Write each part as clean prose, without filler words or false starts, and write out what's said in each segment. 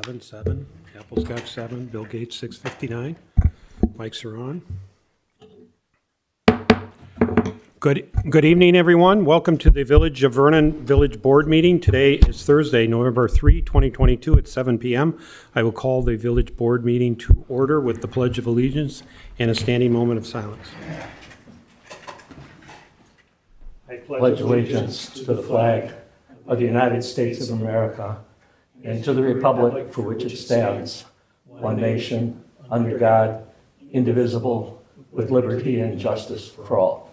7, Apple's got 7, Bill Gates 659. Mics are on. Good evening, everyone. Welcome to the Village of Vernon Village Board meeting. Today is Thursday, November 3, 2022 at 7 p.m. I will call the Village Board meeting to order with the Pledge of Allegiance and a standing moment of silence. I pledge allegiance to the flag of the United States of America and to the republic for which it stands, one nation, under God, indivisible, with liberty and justice for all.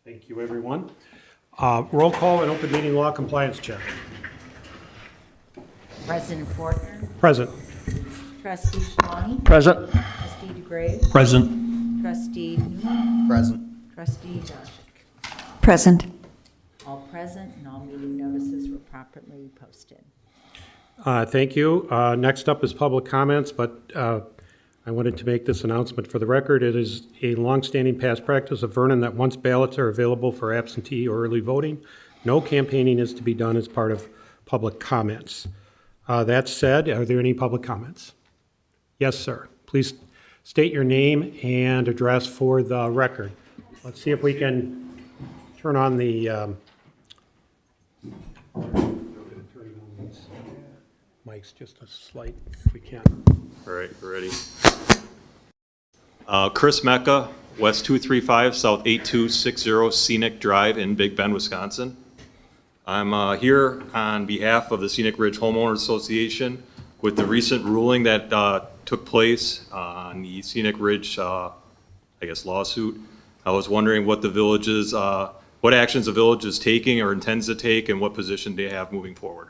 Thank you, everyone. Roll call and open meeting law compliance check. President Fortner, Present. Trustee Schlani, Present. Trustee DeGrave, Present. Trustee Newman, Present. Trustee Joshik. Present. All present and all meeting notices were properly posted. Thank you. Next up is public comments, but I wanted to make this announcement for the record. It is a longstanding past practice of Vernon that once ballots are available for absentee or early voting, no campaigning is to be done as part of public comments. That said, are there any public comments? Yes, sir. Please state your name and address for the record. Let's see if we can turn on the mics just a slight, if we can. All right, we're ready. Chris Mecca, West 235, South 8260 Scenic Drive in Big Bend, Wisconsin. I'm here on behalf of the Scenic Ridge Homeowners Association with the recent ruling that took place on the Scenic Ridge, lawsuit. I was wondering what the village's, what actions the village is taking or intends to take and what position they have moving forward.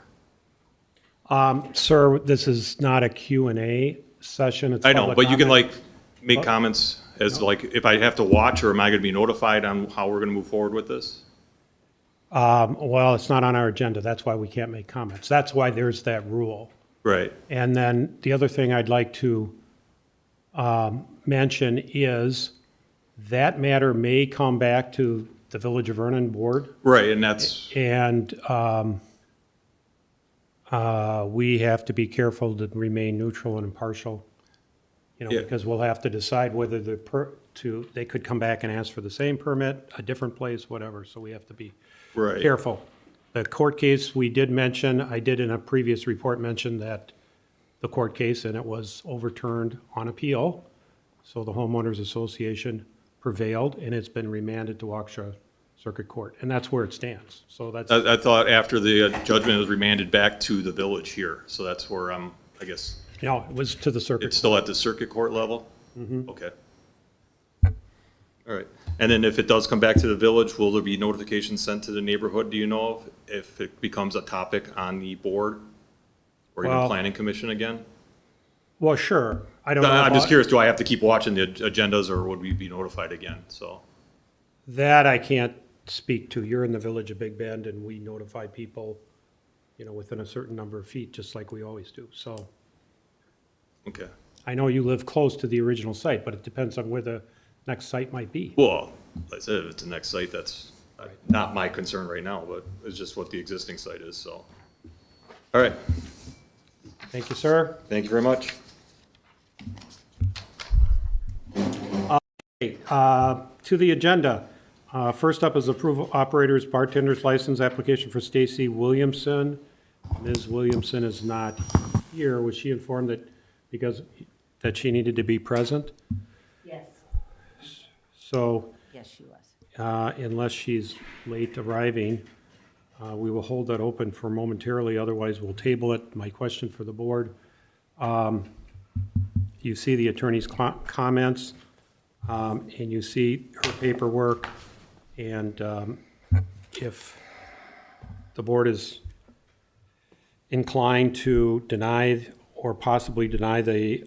Sir, this is not a Q&A session. It's I know, public but you can comment. make comments as if I have to watch, or am I going to be notified on how we're going to move forward with this? Well, it's not on our agenda. That's why we can't make comments. That's why there's that rule. Right. And then the other thing I'd like to mention is that matter may come back to the Village of Vernon Board. Right, and that's, And we have to be careful to remain neutral and impartial, Yeah. because we'll have to decide whether they could come back and ask for the same permit, a different place, whatever. So we have to be right. careful. The court case, we did mention, I did in a previous report mention that the court case, and it was overturned on appeal. So the homeowners association prevailed, and it's been remanded to Waukesha Circuit Court, and that's where it stands. So that's, I thought after the judgment was remanded back to the village here, so that's where I'm, I guess, no, it was to the circuit. it's still at the circuit court level? Okay. All right. And then if it does come back to the village, will there be notification sent to the neighborhood, do you know, if it becomes a topic on the board? Or even Well- planning commission again? Well, sure. I don't know. I'm just about- curious, do I have to keep watching the agendas, or would we be notified again? So, That I can't speak to. You're in the Village of Big Bend, and we notify people, within a certain number of feet, just like we always do. So okay. I know you live close to the original site, but it depends on where the next site might be. Well, like I said, if it's the next site, that's not my concern right now, but it's just what the existing site is, so. All right, Thank you, sir. thank you very much. To the agenda. First up is approval operator's bartender's license application for Stacy Williamson. Ms. Williamson is not here. Was she informed that she needed to be present? Yes. So Yes, she was. unless she's late arriving, we will hold that open for momentarily. Otherwise, we'll table it. My question for the board. You see the attorney's comments, and you see her paperwork. And if the board is inclined to deny or possibly deny the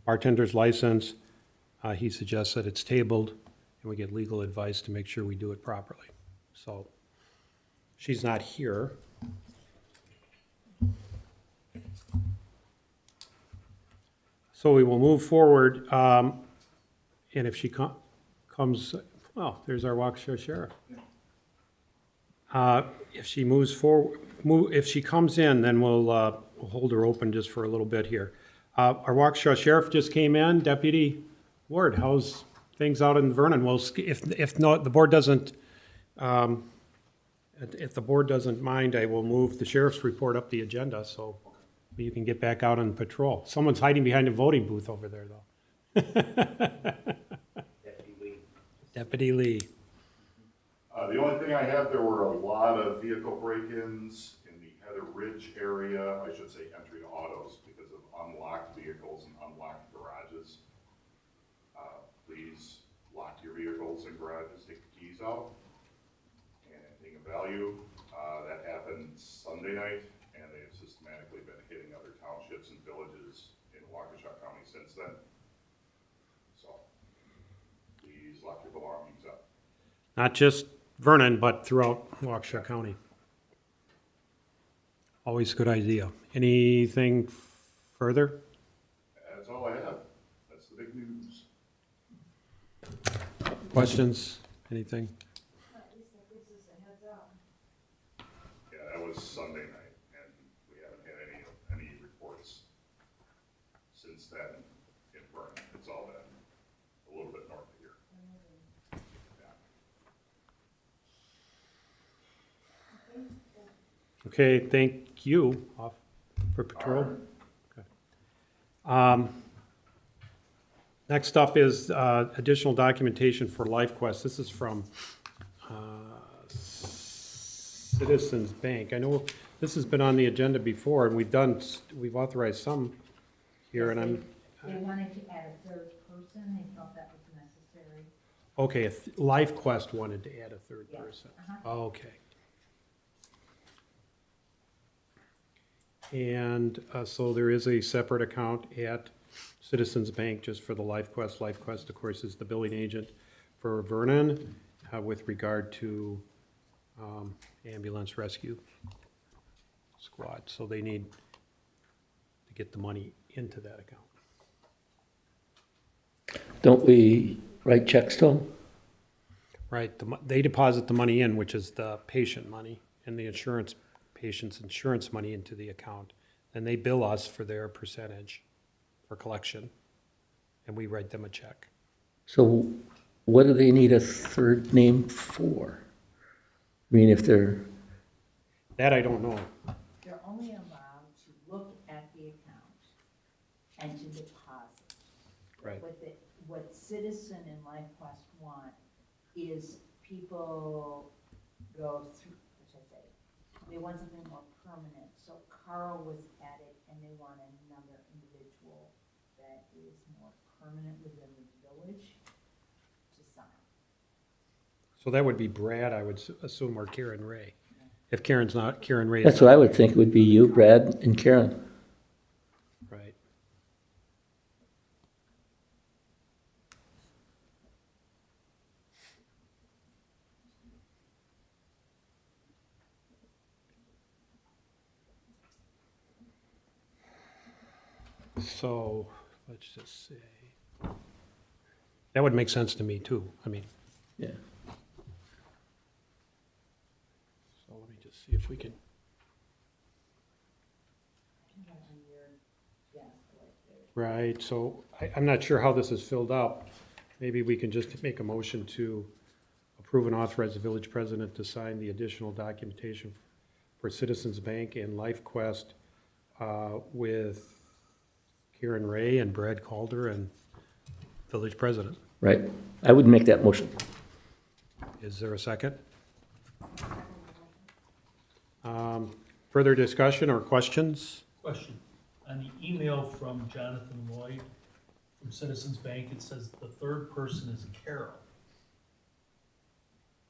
bartender's license, he suggests that it's tabled and we get legal advice to make sure we do it properly. So she's not here. So we will move forward. And if she comes, well, there's our Waukesha sheriff. If she moves forward, if she comes in, then we'll hold her open just for a little bit here. Our Waukesha sheriff just came in. Deputy Ward, how's things out in Vernon? Well, if not, the board doesn't, if the board doesn't mind, I will move the sheriff's report up the agenda, so you can get back out on patrol. Someone's hiding behind a voting booth over there, though. Deputy Lee. The only thing I had, there were a lot of vehicle break-ins in the Heather Ridge area, I should say entry to autos, because of unlocked vehicles and unlocked garages. Please lock your vehicles and garages, take the keys out. And anything of value, that happened Sunday night, and they have systematically been hitting other townships and villages in Waukesha County since then. So, please lock your belongings up. Not just Vernon, but throughout Waukesha County. Always a good idea. Anything further? That's all I have. That's the big news. Questions? Anything? Yeah, that was Sunday night, and we haven't had any reports since then in Vernon. It's all been a little bit north of here. Yeah. Okay, thank you. Off for patrol. Okay. Next up is additional documentation for LifeQuest. This is from Citizens Bank. I know this has been on the agenda before, and we've authorized some here, and I'm, They wanted to add a third person, they felt that was necessary. okay, LifeQuest wanted to add a third Yeah. person. Uh-huh. Okay. And so there is a separate account at Citizens Bank just for the LifeQuest. LifeQuest, of course, is the billing agent for Vernon with regard to ambulance rescue squad. So they need to get the money into that account. Don't we write checks to them? Right, they deposit the money in, which is the patient money, and the patient's insurance money into the account. Then they bill us for their percentage for collection, and we write them a check. So what do they need a third name for? I mean, if they're, That I don't know. They're only allowed to look at the account and to deposit. Right. What Citizen and LifeQuest want is people go through, what should I say? They want something more permanent. So Carl was at it, and they want another individual that is more permanent within the village to sign. So that would be Brad, I would assume, or Karen Ray. If Karen's not, Karen Ray is that's what I would think would be you, Brad, and Karen. right. So, let's just say, that would make sense to me too. I mean, Yeah. so let me just see if we can, On your desk, like there's right, so I'm not sure how this is filled up. Maybe we can just make a motion to approve and authorize the village president to sign the additional documentation for Citizens Bank and LifeQuest with Karen Ray and Brad Calder and village president. Right. I would make that motion. Is there a second? Further discussion or questions? Question. On the email from Jonathan Lloyd from Citizens Bank, it says the third person is Carol.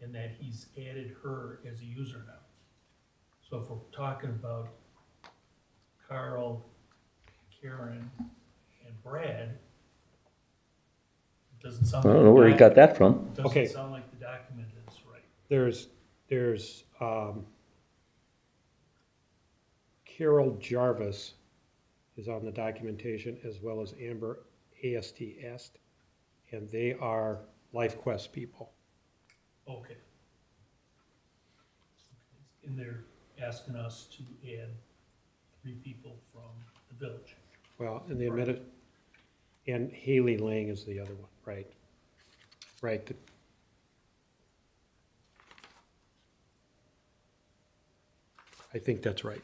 And that he's added her as a user now. So if we're talking about Carl, Karen, and Brad, it doesn't sound I like. don't know where he got that from. It Okay. doesn't sound like the document is right. There's Carol Jarvis is on the documentation, as well as Amber AST, and they are LifeQuest people. Okay. And they're asking us to add 3 people from the village. Well, and the admitted, and Haley Lang is the other one, right? Right. I think that's right.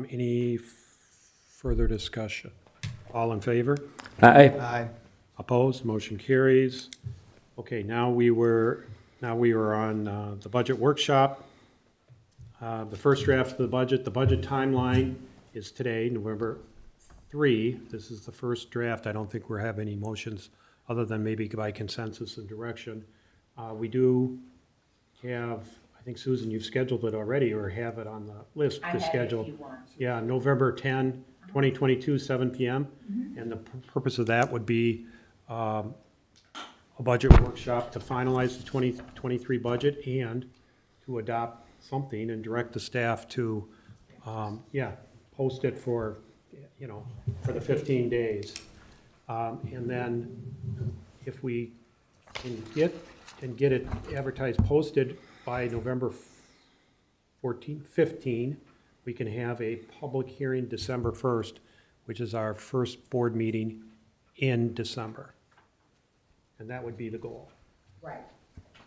Any further discussion? All in favor? Aye. Opposed? Motion carries. Okay, now we were on the budget workshop. The first draft of the budget timeline is today, November 3. This is the first draft. I don't think we'll have any motions other than maybe by consensus and direction. We do have, I think, Susan, you've scheduled it already or have it on the list I to have it schedule. if you want. Yeah, November 10, 2022, 7 PM. And the purpose of that would be a budget workshop to finalize the 2023 budget and to adopt something and direct the staff to, post it for, for the 15 days. And then if we can get it advertised, posted by November 15, we can have a public hearing December 1st, which is our first board meeting in December. And that would be the goal. Right.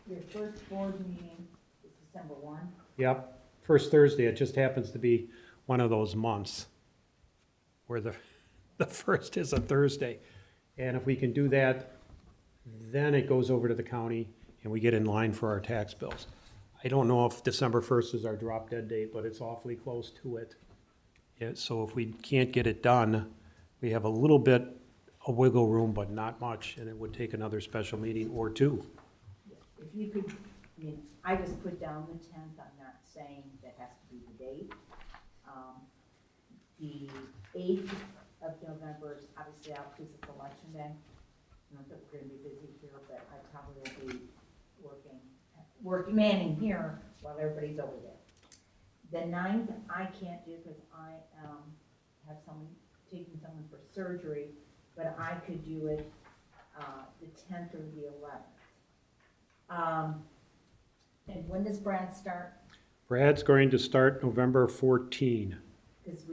Your first board meeting is December 1. Yep, first Thursday, it just happens to be one of those months where the first is a Thursday. And if we can do that, then it goes over to the county and we get in line for our tax bills. I don't know if December 1st is our drop dead date, but it's awfully close to it. Yeah, so if we can't get it done, we have a little bit of wiggle room, but not much, and it would take another special meeting or 2. If you could, I just put down the 10th, I'm not saying that has to be the date. The 8th of November is obviously out because it's election day. Not that we're gonna be busy here, but I probably will be manning here while everybody's over there. The 9th, I can't do because I have taking someone for surgery, but I could do it the 10th or the 11th. And when does Brad start? Brad's going to start November 14. Because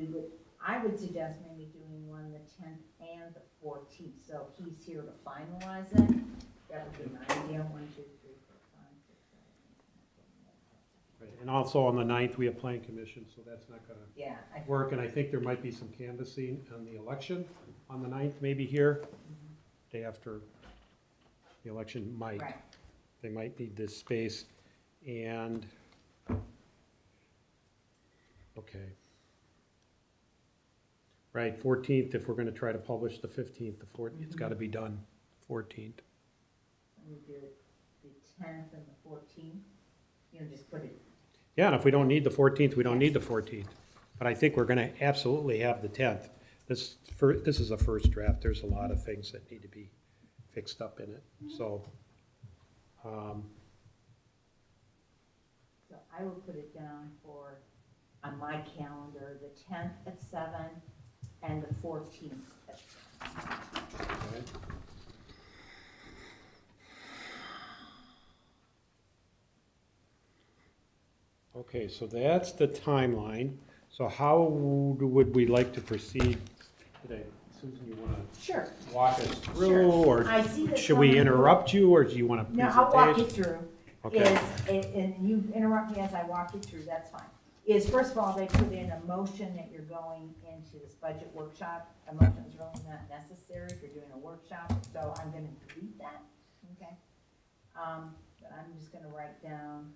I would suggest maybe doing one the 10th and the 14th, so he's here to finalize it. That would be my idea, 1, 2, 3, 4, 5, 6, 7, 8, 9, 10, 11. And also on the 9th, we have planning commission, so that's not gonna Yeah. work. And I think there might be some canvassing on the election on the 9th, maybe here, day after the election might. Right. They might need this space, and, okay. Right, 14th, if we're gonna try to publish the 15th, it's gotta be done 14th. We do the 10th and the 14th, just put it, Yeah, and if we don't need the 14th, we don't need the 14th. But I think we're gonna absolutely have the 10th. This is a first draft, there's a lot of things that need to be fixed up in it, so. so I will put it down on my calendar, the 10th at 7 and the 14th at 7. Okay. Okay, so that's the timeline. So how would we like to proceed today? Susan, you want Sure. to walk us through, Sure. or I see that should we some- interrupt you, or do you want a No, presentation? I'll walk you through. Okay. And you interrupt me as I walk you through, that's fine. First of all, they put in a motion that you're going into this budget workshop. A motion is really not necessary if you're doing a workshop, so I'm gonna delete that, okay? But I'm just gonna write down,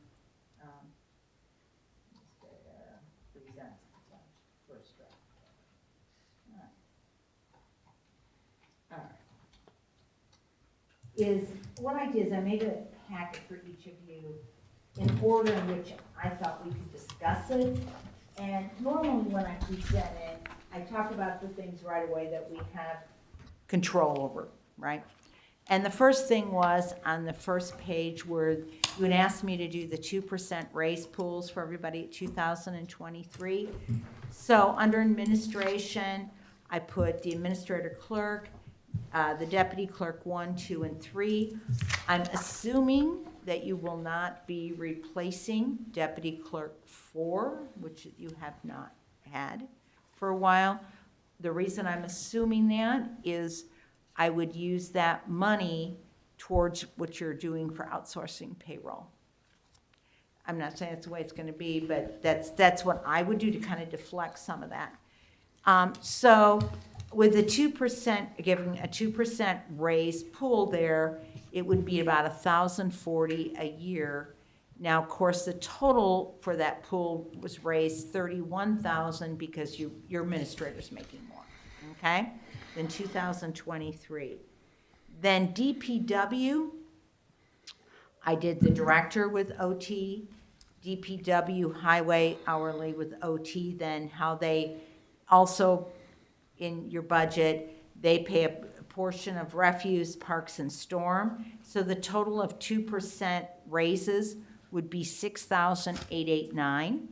present, first draft. All right. What I did is I made a packet for each of you in order in which I thought we could discuss it. And normally when I present it, I talk about the things right away that we have control over, right? And the first thing was on the first page where you had asked me to do the 2% raise pools for everybody at 2023. So under administration, I put the administrator clerk, the deputy clerk 1, 2, and 3. I'm assuming that you will not be replacing deputy clerk 4, which you have not had for a while. The reason I'm assuming that is I would use that money towards what you're doing for outsourcing payroll. I'm not saying that's the way it's gonna be, but that's what I would do to kind of deflect some of that. So with the 2%, giving a 2% raise pool there, it would be about $1,040 a year. Now, of course, the total for that pool was raised $31,000 because your administrator's making more, okay, than 2023. Then DPW, I did the director with OT, DPW highway hourly with OT, then how they also, in your budget, they pay a portion of refuse, parks, and storm. So the total of 2% raises would be $6,889.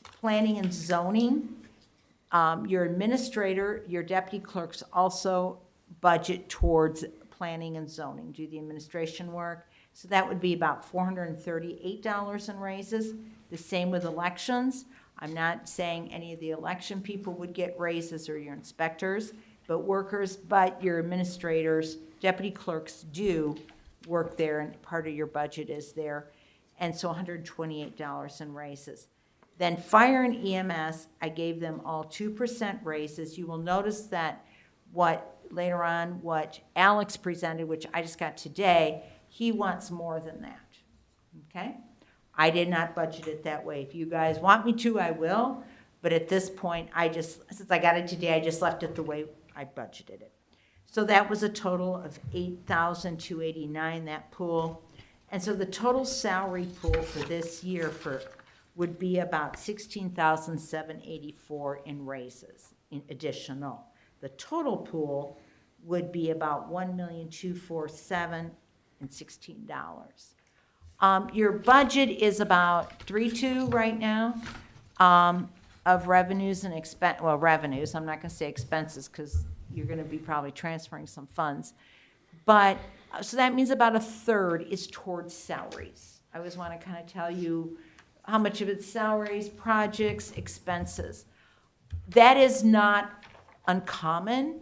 Planning and zoning, your administrator, your deputy clerks also budget towards planning and zoning, do the administration work. So that would be about $438 in raises. The same with elections. I'm not saying any of the election people would get raises or your inspectors, but your administrators, deputy clerks do work there, and part of your budget is there. And so $128 in raises. Then fire and EMS, I gave them all 2% raises. You will notice that later on, what Alex presented, which I just got today, he wants more than that, okay? I did not budget it that way. If you guys want me to, I will, but at this point, since I got it today, I just left it the way I budgeted it. So that was a total of $8,289, that pool. And so the total salary pool for this year would be about $16,784 in raises, in additional. The total pool would be about $1,247,016. Your budget is about 3.2 right now of revenues and revenues. I'm not going to say expenses because you're going to be probably transferring some funds. But so that means about a third is towards salaries. I always want to kind of tell you how much of it's salaries, projects, expenses. That is not uncommon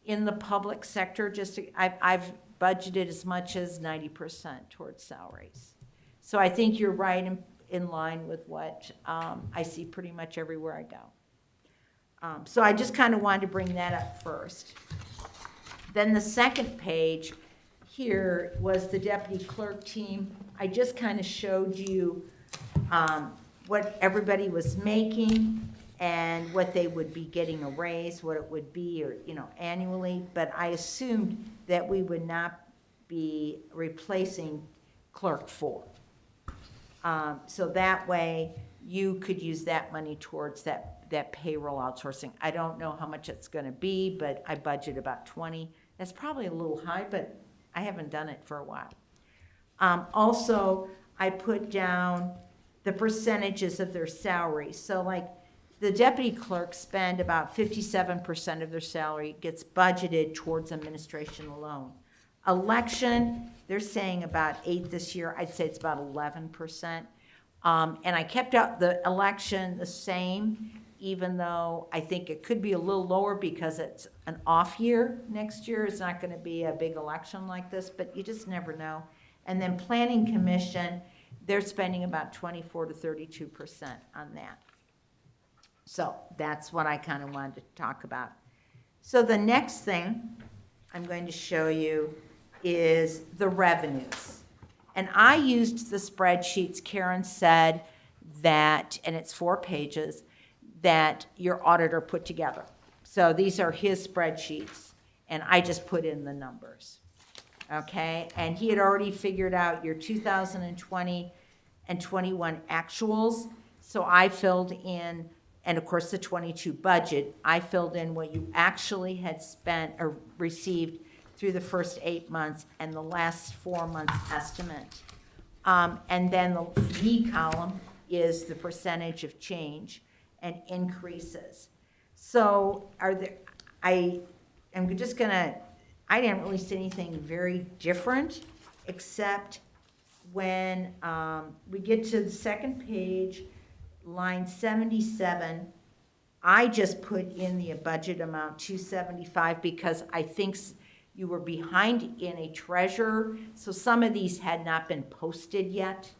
in the public sector. I've budgeted as much as 90% towards salaries. So I think you're right in line with what I see pretty much everywhere I go. So I just kind of wanted to bring that up first. Then the second page here was the deputy clerk team. I just kind of showed you what everybody was making and what they would be getting a raise, what it would be, or annually. But I assumed that we would not be replacing clerk 4. So that way you could use that money towards that payroll outsourcing. I don't know how much it's going to be, but I budget about 20. That's probably a little high, but I haven't done it for a while. Also, I put down the percentages of their salaries. So like the deputy clerks spend about 57% of their salary gets budgeted towards administration alone. Election, they're saying about 8 this year. I'd say it's about 11%. And I kept out the election the same, even though I think it could be a little lower because it's an off year next year. It's not going to be a big election like this, but you just never know. And then planning commission, they're spending about 24 to 32% on that. So that's what I kind of wanted to talk about. So the next thing I'm going to show you is the revenues. And I used the spreadsheets Karen said that, and it's 4 pages, that your auditor put together. So these are his spreadsheets, and I just put in the numbers. Okay, and he had already figured out your 2020 and 21 actuals. So I filled in, and of course the 22 budget, I filled in what you actually had spent or received through the first 8 months and the last 4 months estimate. And then the B column is the percentage of change and increases. So I am just gonna, I didn't really see anything very different, except when we get to the second page, line 77, I just put in the budget amount 275 because I think you were behind in a treasurer, so some of these had not been posted yet.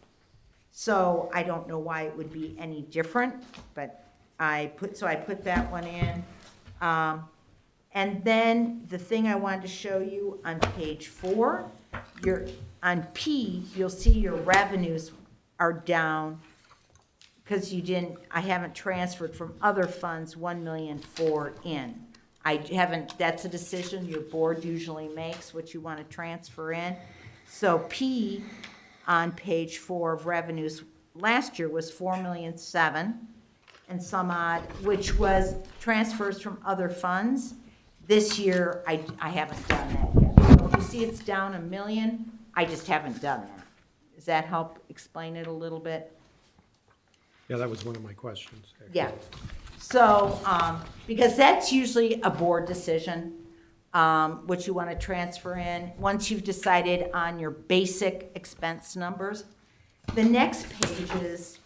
So I don't know why it would be any different, but I put that one in. And then the thing I wanted to show you on page 4, on P, you'll see your revenues are down because I haven't transferred from other funds 1,000,004 in. That's a decision your board usually makes, what you want to transfer in. So P on page 4 of revenues last year was 4,000,007 and some odd, which was transfers from other funds. This year, I haven't done that yet. So if you see it's down $1 million, I just haven't done that. Does that help explain it a little bit? Yeah, that was one of my questions. actually. Yeah. So, because that's usually a board decision, what you want to transfer in, once you've decided on your basic expense numbers. The next pages,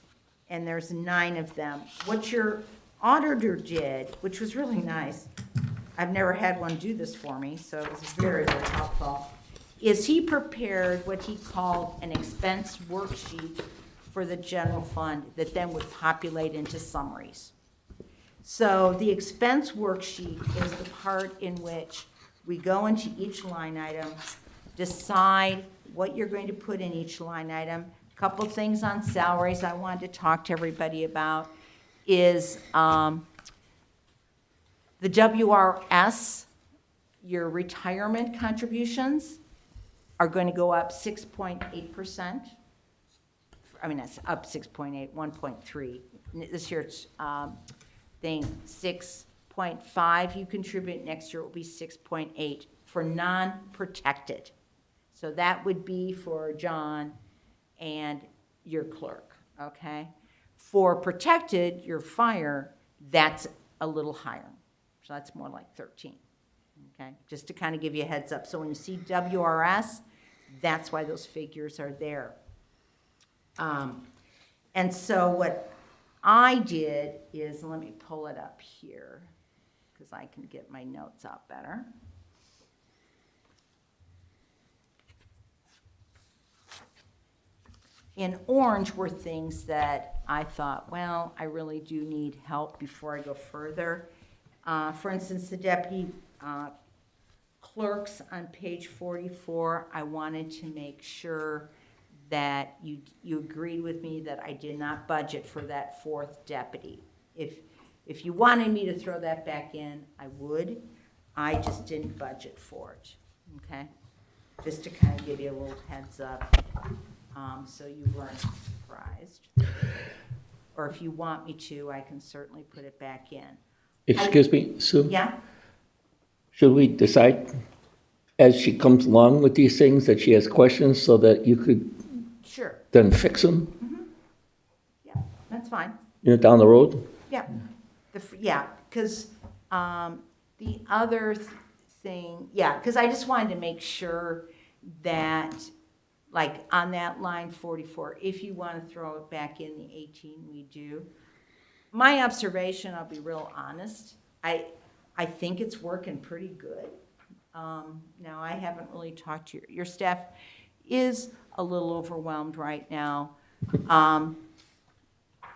and there's 9 of them, what your auditor did, which was really nice, I've never had one do this for me, so it was very, very helpful, is he prepared what he called an expense worksheet for the general fund that then would populate into summaries. So the expense worksheet is the part in which we go into each line item, decide what you're going to put in each line item. A couple things on salaries I wanted to talk to everybody about is the WRS, your retirement contributions, are going to go up 6.8%. I mean, that's up 6.8, 1.3. This year it's 6.5 you contribute. Next year it will be 6.8 for non-protected. So that would be for John and your clerk, okay? For protected, your fire, that's a little higher. So that's more like 13, okay? Just to kind of give you a heads up. So when you see WRS, that's why those figures are there. And so what I did is, let me pull it up here because I can get my notes out better. In orange were things that I thought, well, I really do need help before I go further. For instance, the deputy clerks on page 44, I wanted to make sure that you agreed with me that I did not budget for that 4th deputy. If you wanted me to throw that back in, I would. I just didn't budget for it, okay? Just to kind of give you a little heads up, so you weren't surprised. Or if you want me to, I can certainly put it back in. Excuse me, Sue? Yeah? Should we decide as she comes along with these things that she has questions so that you could Sure. then fix them, Yeah, that's fine. down the road? Yeah, yeah, because the other thing, yeah, because I just wanted to make sure that, like, on that line 44, if you want to throw it back in the 18, we do. My observation, I'll be real honest, I think it's working pretty good. Now, I haven't really talked to your staff is a little overwhelmed right now.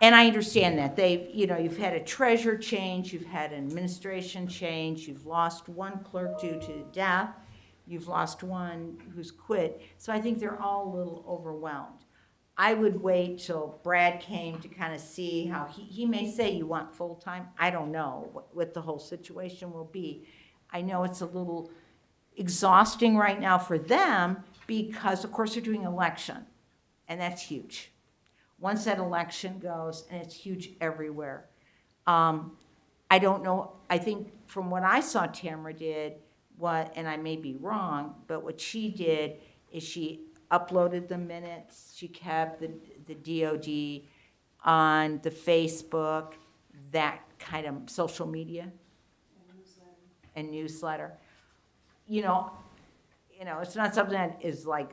And I understand that. You've had a treasurer change, you've had an administration change, you've lost one clerk due to death, you've lost one who's quit. So I think they're all a little overwhelmed. I would wait till Brad came to kind of see how he may say you want full-time. I don't know what the whole situation will be. I know it's a little exhausting right now for them because, of course, they're doing election, and that's huge. Once that election goes, and it's huge everywhere. I don't know, I think from what I saw Tamara did, and I may be wrong, but what she did is she uploaded the minutes, she kept the DOD on the Facebook, that kind of social media and newsletter. You know, it's not something that is like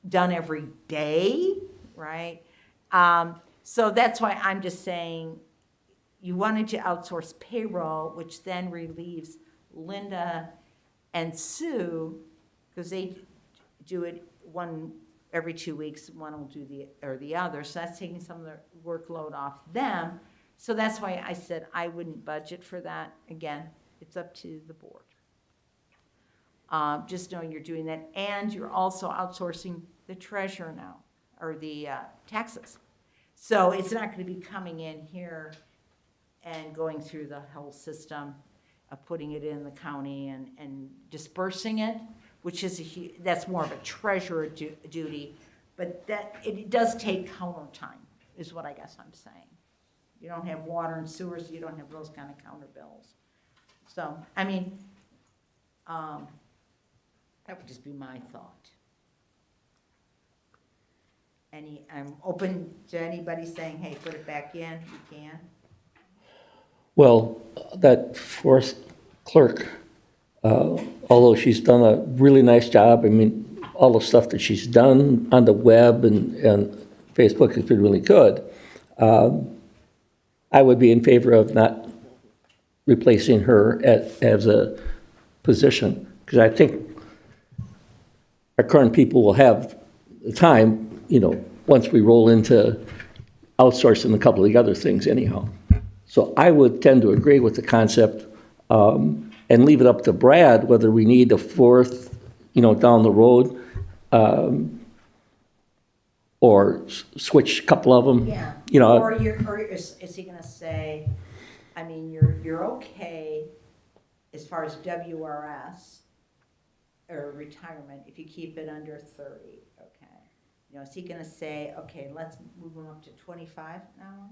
done every day, right? So that's why I'm just saying, you wanted to outsource payroll, which then relieves Linda and Sue, because they do it one every 2 weeks, one will do the other. So that's taking some of the workload off them. So that's why I said I wouldn't budget for that. Again, it's up to the board. Just knowing you're doing that, and you're also outsourcing the treasurer now, or the taxes. So it's not going to be coming in here and going through the whole system of putting it in the county and dispersing it, which is that's more of a treasurer duty, but that it does take counter time, is what I guess I'm saying. You don't have water and sewers, you don't have those kind of counter bills. So, I mean, that would just be my thought. I'm open to anybody saying, hey, put it back in, you can. Well, that fourth clerk, although she's done a really nice job, I mean, all the stuff that she's done on the web and Facebook has been really good. I would be in favor of not replacing her as a position, because I think our current people will have the time, once we roll into outsourcing a couple of the other things anyhow. So I would tend to agree with the concept, and leave it up to Brad whether we need a fourth, down the road, or switch a couple of them. Yeah. Or is he gonna say, I mean, you're okay as far as WRS or retirement if you keep it under 30, okay? Is he gonna say, okay, let's move him up to 25 now?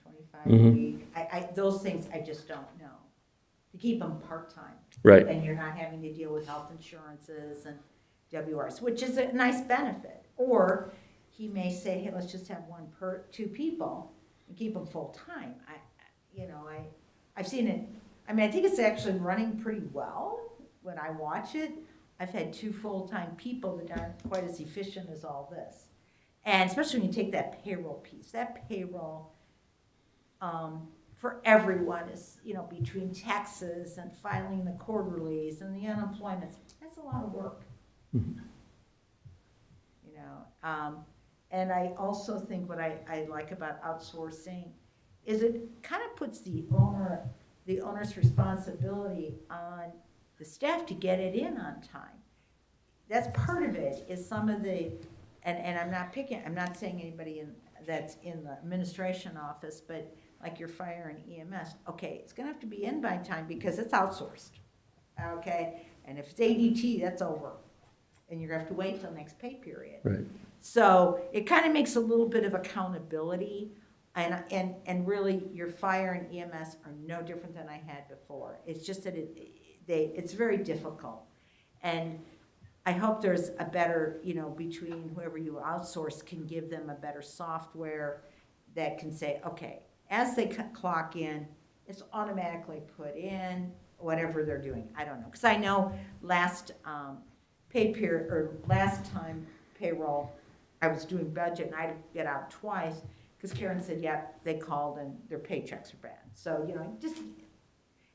25 a week? Those things I just don't know. To keep them part-time. Right. And you're not having to deal with health insurances and WRS, which is a nice benefit. Or he may say, hey, let's just have two people and keep them full-time. I've seen it, I think it's actually running pretty well when I watch it. I've had 2 full-time people that aren't quite as efficient as all this. And especially when you take that payroll piece, that payroll for everyone is, between taxes and filing the quarterlies and the unemployment, that's a lot of work. Mm-hmm. And I also think what I like about outsourcing is it kind of puts the owner's responsibility on the staff to get it in on time. That's part of it, is some of the, and I'm not saying anybody that's in the administration office, but like your fire and EMS, okay, it's gonna have to be in by time because it's outsourced, okay? And if it's ADT, that's over, and you're gonna have to wait till next pay period. Right. So it kind of makes a little bit of accountability, and really your fire and EMS are no different than I had before. It's just that it's very difficult. And I hope there's a better, between whoever you outsource can give them a better software that can say, okay, as they clock in, it's automatically put in, whatever they're doing. I don't know. Because I know last time payroll, I was doing budget and I had to get out twice because Karen said, yep, they called and their paychecks are bad. So,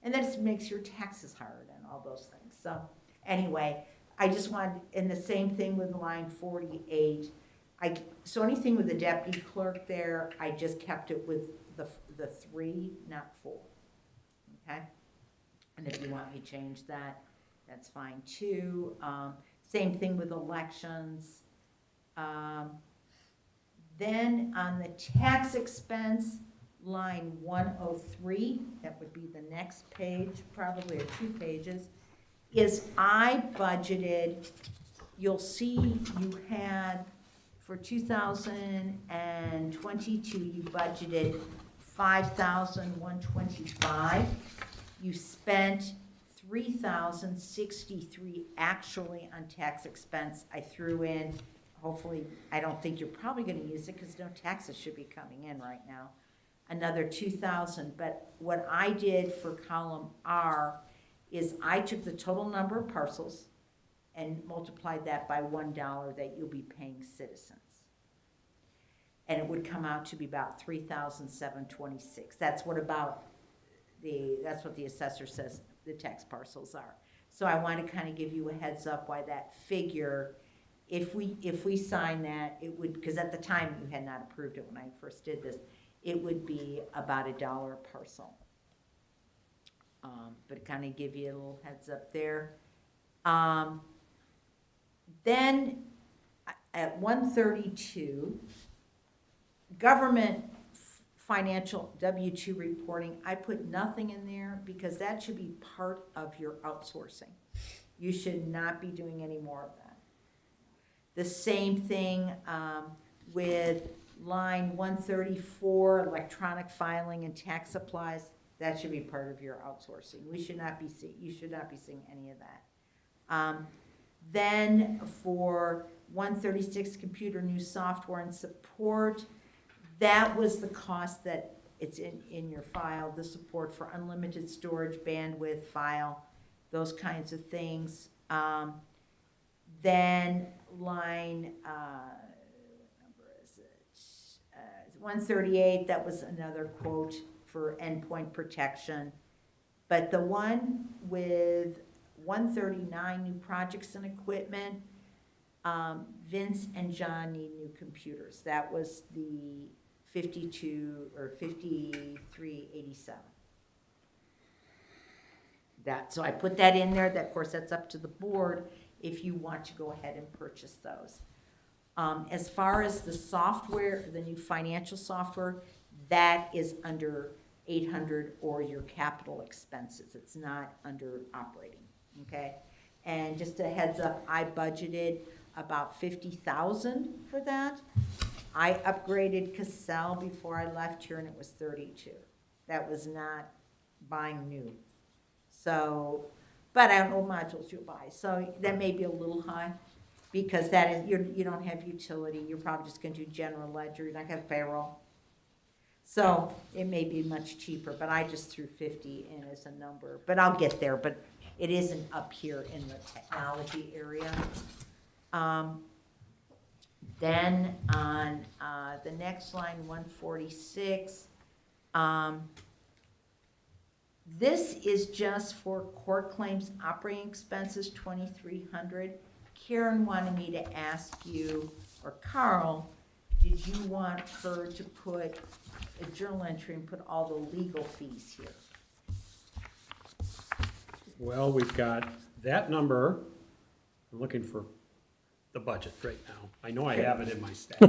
and that just makes your taxes hard and all those things. So anyway, I just wanted, and the same thing with line 48. So anything with the deputy clerk there, I just kept it with the 3, not 4. Okay? And if you want me to change that, that's fine too. Same thing with elections. Then on the tax expense, line 103, that would be the next page, probably, or 2 pages, is I budgeted, you'll see you had, for 2022, you budgeted $5,125. You spent $3,063 actually on tax expense. I threw in, hopefully, I don't think you're probably gonna use it because no taxes should be coming in right now. another 2,000. But what I did for column R is I took the total number of parcels and multiplied that by $1 that you'll be paying citizens. And it would come out to be about 3,726. That's what the assessor says the tax parcels are. So I want to kind of give you a heads up why that figure, if we sign that, it would, because at the time you had not approved it when I first did this, it would be about $1 a parcel. But kind of give you a little heads up there. Then at 132, government financial W-2 reporting, I put nothing in there because that should be part of your outsourcing. You should not be doing any more of that. The same thing with line 134, electronic filing and tax supplies. That should be part of your outsourcing. You should not be seeing any of that. Then for 136, computer new software and support, that was the cost that it's in your file, the support for unlimited storage, bandwidth, file, those kinds of things. Then line, number is it? 138, that was another quote for endpoint protection. But the one with 139, new projects and equipment, Vince and John need new computers. That was the 52 or 5387. So I put that in there. That, of course, that's up to the board if you want to go ahead and purchase those. As far as the software, the new financial software, that is under 800 or your capital expenses. It's not under operating, okay? And just a heads up, I budgeted about 50,000 for that. I upgraded Cassell before I left here and it was 32. That was not buying new. So, but I don't know what modules you'll buy. So that may be a little high because that is, you don't have utility. You're probably just gonna do general ledger. You're not gonna have payroll. So it may be much cheaper, but I just threw 50 in as a number. But I'll get there, but it isn't up here in the technology area. Then on the next line, 146, this is just for court claims operating expenses, 2,300. Karen wanted me to ask you, or Carl, did you want her to put a journal entry and put all the legal fees here? Well, we've got that number. I'm looking for the budget right now. I know I have it in my stack.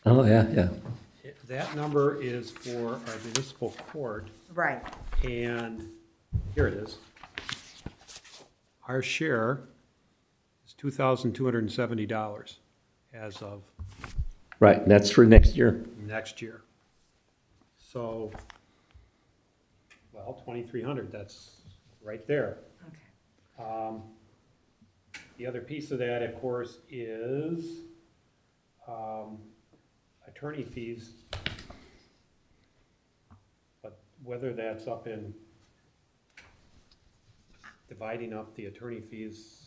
Oh, yeah. That number is for our municipal court, Right. and here it is. Our share is $2,270 as of Right, that's for next year. next year. So, well, 2,300, that's right there. Okay. The other piece of that, of course, is attorney fees. But whether that's up in dividing up the attorney fees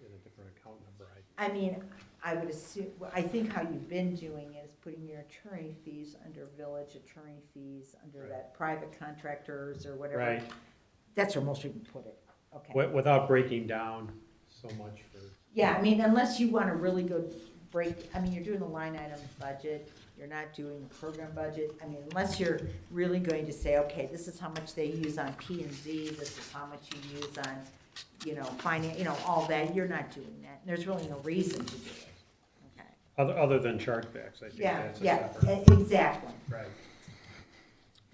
in a different account number, I mean, I would assume, well, I think how you've been doing is putting your attorney fees under village attorney fees, under Right. that private contractors or whatever. right? That's where most people put it, okay. Without breaking down so much for, Yeah, I mean, unless you wanna really go break, I mean, you're doing the line item budget, you're not doing the program budget. I mean, unless you're really going to say, okay, this is how much they use on P and Z, this is how much you use on, finance, all that, you're not doing that. And there's really no reason to do it, okay? other than chargebacks, I think that's a separate. Exactly. Right.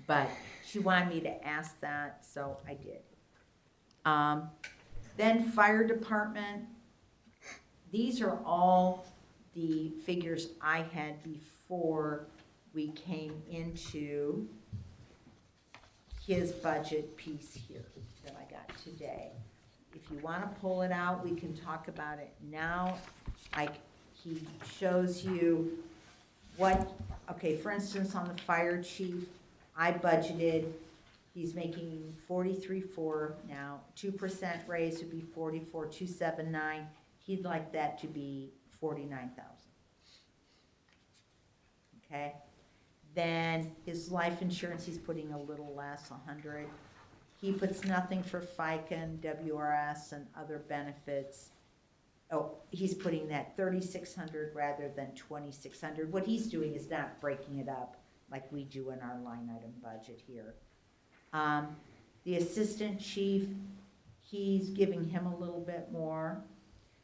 But she wanted me to ask that, so I did. Then fire department, these are all the figures I had before we came into his budget piece here that I got today. If you want to pull it out, we can talk about it now. He shows you what okay, for instance, on the fire chief, I budgeted, he's making 43.4 now, 2% raise would be 44,279. He'd like that to be 49,000. Okay? Then his life insurance, he's putting a little less, 100. He puts nothing for FICA and WRS and other benefits. Oh, he's putting that 3,600 rather than 2,600. What he's doing is not breaking it up like we do in our line item budget here. The assistant chief, he's giving him a little bit more.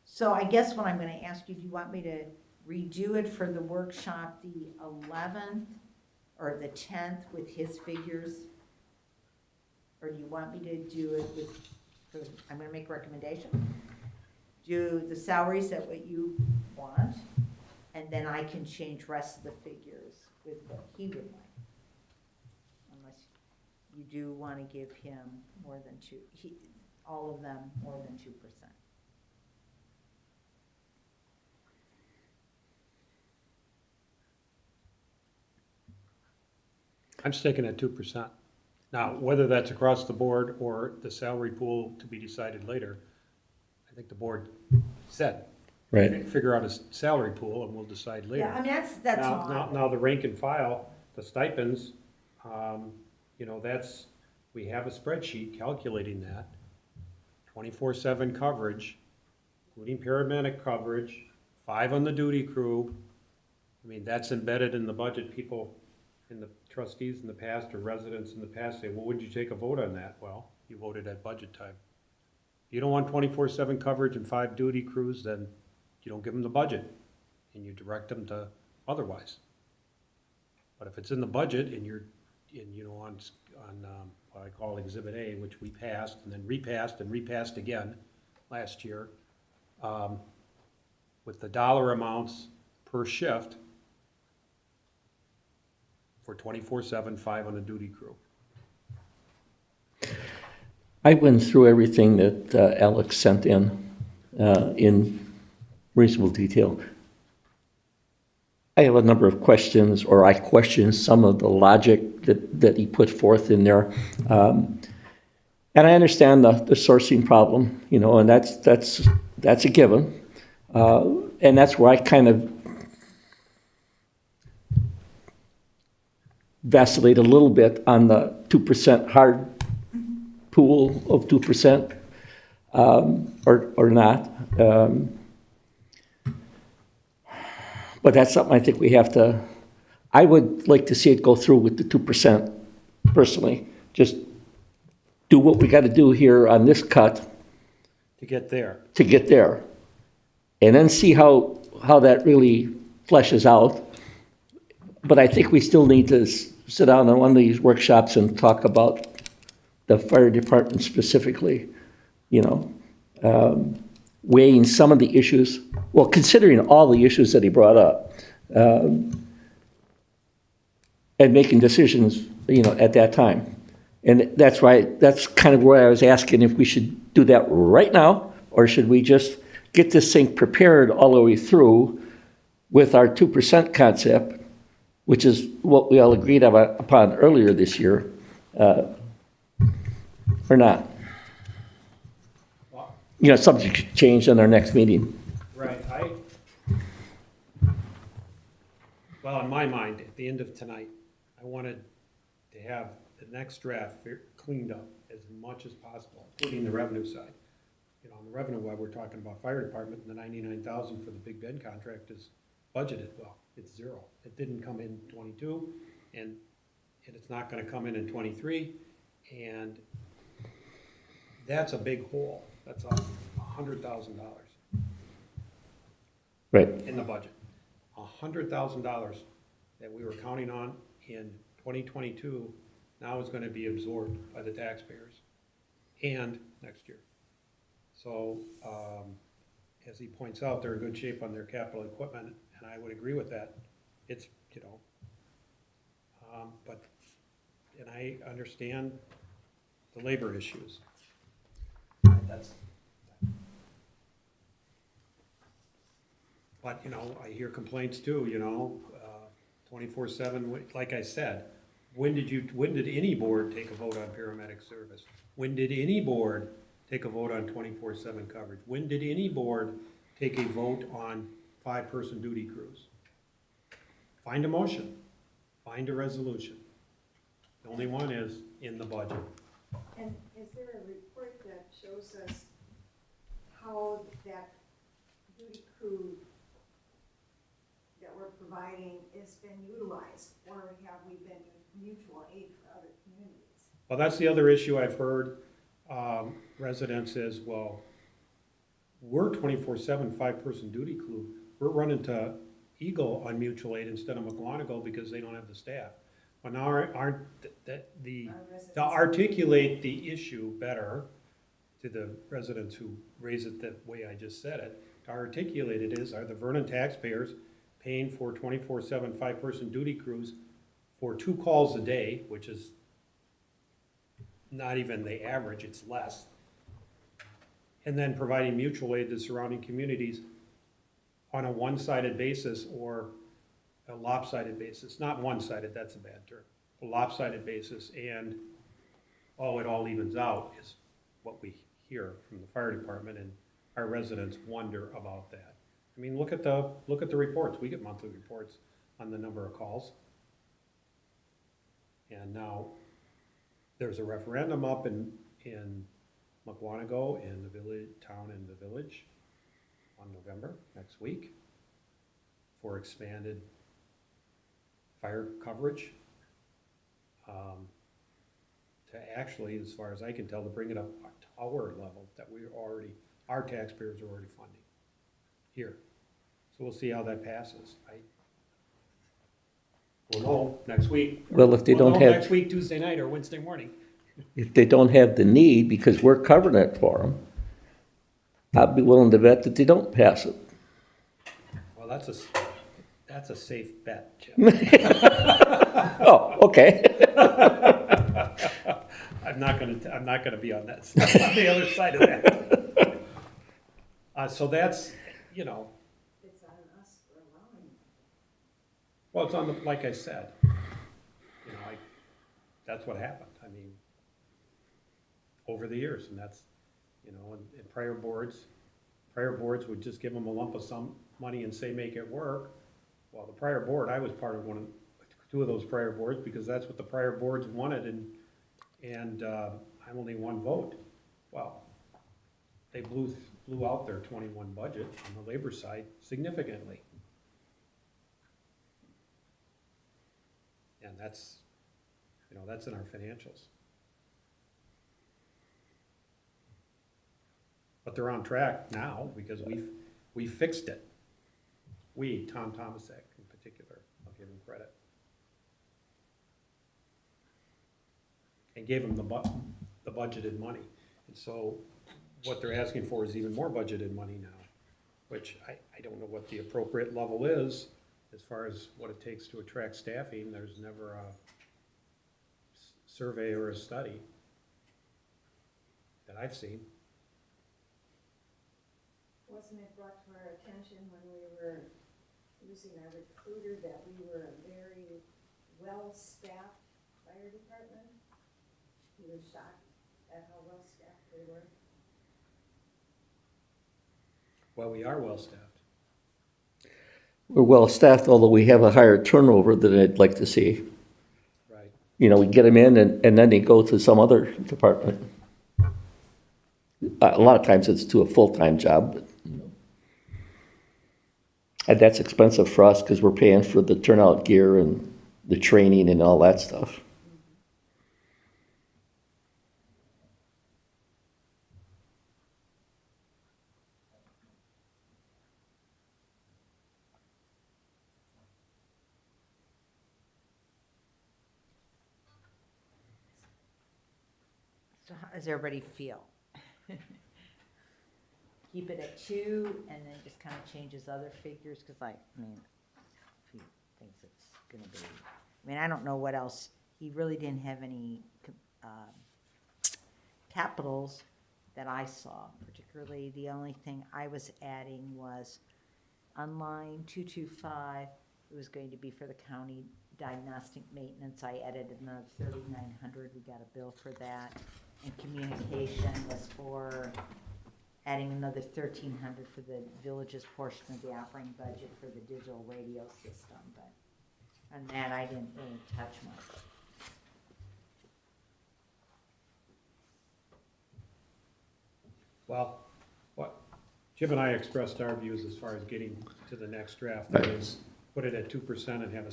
So I guess what I'm gonna ask you, do you want me to redo it for the workshop the 11th or the 10th with his figures? Or do you want me to do it with, I'm gonna make a recommendation. Do the salaries at what you want, and then I can change rest of the figures with what he would like. Unless you do wanna give him more than all of them more than 2%. I'm sticking at 2%. Now, whether that's across the board or the salary pool to be decided later, I think the board said. Right. Figure out a salary pool and we'll decide later. Yeah, I mean, that's all. Now, the rank and file, the stipends, we have a spreadsheet calculating that. 24/7 coverage, including paramedic coverage, 5 on the duty crew. I mean, that's embedded in the budget. People in the trustees in the past or residents in the past say, well, would you take a vote on that? Well, you voted at budget time. If you don't want 24/7 coverage and 5 duty crews, then you don't give them the budget and you direct them to otherwise. But if it's in the budget and you're, on what I call Exhibit A, which we passed and then repassed again last year, with the dollar amounts per shift for 24/7, 5 on a duty crew. I went through everything that Alex sent in reasonable detail. I have a number of questions, or I question some of the logic that he put forth in there. And I understand the sourcing problem, and that's a given. And that's where I kind of vacillate a little bit on the 2% hard pool of 2%, or not. But that's something I think we have to, I would like to see it go through with the 2% personally. Just do what we got to do here on this cut To get there. and then see how that really fleshes out. But I think we still need to sit down on one of these workshops and talk about the fire department specifically, weighing some of the issues, well, considering all the issues that he brought up, and making decisions, at that time. And that's kind of where I was asking if we should do that right now, or should we just get this thing prepared all the way through with our 2% concept, which is what we all agreed upon earlier this year, or not? Subject to change in our next meeting. Right, well, in my mind, at the end of tonight, I wanted to have the next draft cleaned up as much as possible, including the revenue side. On the revenue, while we're talking about fire department, the 99,000 for the Big Bend contract is budgeted. Well, it's 0. It didn't come in 22, and it's not gonna come in 23, and that's a big hole. That's $100,000 Right. in the budget. $100,000 that we were counting on in 2022 now is gonna be absorbed by the taxpayers and next year. So, as he points out, they're in good shape on their capital equipment, and I would agree with that. It's, and I understand the labor issues. But, I hear complaints too, 24/7, like I said, when did any board take a vote on paramedic service? When did any board take a vote on 24/7 coverage? When did any board take a vote on 5-person duty crews? Find a motion, find a resolution. The only one is in the budget. And is there a report that shows us how that duty crew that we're providing has been utilized? Or have we been mutual aid for other communities? Well, that's the other issue I've heard, residents is, well, we're 24/7, 5-person duty crew. We're running to Eagle on mutual aid instead of McGuanago because they don't have the staff. Well, now to articulate the issue better to the residents who raise it the way I just said it, to articulate it is, are the Vernon taxpayers paying for 24/7, 5-person duty crews for 2 calls a day, which is not even the average, it's less. And then providing mutual aid to surrounding communities on a one-sided basis or a lopsided basis. Not one-sided, that's a bad term. A lopsided basis, and, oh, it all evens out is what we hear from the fire department, and our residents wonder about that. I mean, look at the reports. We get monthly reports on the number of calls. And now, there's a referendum up in McGuanago, in the village, town and the village, on November, next week, for expanded fire coverage. To actually, as far as I can tell, to bring it up to our level that our taxpayers are already funding here. So we'll see how that passes. We'll know next week. Well, if they We'll don't know have- next week, Tuesday night or Wednesday morning. If they don't have the need, because we're covering it for them, I'd be willing to bet that they don't pass it. Well, that's a safe bet, Jim. Oh, okay. I'm not gonna be on that, on the other side of that. So that's, It's on us for allowing. well, it's on the, like I said, that's what happened. I mean, over the years, and that's, in prior boards would just give them a lump of some money and say, make it work. Well, the prior board, I was part of 2 of those prior boards, because that's what the prior boards wanted, and I'm only 1 vote. Well, they blew out their 21 budget on the labor side significantly. And that's in our financials. But they're on track now, because we fixed it. Tom Tomasek in particular, I'll give him credit. And gave him the budgeted money. And so what they're asking for is even more budgeted money now, which I don't know what the appropriate level is as far as what it takes to attract staffing. There's never a survey or a study that I've seen. Wasn't it brought to our attention when we were using our recruiter that we were a very well-staffed fire department? He was shocked at how well-staffed we were. Well, we are well-staffed. We're well-staffed, although we have a higher turnover than I'd like to see. Right. We get them in and then they go to some other department. A lot of times it's to a full-time job, but, and that's expensive for us because we're paying for the turnout gear and the training and all that stuff. So how does everybody feel? Keep it at 2 and then just kind of changes other figures, because if he thinks it's gonna be, I don't know what else, he really didn't have any capitals that I saw, particularly the only thing I was adding was on line 225, it was going to be for the county diagnostic maintenance. I added another 3,900. We got a bill for that. And communication was for adding another 1,300 for the village's portion of the operating budget for the digital radio system, but on that, I didn't really touch much. Well, what, Jim and I expressed our views as far as getting to the next draft, that is, put it at 2% and have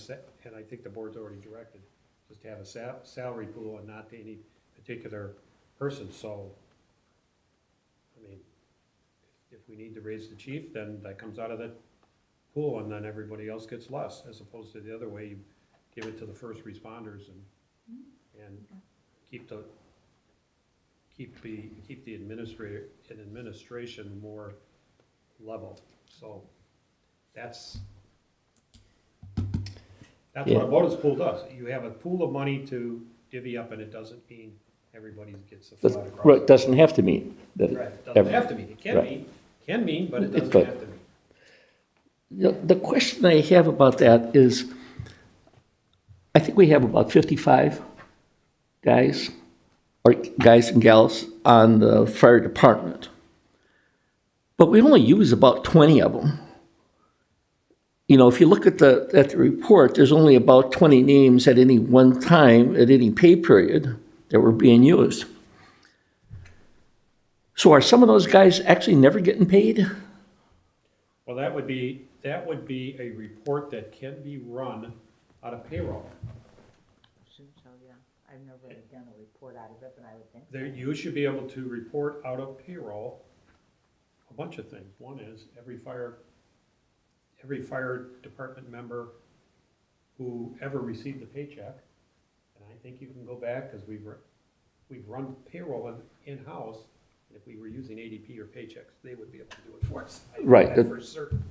and I think the board's already directed, just to have a salary pool and not to any particular person, so, I mean, if we need to raise the chief, then that comes out of the pool, and then everybody else gets less, as opposed to the other way, you give it to the first responders and keep the administration more level. So that's what a bonus pool does. You have a pool of money to divvy up, and it doesn't mean everybody gets a flood across. Right, doesn't have to mean that. Right, it doesn't have to mean. It can Right. mean, but it doesn't But- have to mean. The question I have about that is, I think we have about 55 guys, or guys and gals on the fire department. But we only use about 20 of them. You know, if you look at the report, there's only about 20 names at any one time, at any pay period, that were being used. So are some of those guys actually never getting paid? Well, that would be a report that can be run out of payroll. So, yeah, I've never really done a report out of it, but I would think. There, you should be able to report out of payroll a bunch of things. One is every fire department member who ever received a paycheck, and I think you can go back, because we've run payroll in-house, and if we were using ADP or paychecks, they would be able to do it for us. I know Right. that for certain.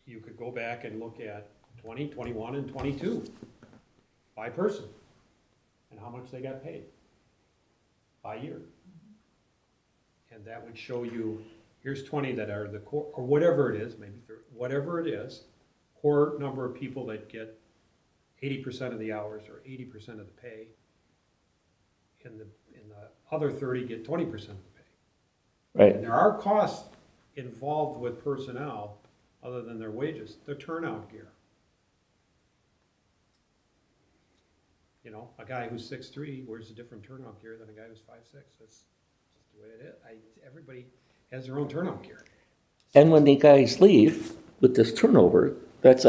You could go back and look at 20, 21, and 22 by person, and how much they got paid by year. And that would show you, here's 20 that are the core, or whatever it is, maybe 30, whatever it is, core number of people that get 80% of the hours or 80% of the pay, and the other 30 get 20% of the pay. Right. And there are costs involved with personnel, other than their wages, their turnout gear. You know, a guy who's 6'3" wears a different turnout gear than a guy who's 5'6". That's just the way it is. Everybody has their own turnout gear. And when the guys leave with this turnover, that's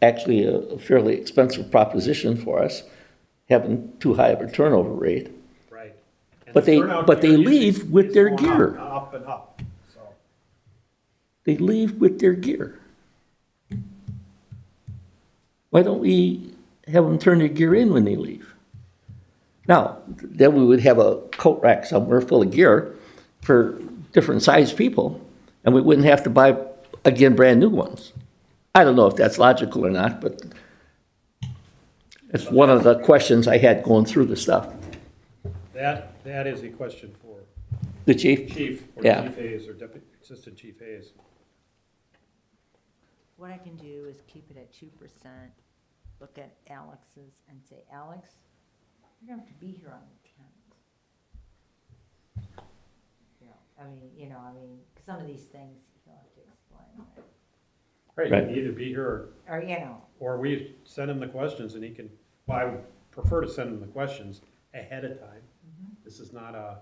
actually a fairly expensive proposition for us, having too high of a turnover rate. Right. And But the they- turnout but they gear leave is with their going gear. Up and up, so. They leave with their gear. Why don't we have them turn their gear in when they leave? Now, then we would have a coat rack somewhere full of gear for different sized people, and we wouldn't have to buy, again, brand new ones. I don't know if that's logical or not, but it's one of the questions I had going through the stuff. That is a question for The chief? Chief, or Yeah. Chief Hayes, or Deputy Assistant Chief Hayes. What I can do is keep it at 2%, look at Alex's and say, Alex, you're gonna have to be here on the 10th. Some of these things you'll have to explain, Right, Right. he can either be here, or we send him the questions, and he can, well, I would prefer to send him the questions ahead of time. This is not a,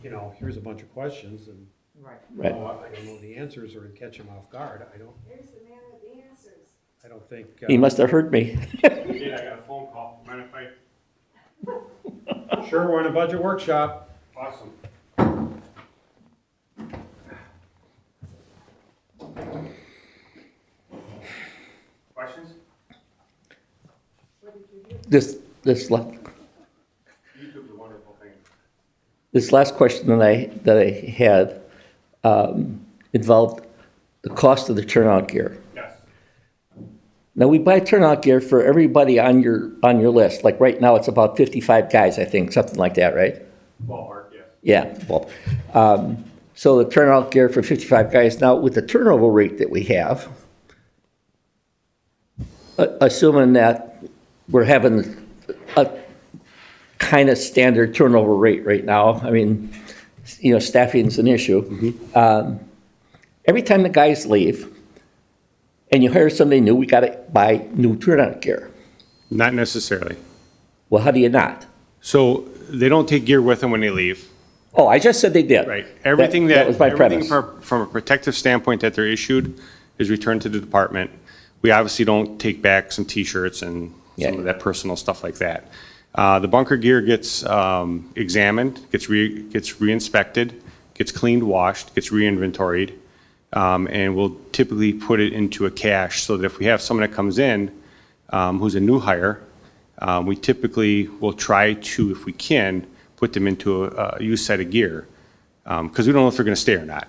here's a bunch of questions, and, right. Right. I don't know the answers, or to catch him off guard. Here's the man with the answers. I don't think. He must have heard me. Yeah, I got a phone call. Mind if I? Sure, we're in a budget workshop. Awesome. Questions? This YouTube's a wonderful thing. This last question that I had involved the cost of the turnout gear. Yes. Now, we buy turnout gear for everybody on your list. Like right now, it's about 55 guys, I think, something like that, right? Ballpark, yes. Yeah, well, So the turnout gear for 55 guys. Now, with the turnover rate that we have, assuming that we're having a kind of standard turnover rate right now, I mean, staffing's an issue. Every time the guys leave and you hire somebody new, we got to buy new turnout gear. Not necessarily. Well, how do you not? So they don't take gear with them when they leave. Oh, I just said they did. Right. Everything That was my everything premise. from a protective standpoint that they're issued is returned to the department. We obviously don't take back some T-shirts and Yeah. some of that personal stuff like that. The bunker gear gets examined, gets re-inspected, gets cleaned, washed, gets re-inventoried, and we'll typically put it into a cache so that if we have someone that comes in who's a new hire, we typically will try to, if we can, put them into a used set of gear, because we don't know if they're going to stay or not.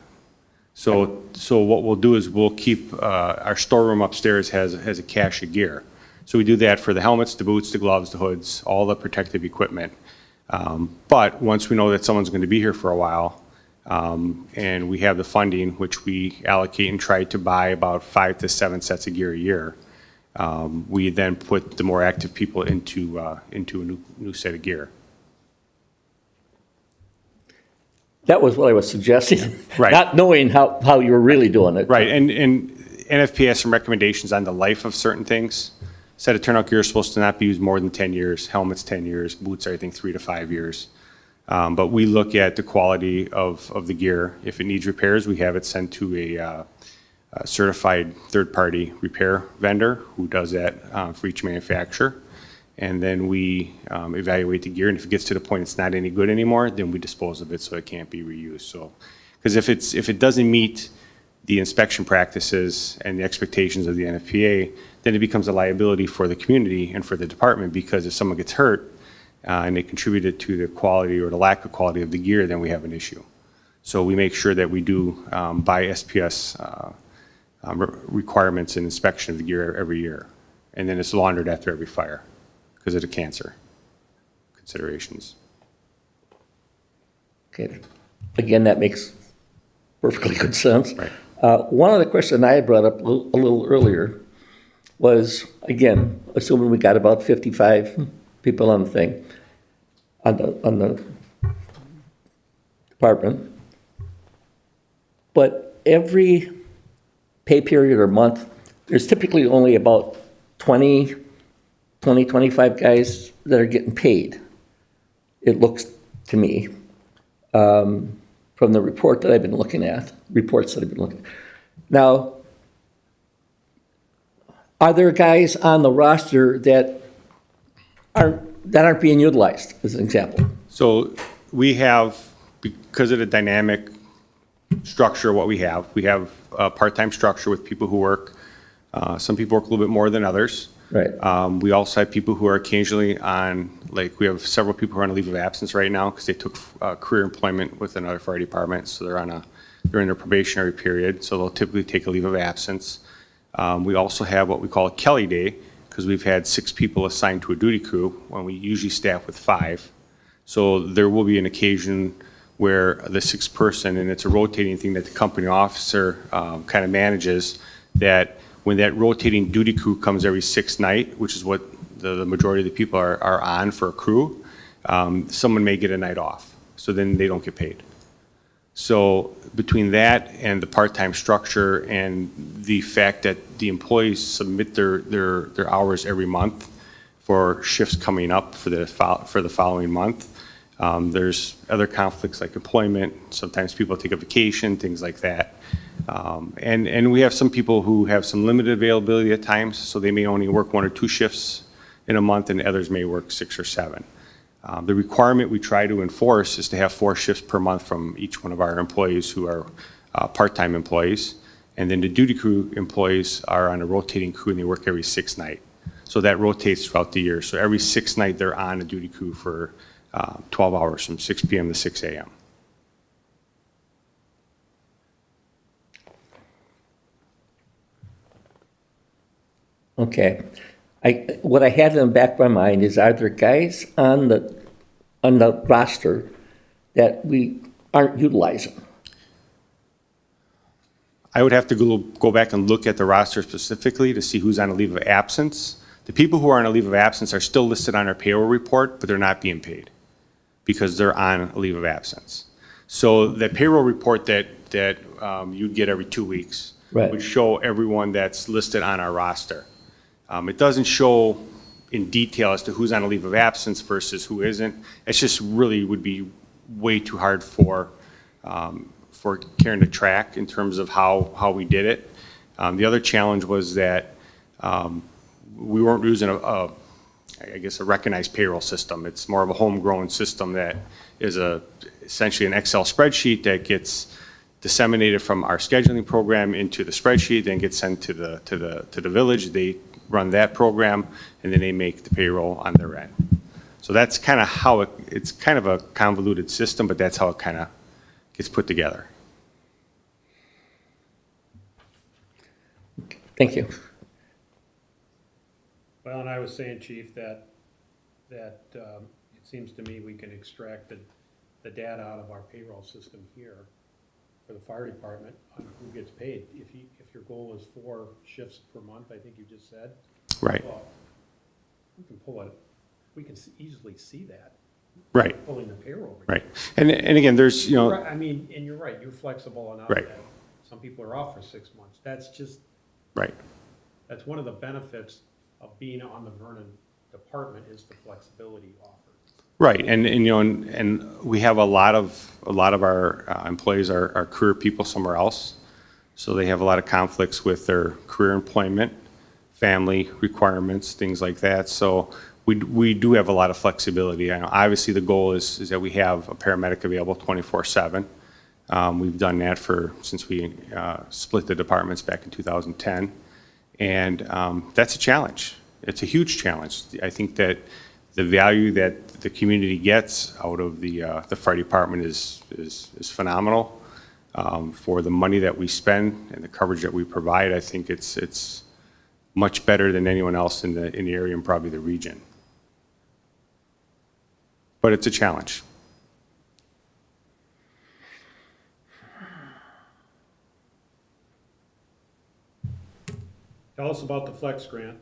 So what we'll do is we'll keep, our storeroom upstairs has a cache of gear. So we do that for the helmets, the boots, the gloves, the hoods, all the protective equipment. But once we know that someone's going to be here for a while, and we have the funding, which we allocate and try to buy about 5 to 7 sets of gear a year, we then put the more active people into a new set of gear. That was what I was suggesting. Right. Not knowing how you were really doing it. Right, and NFPA has some recommendations on the life of certain things. Set of turnout gear is supposed to not be used more than 10 years, helmets 10 years, boots are, I think, 3 to 5 years. But we look at the quality of the gear. If it needs repairs, we have it sent to a certified third-party repair vendor who does that for each manufacturer. And then we evaluate the gear, and if it gets to the point it's not any good anymore, then we dispose of it so it can't be reused. So, because if it doesn't meet the inspection practices and the expectations of the NFPA, then it becomes a liability for the community and for the department, because if someone gets hurt and they contributed to the quality or the lack of quality of the gear, then we have an issue. So we make sure that we do by SPS requirements and inspection of the gear every year. And then it's laundered after every fire because of the cancer considerations. Okay. Again, that makes perfectly good sense. Right. One other question I had brought up a little earlier was, again, assuming we got about 55 people on the thing, on the department, but every pay period or month, there's typically only about 25 guys that are getting paid, it looks to me, from the report that I've been looking at, reports that I've been looking at. Now, are there guys on the roster that aren't being utilized, as an example? So we have, because of the dynamic structure of what we have a part-time structure with people who work, some people work a little bit more than others. Right. We also have people who are occasionally on, like, we have several people who are on a leave of absence right now because they took career employment with another fire department, so they're in their probationary period, so they'll typically take a leave of absence. We also have what we call a Kelly Day, because we've had 6 people assigned to a duty crew when we usually staff with 5. So there will be an occasion where the 6th person, and it's a rotating thing that the company officer kind of manages, that when that rotating duty crew comes every 6th night, which is what the majority of the people are on for a crew, someone may get a night off. So then they don't get paid. So between that and the part-time structure and the fact that the employees submit their hours every month for shifts coming up for the following month, there's other conflicts like employment. Sometimes people take a vacation, things like that. And we have some people who have some limited availability at times, so they may only work 1 or 2 shifts in a month, and others may work 6 or 7. The requirement we try to enforce is to have 4 shifts per month from each one of our employees who are part-time employees. And then the duty crew employees are on a rotating crew, and they work every 6th night. So that rotates throughout the year. So every 6th night, they're on a duty crew for 12 hours from 6 p.m. to 6 a.m. Okay. What I had in the back of my mind is, are there guys on the roster that we aren't utilizing? I would have to go back and look at the roster specifically to see who's on a leave of absence. The people who are on a leave of absence are still listed on our payroll report, but they're not being paid because they're on a leave of absence. So the payroll report that you'd get every 2 weeks Right. would show everyone that's listed on our roster. It doesn't show in detail as to who's on a leave of absence versus who isn't. It's just really would be way too hard for Karen to track in terms of how we did it. The other challenge was that we weren't using I guess, a recognized payroll system. It's more of a homegrown system that is essentially an Excel spreadsheet that gets disseminated from our scheduling program into the spreadsheet, then gets sent to the village. They run that program, and then they make the payroll on their end. So that's kind of how it's kind of a convoluted system, but that's how it kind of gets put together. Thank you. Well, and I was saying, Chief, that it seems to me we can extract the data out of our payroll system here for the fire department on who gets paid. If your goal is 4 shifts per month, I think you just said. Right, Well, we can pull it, we can easily see that, right, pulling the payroll. right. And again, there's, you know, Right, I mean, and you're right, you're flexible enough Right. that some people are off for 6 months. right. That's one of the benefits of being on the Vernon department is the flexibility offered. Right, and you know, and we have a lot of our employees are career people somewhere else, so they have a lot of conflicts with their career employment, family requirements, things like that. So we do have a lot of flexibility. I know obviously the goal is that we have a paramedic available 24/7. We've done that since we split the departments back in 2010, and that's a challenge. It's a huge challenge. I think that the value that the community gets out of the fire department is phenomenal. For the money that we spend and the coverage that we provide, I think it's much better than anyone else in the area and probably the region. But it's a challenge. Tell us about the Flex grant.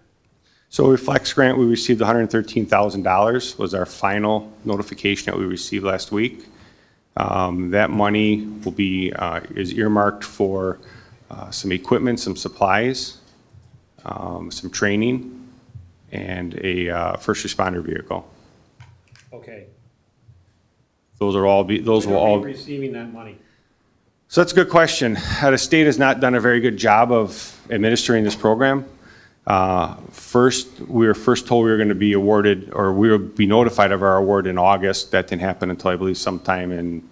So with Flex Grant, we received $113,000 was our final notification that we received last week. That money will be, is earmarked for some equipment, some supplies, some training, and a first responder vehicle. Okay. Those will all When are we receiving that money? So that's a good question. The state has not done a very good job of administering this program. We were first told we were going to be awarded, or we would be notified of our award in August. That didn't happen until I believe sometime in,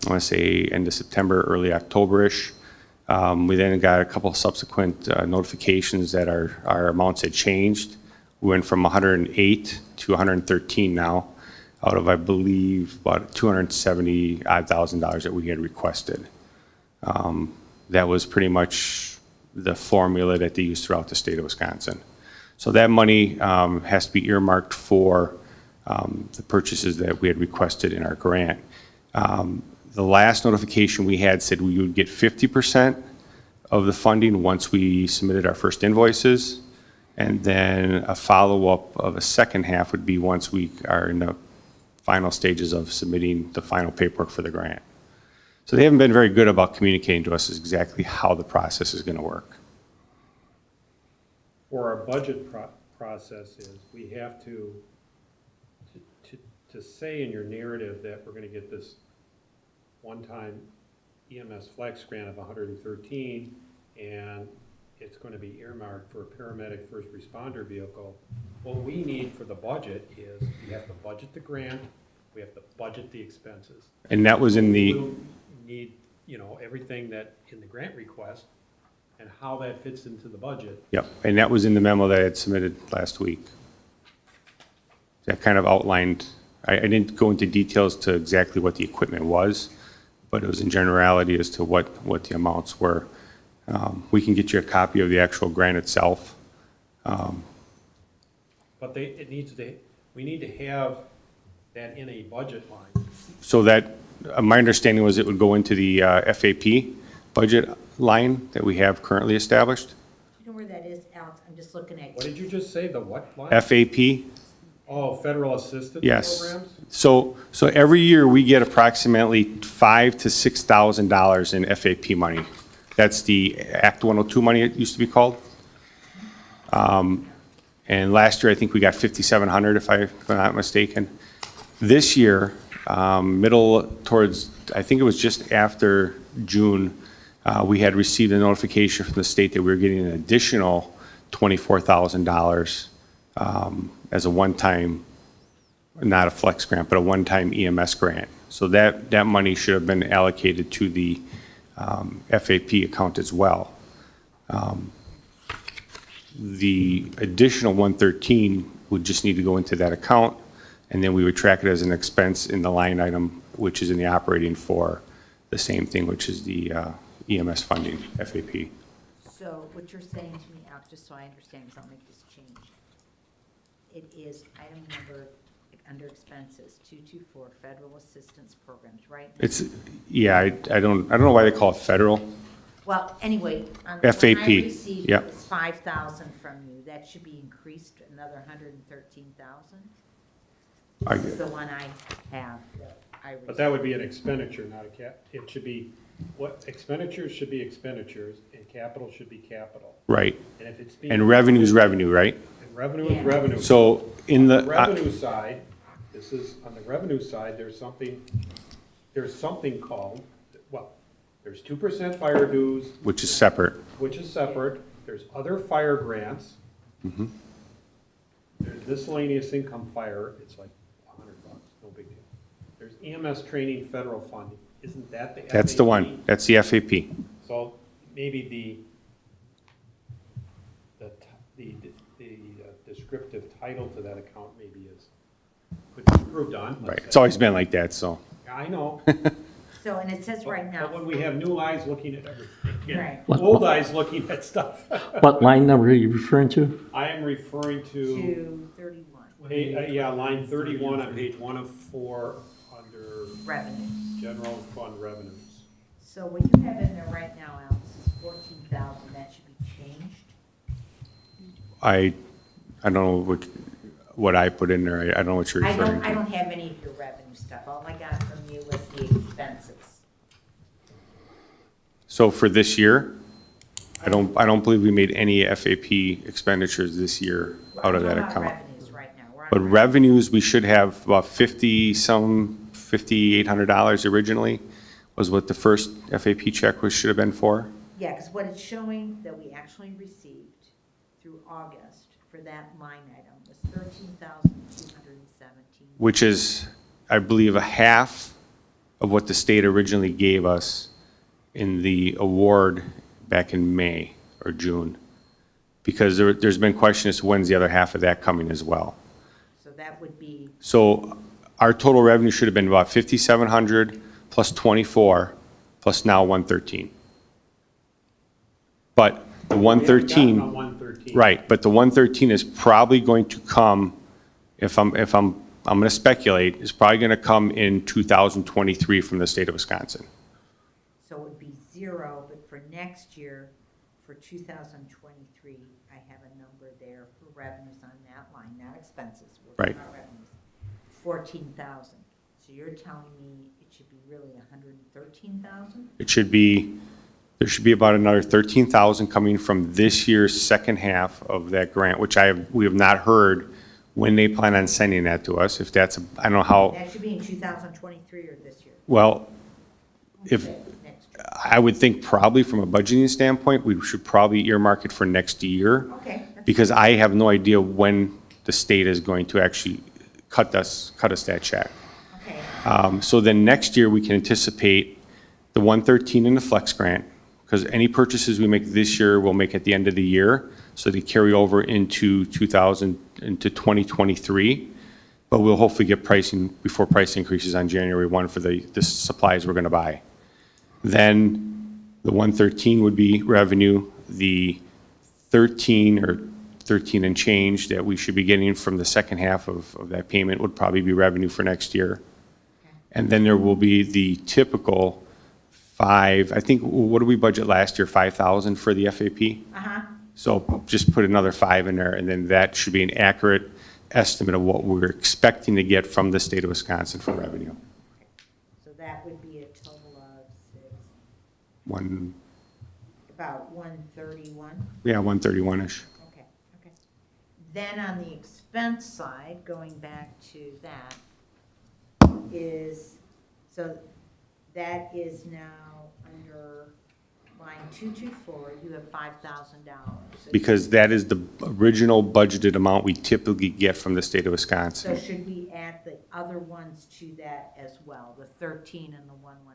I want to say, end of September, early October-ish. We then got a couple of subsequent notifications that our amounts had changed. We went from 108 to 113 now, out of, I believe, about $270,000 that we had requested. That was pretty much the formula that they use throughout the state of Wisconsin. So that money has to be earmarked for the purchases that we had requested in our grant. The last notification we had said we would get 50% of the funding once we submitted our first invoices, and then a follow-up of a second half would be once we are in the final stages of submitting the final paperwork for the grant. So they haven't been very good about communicating to us exactly how the process is going to work. For our budget processes, we have to say in your narrative that we're going to get this one-time EMS Flex grant of 113, and it's going to be earmarked for a paramedic first responder vehicle. What we need for the budget is we have to budget the grant, we have to budget the expenses. And that was in the, We need, everything that in the grant request and how that fits into the budget. yep, and that was in the memo that I had submitted last week. That kind of outlined, I didn't go into details to exactly what the equipment was, but it was in generality as to what the amounts were. We can get you a copy of the actual grant itself. But we need to have that in a budget line. So that, my understanding was it would go into the FAP, budget line that we have currently established. Do you know where that is, Alex? I'm just looking at. What did you just say, the what line? FAP, Oh, federal assistance yes. programs? So every year we get approximately $5,000 to $6,000 in FAP money. That's the Act 102 money, it used to be called. And last year, I think we got 5,700, if I'm not mistaken. This year, middle towards, I think it was just after June, we had received a notification from the state that we were getting an additional $24,000 as a one-time, not a flex grant, but a one-time EMS grant. So that money should have been allocated to the FAP account as well. The additional 113 would just need to go into that account, and then we would track it as an expense in the line item, which is in the operating for the same thing, which is the EMS funding, FAP. So what you're saying to me, Alex, just so I understand, because I'll make this change. It is item number, under expenses, 224, federal assistance programs, right? It's, yeah, I don't know why they call it federal. Well, anyway, on FAP, when I received yep. it was 5,000 from you, that should be increased to another 113,000? This is the one I have, that I received. But that would be an expenditure, not a cap. It should be, what, expenditures should be expenditures, and capital should be capital. Right. And if it's being. And revenue is revenue, right? And revenue is Yeah. revenue. So in On the, the revenue side, this is, on the revenue side, there's something called, well, there's 2% fire dues, which is separate. which is separate. There's other fire grants. There's miscellaneous income fire, it's like $100, no big deal. There's EMS training federal funding. Isn't that the FAP? That's the one. That's the FAP. So maybe the descriptive title to that account maybe could be improved on. let's Right. say. It's always been like that, so. I know. So, and it says right now. But when we have new eyes looking at everything, Right. and old eyes looking at stuff. What line number are you referring to? I am referring to, 231, yeah, line 31 on page 1 of 4 under revenues. general fund revenues. So what you have in there right now, Alex, is 14,000, that should be changed? I don't know what I put in there. I don't know what you're I referring don't to. have any of your revenue stuff, all I got from you was the expenses. So for this year, I don't believe we made any FAP expenditures this year out of We're that talking about account. revenues right now. We're on But revenues, we should have about $5,800 originally was what the first FAP check should have been for. Yeah, because what it's showing that we actually received through August for that line item was 13,217. Which is, I believe, a half of what the state originally gave us in the award back in May or June. Because there's been question as to when's the other half of that coming as well. So that would be, So our total revenue should have been about 5,700 plus 24 plus now 113. But the We haven't gotten a 113, 113. right, but the 113 is probably going to come, if I'm going to speculate, is probably going to come in 2023 from the state of Wisconsin. so it would be zero, but for next year, for 2023, I have a number there for revenues on that line, not expenses. We're talking Right. about revenues. 14,000. So you're telling me it should be really 113,000? It should be, there should be about another 13,000 coming from this year's second half of that grant, which we have not heard when they plan on sending that to us. If that's, I don't know how, That should be in 2023 or this year? well, if, Okay, next year. I would think probably from a budgeting standpoint, we should probably earmark it for next year. Okay. that's Because I have no idea when the state is going to actually cut us that check. Okay. So then next year, we can anticipate the 113 in the flex grant, because any purchases we make this year, we'll make at the end of the year, so they carry over into 2023. But we'll hopefully get pricing before price increases on January 1 for the supplies we're going to buy. Then the 113 would be revenue, the 13 or 13 and change that we should be getting from the second half of that payment would probably be revenue for next year. And then there will be the typical I think, what did we budget last year? 5,000 for the FAP? Uh-huh. So just put another 5 in there, and then that should be an accurate estimate of what we're expecting to get from the state of Wisconsin for revenue. So that would be a total of One, about 131? yeah, 131-ish. Okay, okay. Then on the expense side, going back to that, is, so that is now under line 224, you have $5,000. Because that is the original budgeted amount we typically get from the state of So Wisconsin. should we add the other ones to that as well, the 13 and the 113?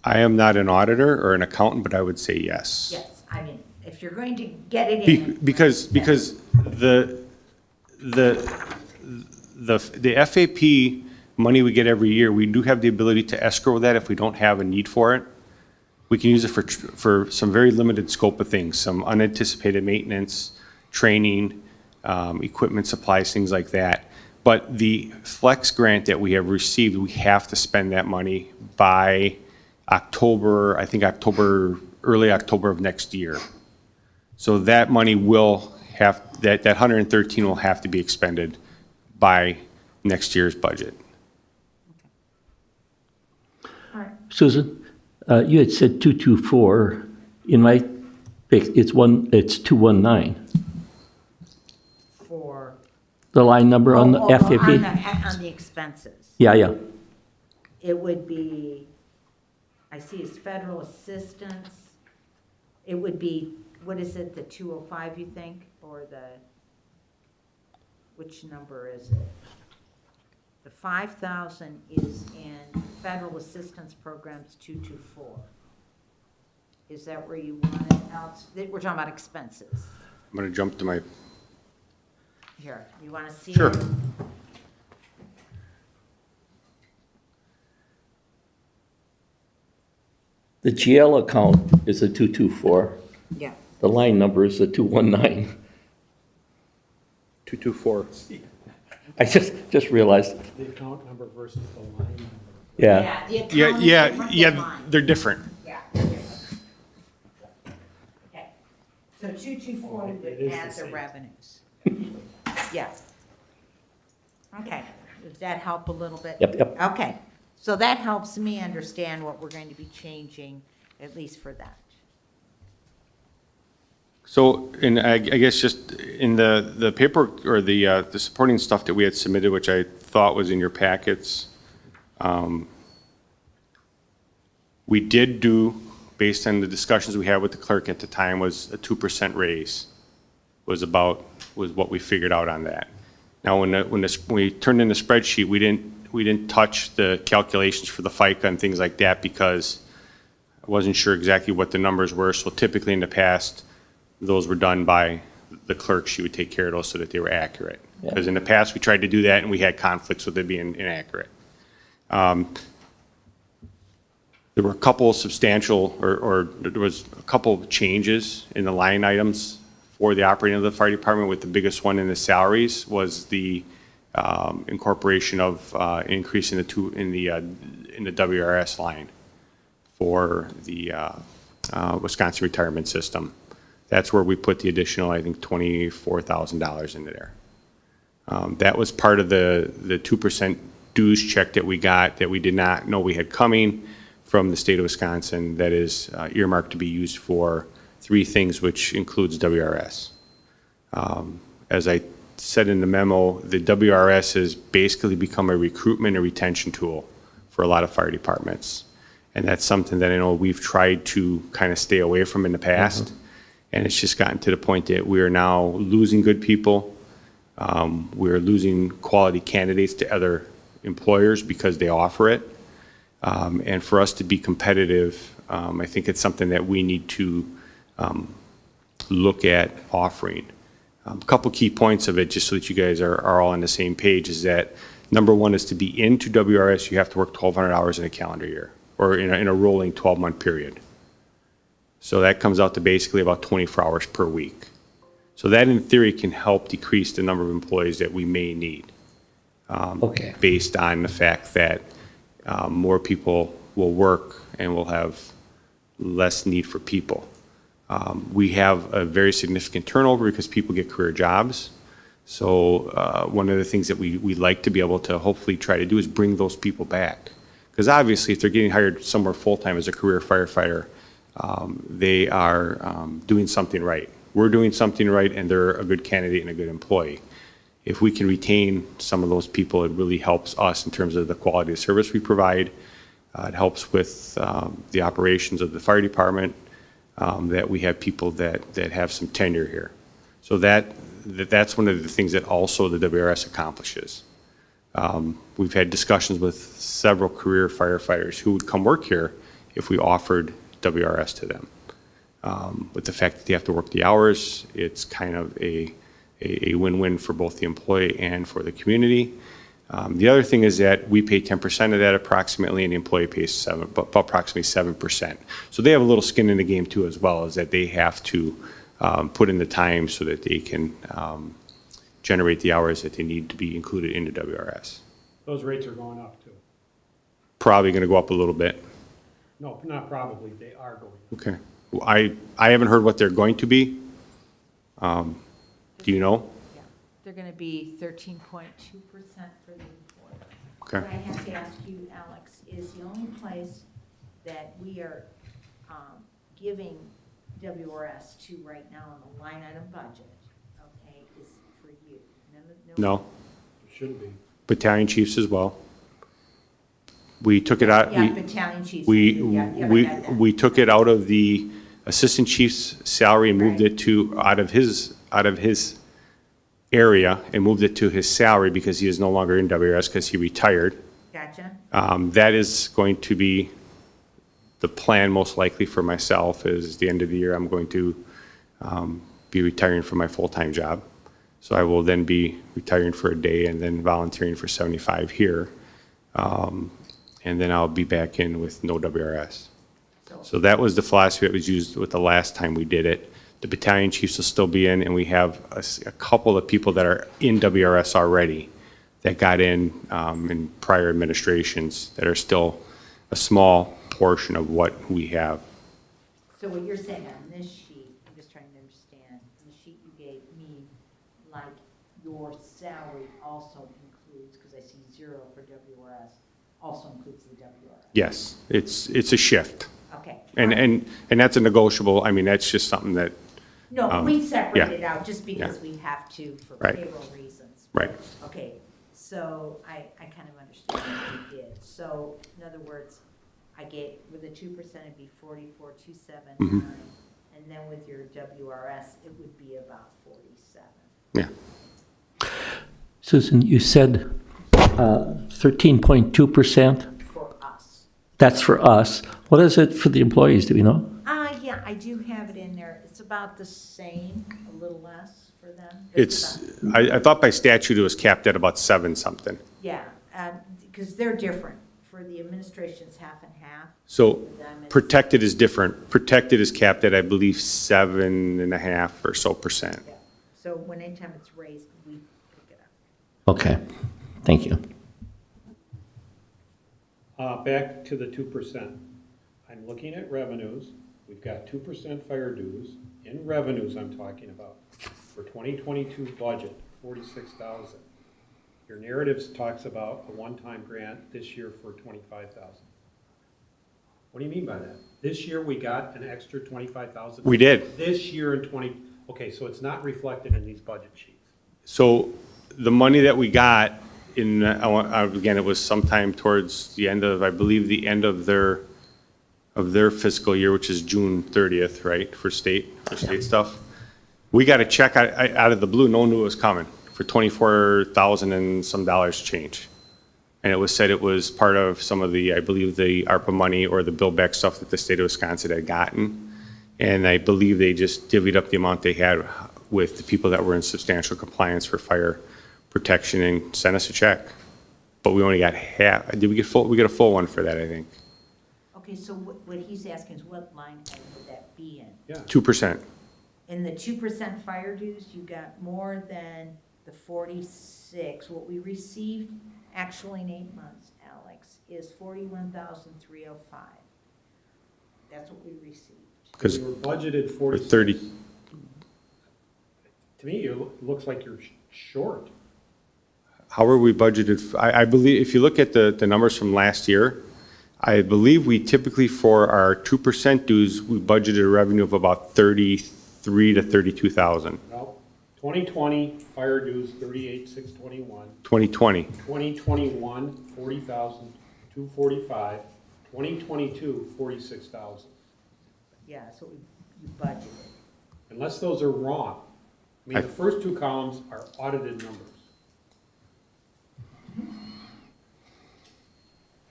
I am not an auditor or an accountant, but I would say yes. Yes, I mean, if you're going to get it Be- in. Because the FAP money we get every year, we do have the ability to escrow that if we don't have a need for it. We can use it for some very limited scope of things, some unanticipated maintenance, training, equipment supplies, things like that. But the flex grant that we have received, we have to spend that money by October, I think early October of next year. So that money will have, that 113 will have to be expended by next year's budget. Susan, you had said 224. In my, it's 219. For. The line number on the Oh, FAP? On the expenses. Yeah, yeah. It would be, I see it's federal assistance. It would be, what is it, the 205, you think, or which number is it? The 5,000 is in federal assistance programs 224. Is that where you want it else? We're talking about expenses. I'm going to jump to my, Here, you want to see? Sure. it? The GL account is a 224. Yeah. The line number is a 219. 224. I just realized, The account number versus the line number. yeah. The account is Yeah, different yeah, than mine. they're different. Yeah. they're different. Okay, so 224 It would is the add the same. revenues. Yeah. Okay, does that help a little bit? Yep. Okay, so that helps me understand what we're going to be changing, at least for that. So, and I guess just in the paperwork or the supporting stuff that we had submitted, which I thought was in your packets, we did do, based on the discussions we had with the clerk at the time, was a 2% raise, was what we figured out on that. Now, when we turned in the spreadsheet, we didn't touch the calculations for the FICA and things like that because I wasn't sure exactly what the numbers were. So typically in the past, those were done by the clerk. She would take care of those so that they were accurate. Yeah. Because in the past, we tried to do that and we had conflicts with it being inaccurate. There were a couple of substantial, or there was a couple of changes in the line items for the operating of the fire department, with the biggest one in the salaries was the incorporation of increase in the WRS line for the Wisconsin retirement system. That's where we put the additional, I think, $24,000 into there. That was part of the 2% dues check that we got that we did not know we had coming from the state of Wisconsin that is earmarked to be used for 3 things, which includes WRS. As I said in the memo, the WRS has basically become a recruitment and retention tool for a lot of fire departments. And that's something that I know we've tried to kind of stay away from in the past. And it's just gotten to the point that we are now losing good people. We're losing quality candidates to other employers because they offer it. And for us to be competitive, I think it's something that we need to look at offering. A couple key points of it, just so that you guys are all on the same page, is that number one is to be into WRS, you have to work 1,200 hours in a calendar year, or in a rolling 12-month period. So that comes out to basically about 24 hours per week. So that, in theory, can help decrease the number of employees that we may need. Okay. Based on the fact that more people will work and will have less need for people. We have a very significant turnover because people get career jobs. So one of the things that we like to be able to hopefully try to do is bring those people back. Because obviously, if they're getting hired somewhere full-time as a career firefighter, they are doing something right. We're doing something right, and they're a good candidate and a good employee. If we can retain some of those people, it really helps us in terms of the quality of service we provide. It helps with the operations of the fire department, that we have people that have some tenure here. So that's one of the things that also the WRS accomplishes. We've had discussions with several career firefighters who would come work here if we offered WRS to them. With the fact that they have to work the hours, it's kind of a win-win for both the employee and for the community. The other thing is that we pay 10% of that approximately, and the employee pays approximately 7%. So they have a little skin in the game too, as well, as that they have to put in the time so that they can generate the hours that they need to be included into WRS. Those rates are going up too. Probably going to go up a little bit. No, not probably, they are going up. Okay. Well, I haven't heard what they're going to be. Do you know? Yeah, they're gonna be 13.2% for the employer. Okay. What I have to ask you, Alex, is the only place that we are giving WRS to right now on the line item budget, okay, is for you. No. Shouldn't be. Battalion chiefs as well. We took it out. Yeah, battalion chiefs. We got that. we took it out of the assistant chief's salary and moved Right. it to out of his area and moved it to his salary because he is no longer in WRS because he retired. Gotcha. That is going to be the plan most likely for myself. Is the end of the year I'm going to be retiring from my full-time job. So I will then be retiring for a day and then volunteering for 75 here. And then I'll be back in with no WRS. So that was the philosophy that was used with the last time we did it. The battalion chiefs will still be in, and we have a couple of people that are in WRS already that got in prior administrations that are still a small portion of what we have. So what you're saying on this sheet, I'm just trying to understand, the sheet you gave me, like your salary also includes, because I see 0 for WRS, also includes the WRS. Yes, it's a shift. Okay. And that's a negotiable, I mean, that's just something that, No, we separated yeah. out just because Yeah. we have to for Right. payroll reasons. Right. Okay, so I kind of understand what you did. So in other words, I get, with the 2%, it'd be 44,279, and then with your WRS, it would be about 47. yeah. Susan, you said 13.2%. For us. That's for us. What is it for the employees? Do we know? Yeah, I do have it in there. It's about the same, a little less for them. I thought by statute it was capped at about 7 something. Yeah, because they're different. For the administration's half and half. So For them, it's- protected is different. Protected is capped at, I believe, 7.5% or so. Yeah. So when anytime it's raised, we pick it up. Okay, thank you. Back to the 2%. I'm looking at revenues. We've got 2% fire dues. In revenues, I'm talking about, for 2022 budget, 46,000. Your narratives talks about a one-time grant this year for 25,000. What do you mean by that? This year, we got an extra 25,000? We did. This year in okay, so it's not reflected in these budget sheets. So the money that we got in, again, it was sometime towards the end of, I believe, the end of their fiscal year, which is June 30th, right, for state stuff. We got a check out of the blue. No one knew it was coming for 24,000 and some dollars change. And it was said it was part of some of the, I believe, the ARPA money or the build back stuff that the state of Wisconsin had gotten. And I believe they just divvied up the amount they had with the people that were in substantial compliance for fire protection and sent us a check. But we only got half. Did we get full? We got a full one for that, I think. Okay, so what he's asking is what line item would that be in? Yeah. 2%. In the 2% fire dues, you got more than the 46. What we received actually in 8 months, Alex, is 41,305. That's what we received. Because We were budgeted for 46. 30, To me, it looks like you're short. how are we budgeted? I believe, if you look at the numbers from last year, I believe we typically, for our 2% dues, we budgeted a revenue of about 33 to 32,000. No, 2020, fire dues, 38,621. 2020, 2021, 40,245. 2022, 46,000. Yeah, that's what we budgeted. Unless those are wrong. I mean, I- the first two columns are audited numbers.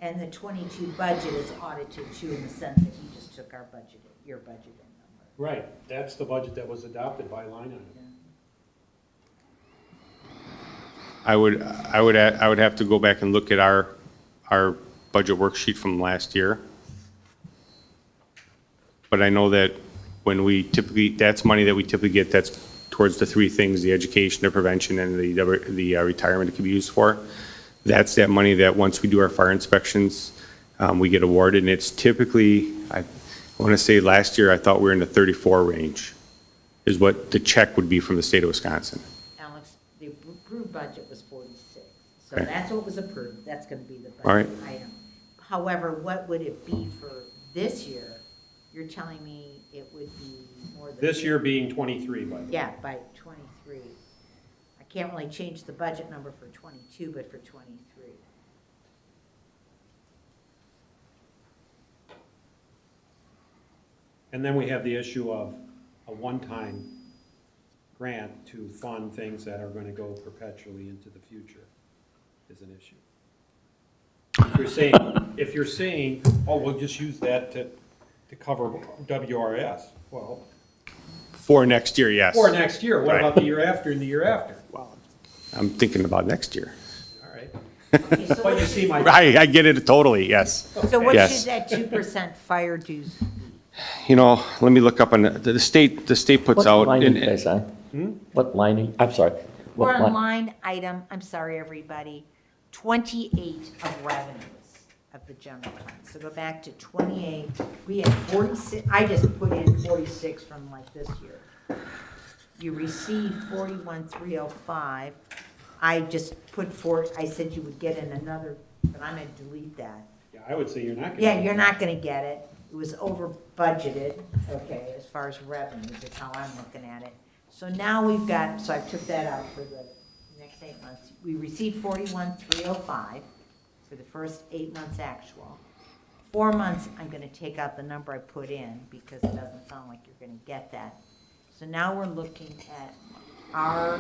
And the 22 budget is audited too, in the sense that you just took our budget, your budgeted number. Right, that's the budget that was adopted by line item. I would have to go back and look at our budget worksheet from last year. But I know that when we typically, that's money that we typically get, that's towards the three things, the education, the prevention, and the retirement it can be used for. That's that money that once we do our fire inspections, we get awarded, and it's typically, I want to say last year, I thought we were in the 34 range, is what the check would be from the state of Wisconsin. Alex, the approved budget was 46. So Okay. that's what was approved. That's going to be the All right. budget item. However, what would it be for this year? You're telling me it would be more than. This year being 23, by the way. Yeah, by 23. I can't really change the budget number for 22, but for 23. And then we have the issue of a one-time grant to fund things that are gonna go perpetually into the future is an issue. If you're saying, oh, we'll just use that to cover WRS, well, For next year, yes. or next year, what Right. about the year after and the year after? I'm thinking about next year. All right, Okay, so but what you see my, I get it totally, yes. so what Yes. should that 2% fire dues be? You know, let me look up on the state puts What out. line are in- you guys on? What line, I'm sorry. We're What on line? line item, I'm sorry, everybody, 28 of revenues of the general fund. So go back to 28, we had 46, I just put in 46 from like this year. You received 41,305. I just put I said you would get in another, but I'm gonna delete that. yeah, I would say you're not gonna. Yeah, you're not gonna get it. It was over budgeted, okay, as far as revenues, is how I'm looking at it. So now we've got, so I took that out for the next 8 months. We received 41,305 for the first 8 months actual. 4 months, I'm gonna take out the number I put in because it doesn't sound like you're gonna get that. So now we're looking at our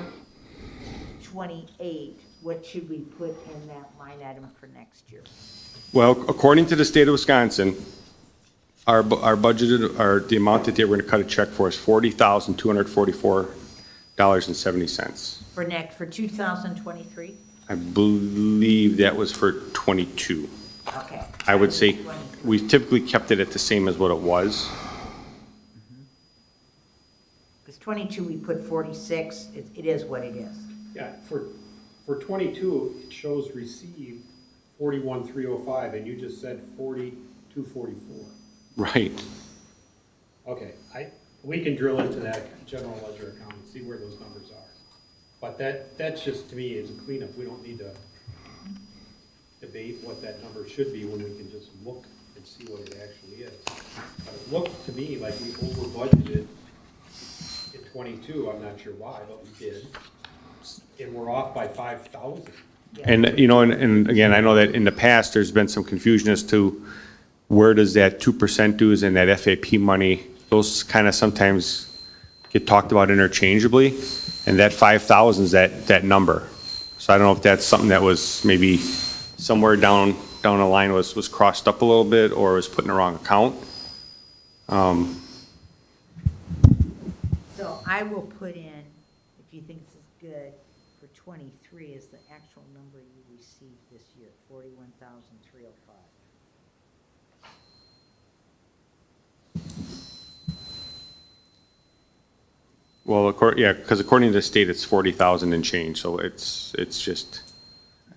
28, what should we put in that line item for next year? Well, according to the state of Wisconsin, our budgeted, the amount that they were going to cut a check for is $40,244.70. For 2023? I believe that was for 22. Okay. I would say 23. we typically kept it at the same as what it was. Because 22, we put 46, it is what it is. Yeah, for 22, it shows received 41,305, and you just said 42,444. Right. Okay, we can drill into that general ledger account and see where those numbers are. But that's just, to me, is a cleanup. We don't need to debate what that number should be when we can just look and see what it actually is. But it looked to me like we over budgeted in 22, I'm not sure why, but we did. And we're off by 5,000. And, you know, and again, I know that in the past, there's been some confusion as to where does that 2% dues and that FAP money, those kind of sometimes get talked about interchangeably, and that 5,000 is that number. So I don't know if that's something that was maybe somewhere down the line was crossed up a little bit or was put in the wrong account. So I will put in, if you think this is good, for 23 is the actual number you received this year, 41,305. Well, because according to the state, it's 40,000 and change, so it's just,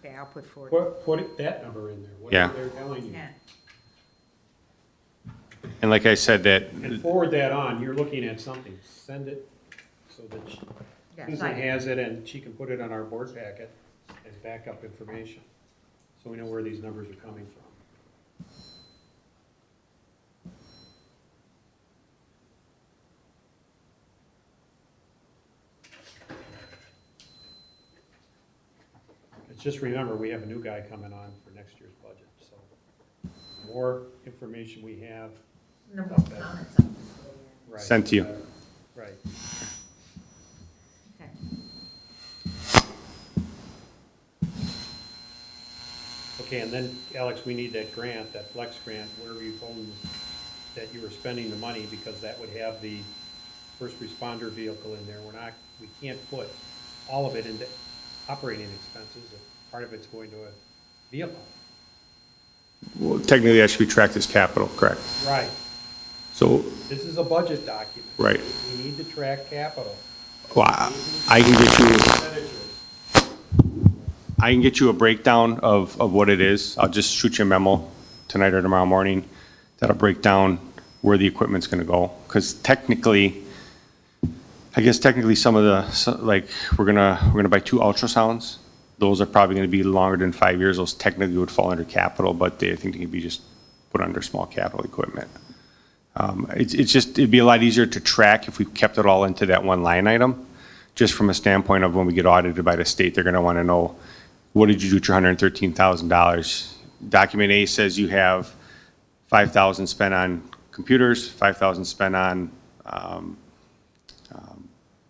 Okay, I'll put 40. Put that number in there, Yeah. whatever they're telling you. Yeah. And like I said, that, And forward that on, you're looking at something, send it so that Yeah, Susan sorry. has it and she can put it on our board packet as backup information, so we know where these numbers are coming from. It's just remember, we have a new guy coming on for next year's budget, so the more information we have, No more comments on this. right. Sent to you. Right. Okay. Okay, and then, Alex, we need that grant, that flex grant, wherever you told them that you were spending the money, because that would have the first responder vehicle in there. We can't put all of it into operating expenses, if part of it's going to a vehicle. well, technically that should be tracked as capital, correct? Right. So, This is a budget document. Right. We need to track capital. well, I can get you, Expenditures. I can get you a breakdown of what it is. I'll just shoot you a memo tonight or tomorrow morning that'll break down where the equipment's gonna go. Because technically, I guess technically some of the, like, we're gonna buy 2 ultrasounds. Those are probably gonna be longer than 5 years. Those technically would fall under capital, but I think they can be just put under small capital equipment. It's just, it'd be a lot easier to track if we kept it all into that one line item. Just from a standpoint of when we get audited by the state, they're gonna wanna know, what did you do with your $113,000? Document A says you have 5,000 spent on computers, 5,000 spent on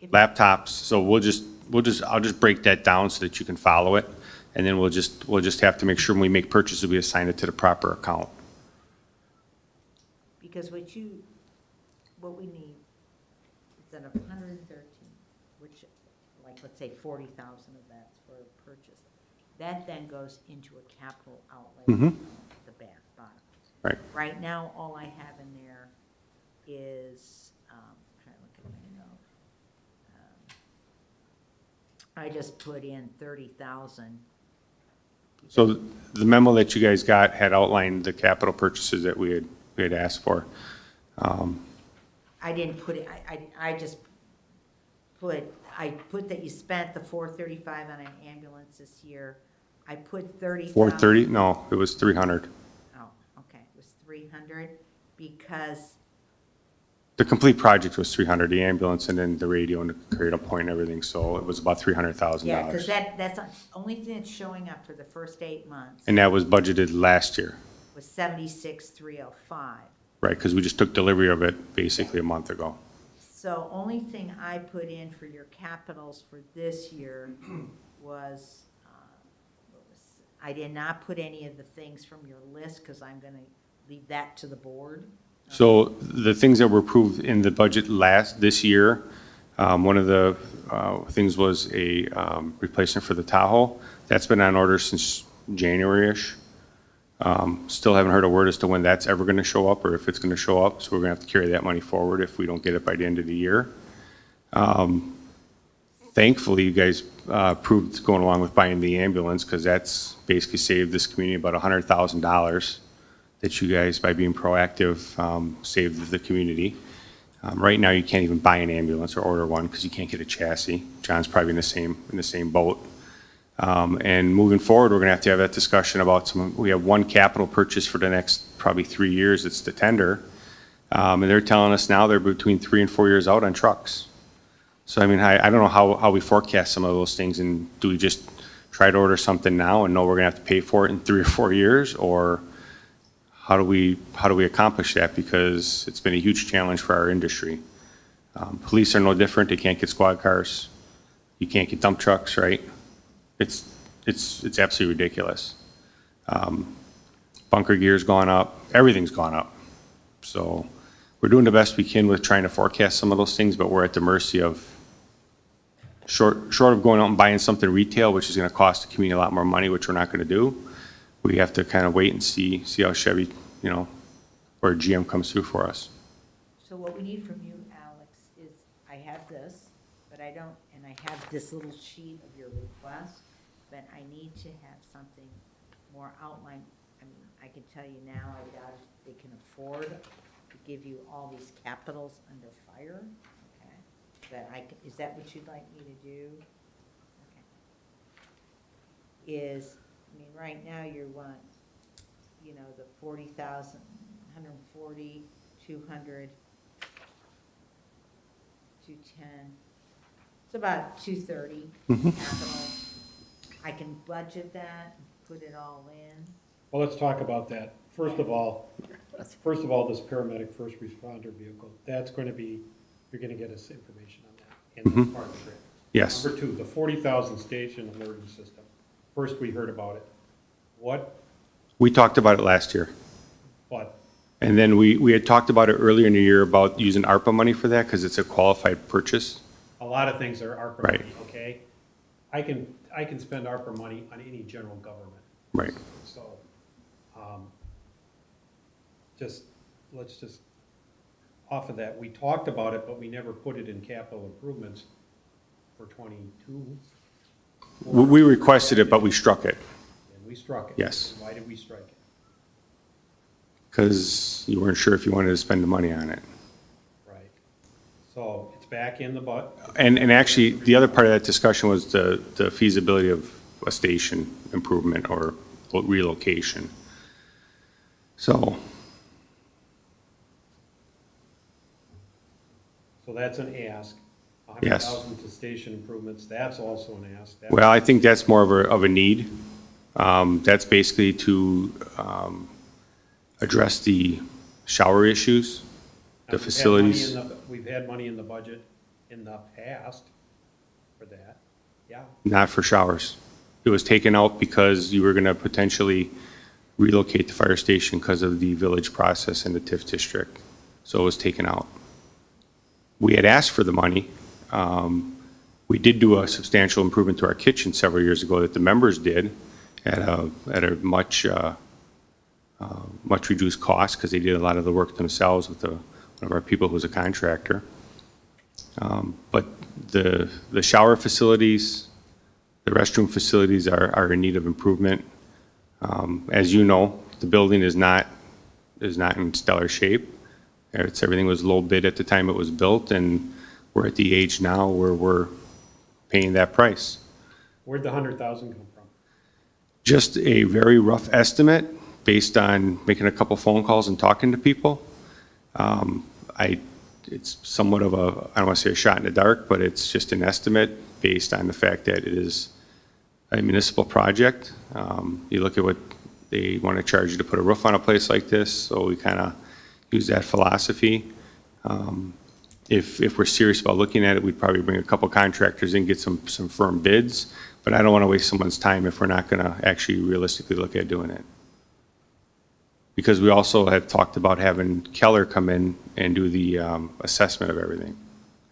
laptops. So I'll just break that down so that you can follow it. And then we'll just have to make sure when we make purchases, we assign it to the proper account. Because what we need is out of 113, which, like, let's say 40,000 of that's for a purchase. That then goes into a capital outlay, Mhm. the bottom. Right. Right now, all I have in there is, trying to look at my note. I just put in 30,000. So the memo that you guys got had outlined the capital purchases that we had asked for. I didn't put it, I just I put that you spent the 435 on an ambulance this year. I put 30,000. 430? No, it was 300. Oh, okay, it was 300 because, The complete project was 300, the ambulance and then the radio and the cradle point and everything, so it was about $300,000. yeah, because that's the only thing that's showing up for the first 8 months And that was budgeted last year, was 76,305. right, because we just took delivery of it basically a month ago. So only thing I put in for your capitals for this year was, I did not put any of the things from your list because I'm going to leave that to the board. So the things that were approved in the budget this year, one of the things was a replacement for the Tahoe. That's been on order since January-ish. Still haven't heard a word as to when that's ever going to show up or if it's going to show up, so we're going to have to carry that money forward if we don't get it by the end of the year. Thankfully, you guys approved going along with buying the ambulance because that's basically saved this community about $100,000 that you guys, by being proactive, saved the community. Right now, you can't even buy an ambulance or order one because you can't get a chassis. John's probably in the same boat. And moving forward, we're gonna have to have that discussion about we have one capital purchase for the next probably 3 years, it's the tender. And they're telling us now they're between 3 and 4 years out on trucks. So I mean, I don't know how we forecast some of those things, and do we just try to order something now and know we're gonna have to pay for it in 3 or 4 years? Or how do we accomplish that? Because it's been a huge challenge for our industry. Police are no different, they can't get squad cars. You can't get dump trucks, right? It's absolutely ridiculous. Bunker gear's gone up, everything's gone up. So we're doing the best we can with trying to forecast some of those things, but we're at the mercy of, short of going out and buying something retail, which is gonna cost the community a lot more money, which we're not gonna do. We have to kind of wait and see how Chevy, or GM comes through for us. So what we need from you, Alex, is I have this, but I don't, and I have this little sheet of your request, but I need to have something more outlined. I mean, I can tell you now, I doubt if they can afford to give you all these capitals under fire, okay? Is that what you'd like me to do? Okay. I mean, right now you want, you know, the 40,000, 140, 200, 210. It's about 230 capital. I can budget that, put it all in. Well, let's talk about that. First of all, this paramedic first responder vehicle, that's going to be, you're going to get us information on that in the part of it. Yes. Number two, the 40,000 station alerting system. First, we heard about it. We talked about it last year. What? And then we had talked about it earlier in the year about using ARPA money for that because it's a qualified purchase. A lot of things are ARPA Right. money, okay? I can spend ARPA money on any general government. Right. So, let's just, off of that, we talked about it, but we never put it in capital improvements for 22. We requested it, but we struck it And we struck it. Yes. Why did we strike it? because you weren't sure if you wanted to spend the money on it. Right. So it's back in the butt. And actually, the other part of that discussion was the feasibility of a station improvement or relocation. So, So that's an ask. Yes. 100,000 to station improvements, that's also an ask. well, I think that's more of a need. That's basically to address the shower issues, the facilities. We've had money in the budget in the past for that, yeah. Not for showers. It was taken out because you were going to potentially relocate the fire station because of the village process in the TIF district. So it was taken out. We had asked for the money. We did do a substantial improvement to our kitchen several years ago that the members did at a much reduced cost because they did a lot of the work themselves with one of our people who's a contractor. But the shower facilities, the restroom facilities are in need of improvement. As you know, the building is not in stellar shape. Everything was low bid at the time it was built, and we're at the age now where we're paying that price. Where'd the 100,000 come from? Just a very rough estimate based on making a couple phone calls and talking to people. It's somewhat of I don't want to say a shot in the dark, but it's just an estimate based on the fact that it is a municipal project. You look at what they want to charge you to put a roof on a place like this, so we kind of use that philosophy. If we're serious about looking at it, we'd probably bring a couple contractors in, get some firm bids, but I don't want to waste someone's time if we're not going to actually realistically look at doing it. Because we also have talked about having Keller come in and do the assessment of everything.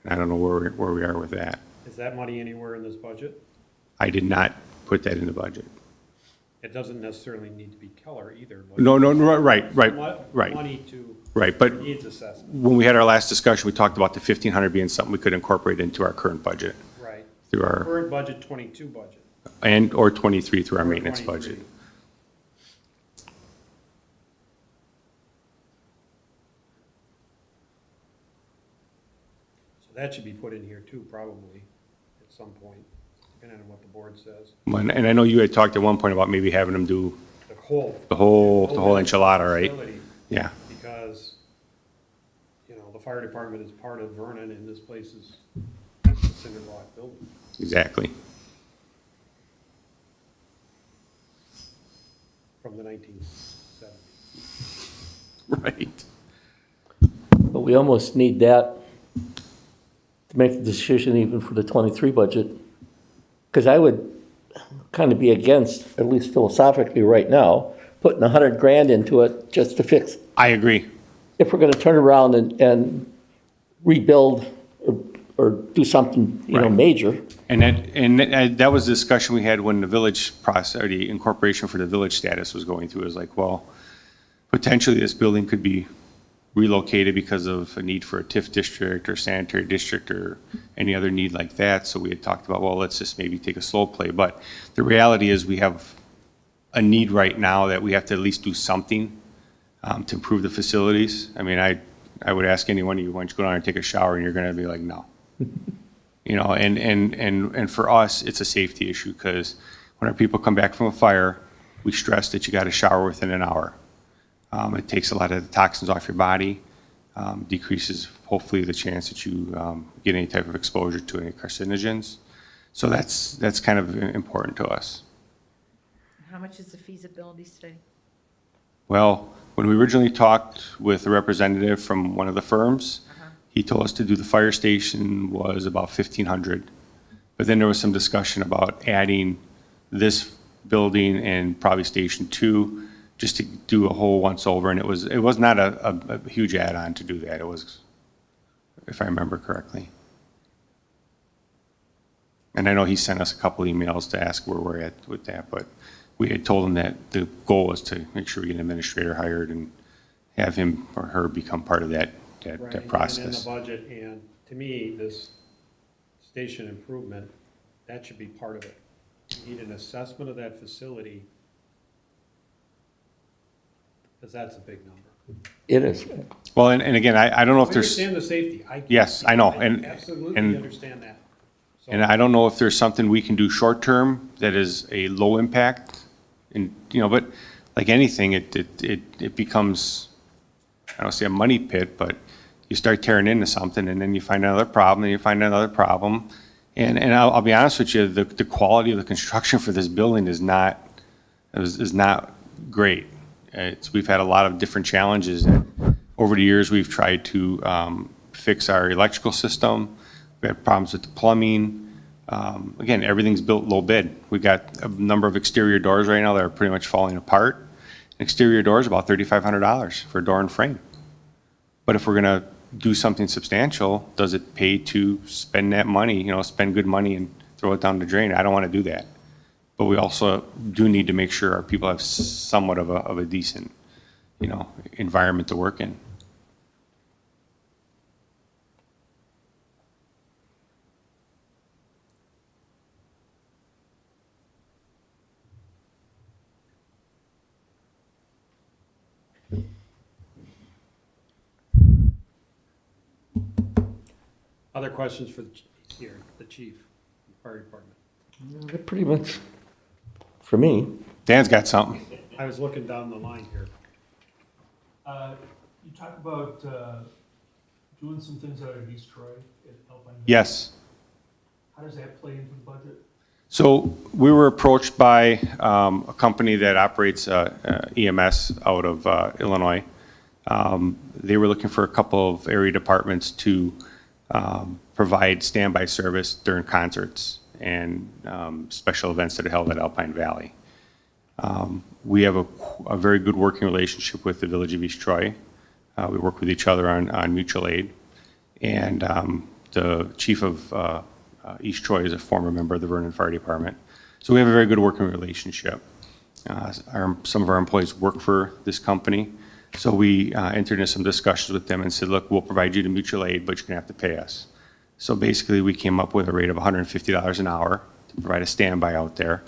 And I don't know where we are with that. Is that money anywhere in this budget? I did not put that in the budget. It doesn't necessarily need to be Keller either. but No, right. Money to Right, but needs assessment, when we had our last discussion, we talked about the 1,500 being something we could incorporate into our current budget right. through our, Current budget, 22 budget. or 23 through our Or maintenance 23. budget. So that should be put in here too, probably, at some point, depending on what the board says. And I know you had talked at one point about maybe having them do The whole. the whole enchilada, right? facility, Yeah, Because, you know, the fire department is part of Vernon, and this place is a cinder block building. exactly. From the 1970s. Right. But we almost need that to make the decision even for the 23 budget. Because I would kind of be against, at least philosophically right now, putting 100 grand into it just to fix, I agree. if we're going to turn around and rebuild or do something, Right. major. And that was the discussion we had when the village process, or the incorporation for the village status was going through. It was like, well, potentially this building could be relocated because of a need for a TIF district or sanitary district or any other need like that. So we had talked about, well, let's just maybe take a slow play. But the reality is we have a need right now that we have to at least do something to improve the facilities. I mean, I would ask anyone of you, why don't you go down and take a shower, and you're gonna be like, no. You know, and for us, it's a safety issue, because when our people come back from a fire, we stress that you gotta shower within an hour. It takes a lot of the toxins off your body, decreases hopefully the chance that you get any type of exposure to any carcinogens. So that's kind of important to us. How much is the feasibility study? Well, when we originally talked with a representative from one of the firms, he told us to do the fire station was about 1,500. But then there was some discussion about adding this building and probably Station 2, just to do a whole once over, and it was not a huge add-on to do that. It was, if I remember correctly. And I know he sent us a couple emails to ask where we're at with that, but we had told him that the goal was to make sure we get an administrator hired and have him or her become part of that Right, process. and in the budget, and to me, this station improvement, that should be part of it. You need an assessment of that facility, because that's a big number. It is. Well, and again, I don't know if I there's, understand the safety. Yes, I know, and- Absolutely and- understand that. So- and I don't know if there's something we can do short-term that is a low impact, and, you know, but like anything, it becomes, I don't say a money pit, but you start tearing into something, and then you find another problem, and you find another problem. And I'll be honest with you, the quality of the construction for this building is not great. We've had a lot of different challenges. Over the years, we've tried to fix our electrical system. We had problems with the plumbing. Again, everything's built low bid. We've got a number of exterior doors right now that are pretty much falling apart. An exterior door is about $3,500 for a door and frame. But if we're gonna do something substantial, does it pay to spend that money, you know, spend good money and throw it down the drain? I don't wanna do that. But we also do need to make sure our people have somewhat of a decent, you know, environment to work in. Other questions for the chief, fire department? Pretty much, for me. Dan's got something. I was looking down the line here. You talk about doing some things out of East Troy at Alpine. Yes. How does that play into the budget? So we were approached by a company that operates EMS out of Illinois. They were looking for a couple of area departments to provide standby service during concerts and special events that are held at Alpine Valley. We have a very good working relationship with the Village of East Troy. We work with each other on mutual aid. And the chief of East Troy is a former member of the Vernon Fire Department. So we have a very good working relationship. Some of our employees work for this company. So we entered into some discussions with them and said, look, we'll provide you the mutual aid, but you're gonna have to pay us. So basically, we came up with a rate of $150 an hour to provide a standby out there.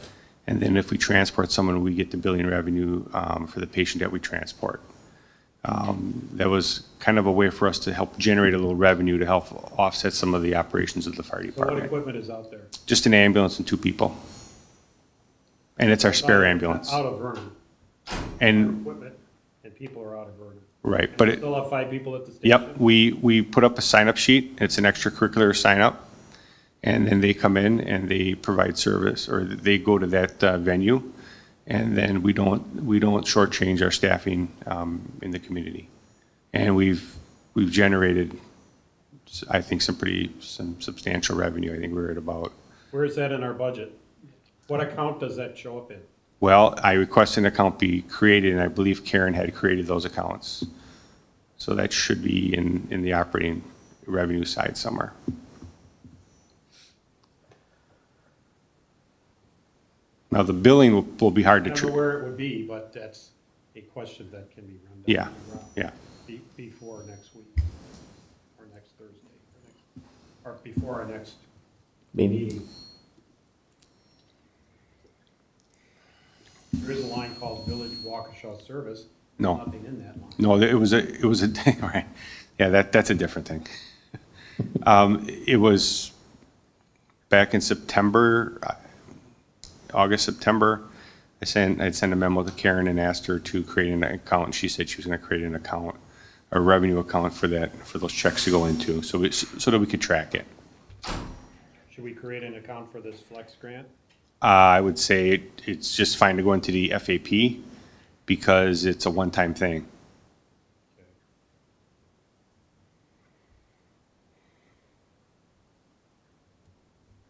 And then if we transport someone, we get the billing revenue for the patient that we transport. That was kind of a way for us to help generate a little revenue to help offset some of the operations of the fire So what department. equipment is out there? Just an ambulance and 2 people. And it's our spare ambulance. Out of Vernon. And, Equipment and people are out of Vernon. right, but We it, still have 5 people at the station? yep, we put up a sign-up sheet. It's an extracurricular sign-up. And then they come in and they provide service, or they go to that venue. And then we don't shortchange our staffing in the community. And we've generated, I think, some substantial revenue. I think we're at about, Where is that in our budget? What account does that show up in? well, I requested an account be created, and I believe Karen had created those accounts. So that should be in the operating revenue side somewhere. Now, the billing will be hard I to don't know treat. where it would be, but that's a question that can be run down. Yeah, the route yeah. Before next week, or next Thursday, or before our next meeting. There is a line called Village Waukesha Service. No. Nothing in that line. No, it was a right. Yeah, that's a different thing. It was back in September, August, September. I'd sent a memo to Karen and asked her to create an account, and she said she was gonna create an account, a revenue account for those checks to go into, so that we could track it. Should we create an account for this flex grant? I would say it's just fine to go into the FAP because it's a one-time thing.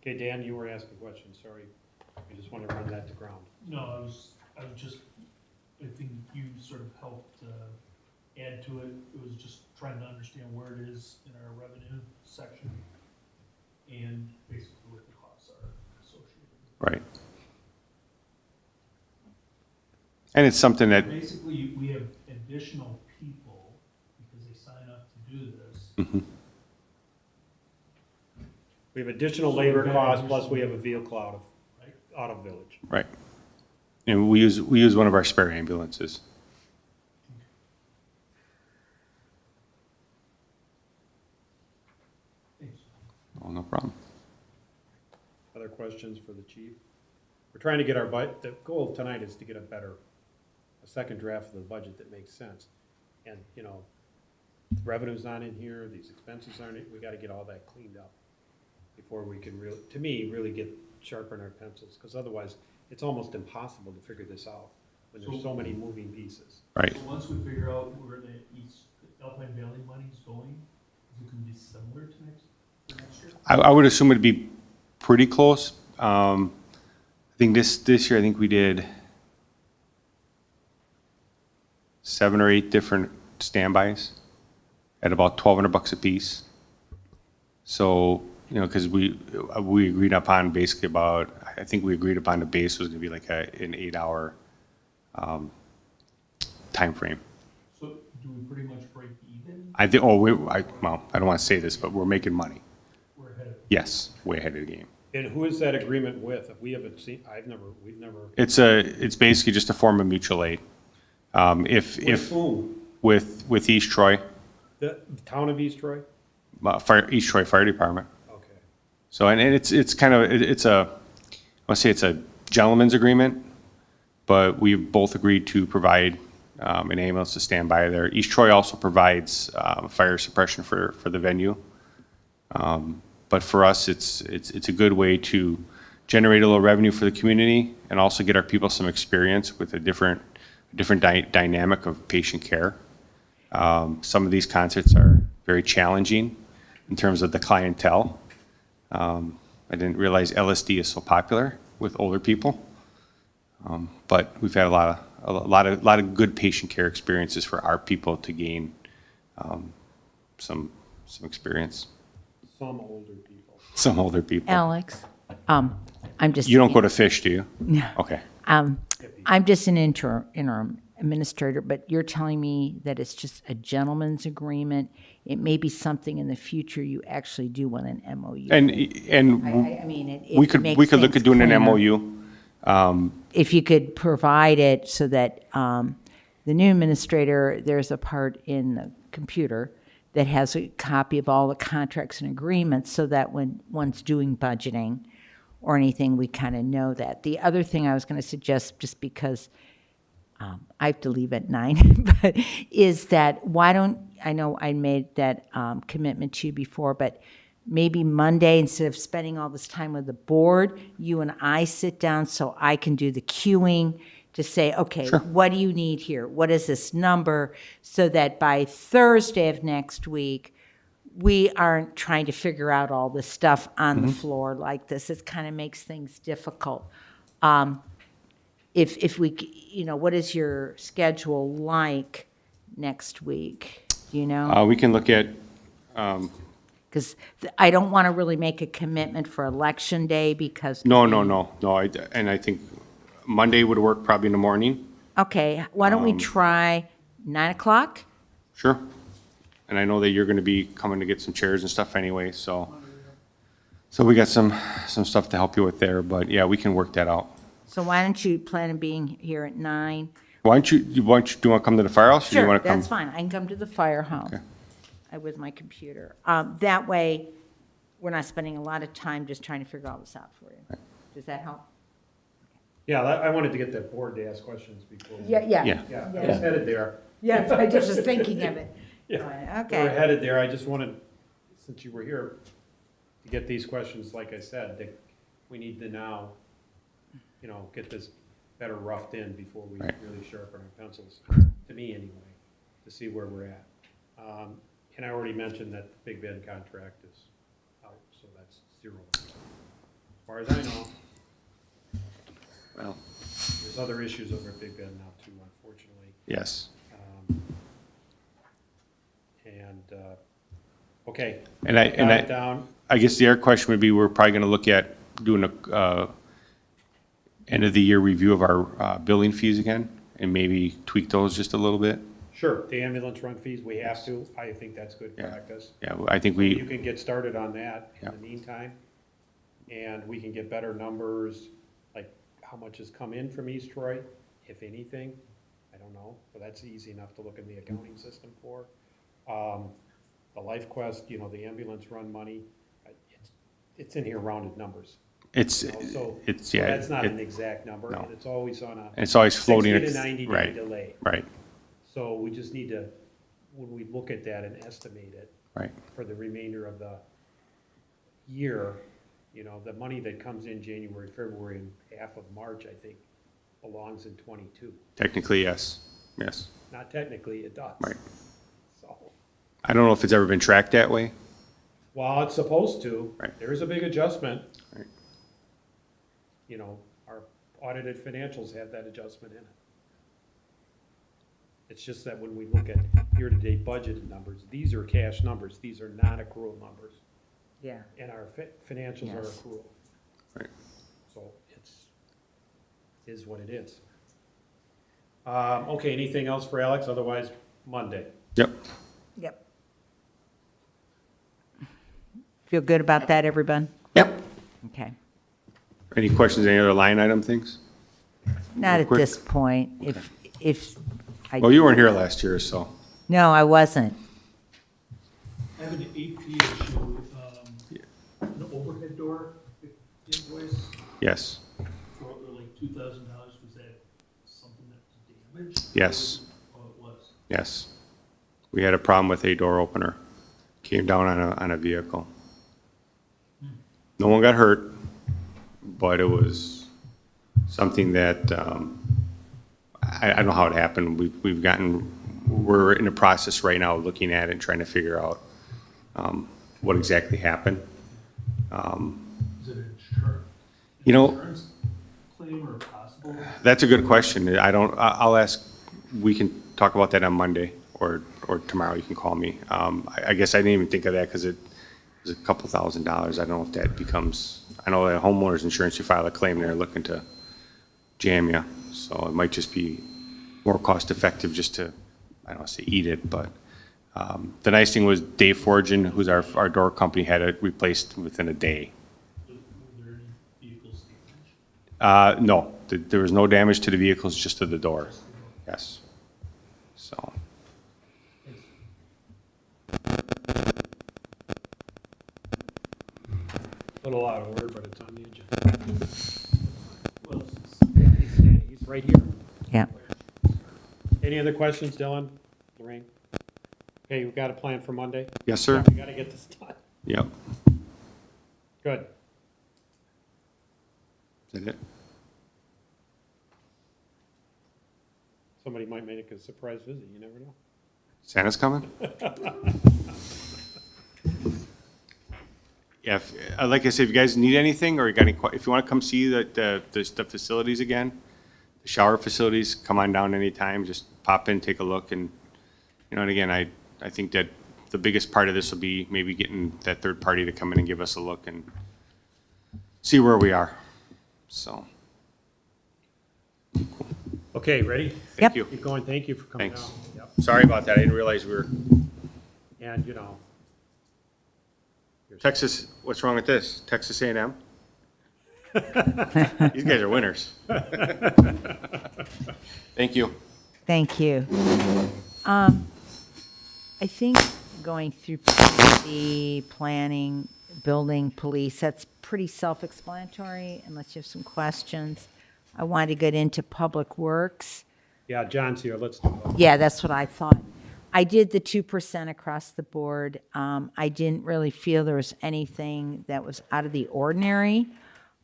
Okay, Dan, you were asking a question, sorry. I just want to run that to ground. No, I was just, I think you sort of helped add to it. It was just trying to understand where it is in our revenue section and basically what the costs are associated with it. Right. And it's something that, Basically, we have additional people because they sign up to do this. mhm, We have additional So labor we've got costs, plus we have a vehicle Right. out of village. right. And we use one of our spare ambulances. Thanks. Oh, no problem. Other questions for the chief? We're trying to get the goal tonight is to get a second draft of the budget that makes sense. And, you know, revenue's not in here, these expenses aren't, we gotta get all that cleaned up before we can really, to me, really get sharpen our pencils, because otherwise, it's almost impossible to figure this out when there's so many moving pieces. Right. So once we figure out where the Alpine Valley money's going, is it gonna be similar to next year? I would assume it'd be pretty close. I think this year, I think we did 7 or 8 different standbys at about $1,200 a piece. So, you know, because we agreed upon basically about, I think we agreed upon the base was gonna be like an 8-hour timeframe. So do we pretty much break even? I think, well, I don't want to say this, but we're making money. We're ahead of. Yes, way ahead of the game. And who is that agreement with? We haven't seen, we've never. It's basically just a form of mutual aid. If With whom? with East Troy, The town of East Troy? East Troy Fire Department. Okay. So, and it's kind of, I want to say it's a gentleman's agreement, but we've both agreed to provide an ambulance to stand by there. East Troy also provides fire suppression for the venue. But for us, it's a good way to generate a little revenue for the community and also get our people some experience with a different dynamic of patient care. Some of these concerts are very challenging in terms of the clientele. I didn't realize LSD is so popular with older people, but we've had a lot of good patient care experiences for our people to gain some experience. Some older people. Some older people. Alex, I'm just. You don't go to Fish, do you? No. Okay. I'm just an interim administrator, but you're telling me that it's just a gentleman's agreement. It may be something in the future you actually do want an MOU. And I mean, it we could makes look at things doing an cleaner. MOU. If you could provide it so that the new administrator, there's a part in the computer that has a copy of all the contracts and agreements so that when one's doing budgeting or anything, we kind of know that. The other thing I was going to suggest, just because I have to leave at 9, but is that why don't, I know I made that commitment to you before, but maybe Monday, instead of spending all this time with the board, you and I sit down so I can do the queuing to say, okay, what do you need here? What is this number? So that by Thursday of next week, we aren't trying to figure out all this stuff on the floor like this. It kind of makes things difficult. If we, what is your schedule like next week? Do you know? We can look at, Because I don't want to really make a commitment for election day because. no, and I think Monday would work probably in the morning. Okay, why don't we try 9 o'clock? Sure. And I know that you're going to be coming to get some chairs and stuff anyway, so we got some stuff to help you with there, but yeah, we can work that out. So why don't you plan on being here at 9? Do you want to come to the firehouse? Or do you Sure, want to come? that's fine. I can come to the firehouse. Okay. with my computer. That way, we're not spending a lot of time just trying to figure all this out for you. Does that help? Yeah, I wanted to get that board to ask questions before. Yeah. Yeah, I was headed there. Yeah, I just was thinking of it. Yeah. Right, We were okay. headed there, I just wanted, since you were here, to get these questions, like I said, that we need to now, get this better roughed in before we Right. really sharpen our pencils, to me anyway, to see where we're at. And I already mentioned that the Big Bend contract is out, so that's 0. As far as I know, Well, there's other issues over at Big Bend now too, unfortunately. yes. Okay. And I, Got it down. I guess the other question would be, we're probably going to look at doing a end of the year review of our billing fees again, and maybe tweak those just a little bit. Sure, the ambulance run fees, we have to. I think that's good Yeah. practice. Yeah, I think You we, can get started on that in Yeah. the meantime. And we can get better numbers, like how much has come in from East Troy, if anything. I don't know, but that's easy enough to look in the accounting system for. The Life Quest, the ambulance run money, it's in here rounded numbers. it's, So it's, so yeah. that's not it- an exact number, no. and it's always on a And it's always floating. 60 to 90 day Right, delay. right, So we just need to, when we look at that and estimate it right. for the remainder of the year, the money that comes in January, February, and half of March, I think, belongs in 22. Technically, yes, yes. Not technically, it does. Right. So, I don't know if it's ever been tracked that way. well, it's supposed to. Right. There is a big adjustment. Right. Our audited financials have that adjustment in it. It's just that when we look at year-to-date budgeted numbers, these are cash numbers, these are not accrual numbers, Yeah. and our financials are Yes. accrual. Right. So is what it is. Okay, anything else for Alex? Otherwise, Monday. Yep. Yep. Feel good about that, everyone? Yep. Okay. Any questions, any other line item things? Not Real at quick. this point. If Well, you weren't here last year, so. No, I wasn't. I have an AP issue, an overhead door invoice Yes, for like $2,000, was that something that was damaged? yes, Oh, it was. yes. We had a problem with a door opener. Came down on a vehicle. No one got hurt, but it was something that, I don't know how it happened. We're in the process right now of looking at it and trying to figure out what exactly happened. Is it an insurance? You know- Insurance claim or possible? That's a good question. I'll ask, we can talk about that on Monday or tomorrow. You can call me. I guess I didn't even think of that because it was a couple $1,000s. I don't know if that becomes, I know that homeowner's insurance, you file a claim, they're looking to jam you. So it might just be more cost effective just to, I don't want to say eat it, but the nice thing was Dave Forgin, who's our door company, had it replaced within a day. Were there any vehicles damaged? No, there was no damage to the vehicles, just to the door. Yes. So, A little out of order, but it's on the agenda. Well, He's right here. Yeah. Any other questions, Dylan, Lorraine? Okay, we've got a plan for Monday? yes, sir? We gotta get this done. Yep. Good. Is that it? Somebody might make a surprise visit, you never know. Santa's coming? Yeah, like I said, if you guys need anything, or you got any, if you want to come see the facilities again, the shower facilities, come on down anytime, just pop in, take a look, and, and again, I think that the biggest part of this will be maybe getting that third party to come in and give us a look and see where we are, so. Okay, ready? Thank Yep. you. Keep going, thank you for coming down. Thanks. Yep. Sorry about that, I didn't realize we were, And, Texas, what's wrong with this? Texas A&M? These guys are winners. Thank you. Thank you. I think going through the planning, building, police, that's pretty self-explanatory unless you have some questions. I wanted to get into public works. Yeah, John's here, let's do it. Yeah, that's what I thought. I did the 2% across the board. I didn't really feel there was anything that was out of the ordinary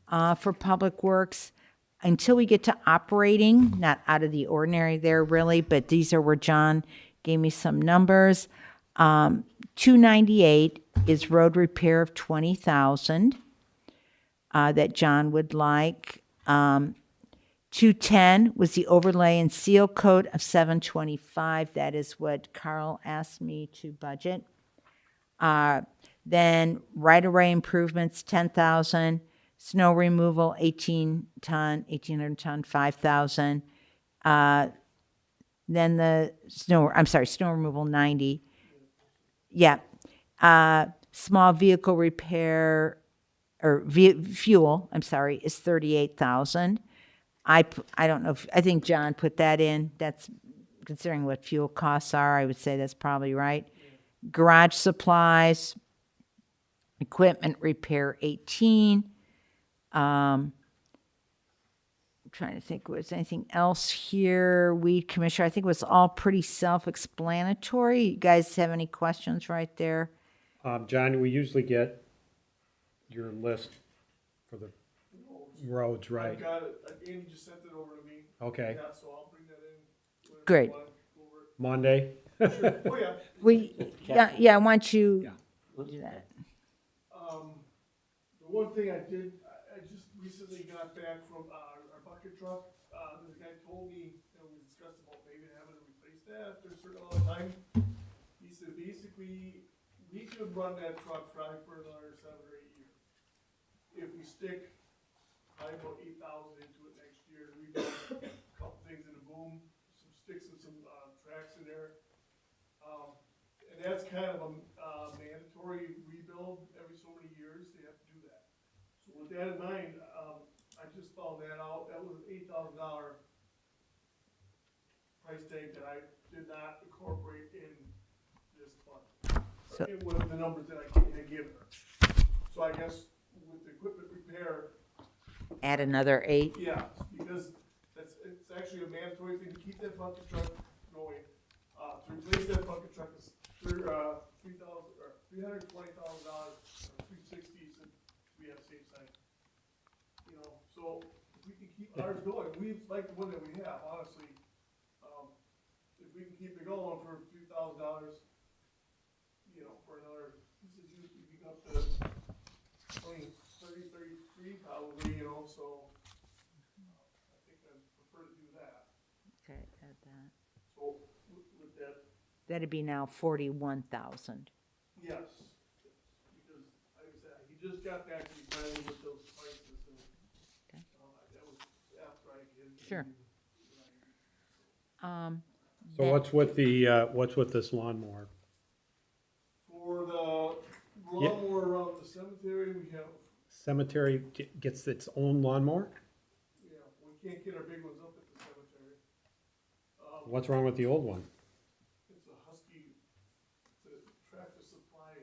for public works. Until we get to operating, not out of the ordinary there really, but these are where John gave me some numbers. 298 is road repair of 20,000 that John would like. 210 was the overlay and seal coat of 725. That is what Carl asked me to budget. Then right-of-way improvements, 10,000. Snow removal, 1,800 ton, 5,000. Then snow removal, 90. Yeah. Small vehicle repair, or fuel, is 38,000. I don't know I think John put that in. That's considering what fuel costs are, I would say that's probably right. Garage supplies, equipment repair, 18. I'm trying to think, was anything else here? Weed commissioner, I think it was all pretty self-explanatory. You guys have any questions right there? John, we usually get your list for the roads, right? I've got it, Andy just sent it over to me. Okay, Yeah, so I'll bring that in. whenever Great. you want to go over it. Monday? Sure. Oh, yeah. Yeah, I want you Yeah. to do that. The one thing I did, I just recently got back from, our bucket truck. The guy told me, we discussed about maybe having to replace that after a certain amount of time. He said, basically, we could run that truck probably for another 7 or 8 years. If we stick probably about 8,000 into it next year, we build a couple things in the boom, some sticks and some, tracks in there. And that's kind of a mandatory rebuild every so many years, they have to do that. So with that in mind, I just found that out, that was an $8,000 price tag that I did not incorporate in this fund. So- It was the numbers that I had given her. So I guess with the equipment repair, Add another 8. yeah, because it's actually a mandatory thing to keep that bucket truck going. To replace that bucket truck is $320,000, or $360, so we have safe side. So if we can keep ours going, we like the one that we have, honestly. If we can keep it going for $3,000, for another, this is usually up to 20, 30, 33 probably, so I think I'd prefer to do that. Okay, add that. So with that, That'd be now 41,000. yes, because like I said, he just got back to me finally with those prices, and Okay. that was after I gave. Sure. So what's with this lawnmower? For the lawnmower around the cemetery, we have, Cemetery gets its own lawnmower? we can't get our big ones up at the cemetery. What's wrong with the old one? It's a Husky, it's a Tractor Supply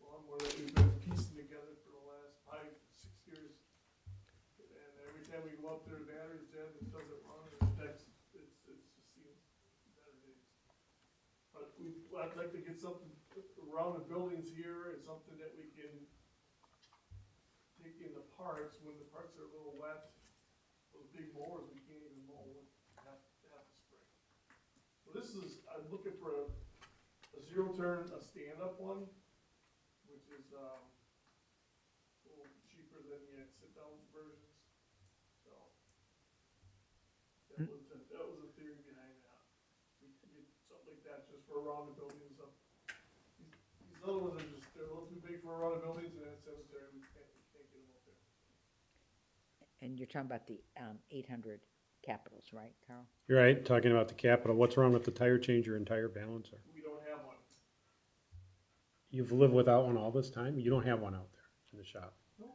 lawnmower that we've been piecing together for the last 5, 6 years. And every time we go up there, the battery's dead, it doesn't run, it's just seems better days. But I'd like to get something around the buildings here and something that we can take in the parks, when the parks are a little wet, those big mowers, we can't even mow with half the spring. So this is, I'm looking for a zero turn, a stand-up one, which is, a little cheaper than the sit-down versions, so. That was the theory behind that. We could get something like that just for around the buildings up. These other ones are just, they're a little too big for around the buildings, and that cemetery, we can't get them up there. And you're talking about the 800 capitals, right, Carl? You're right, talking about the Capitol. What's wrong with the tire changer and tire balancer? We don't have one. You've lived without one all this time? You don't have one out there in the shop? We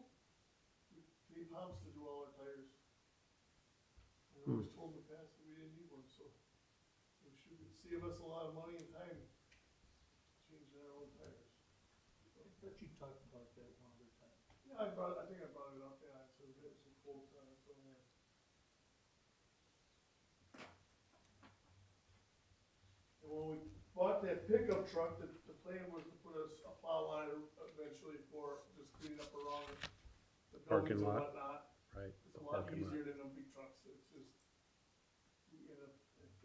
need pumps to do all our tires. And I was told in the past that we didn't need one, so it should save us a lot of money and time. Change thought you talked about that one other time. Yeah, I think I brought it up, yeah, so we got some quotes on it, so, yeah. And when we bought that pickup truck, the plan was to put a plow on it eventually for just cleaning up around the Parking buildings and lot. whatnot. Right. It's the a lot parking lot. easier than them big trucks, it's just, we end up, it's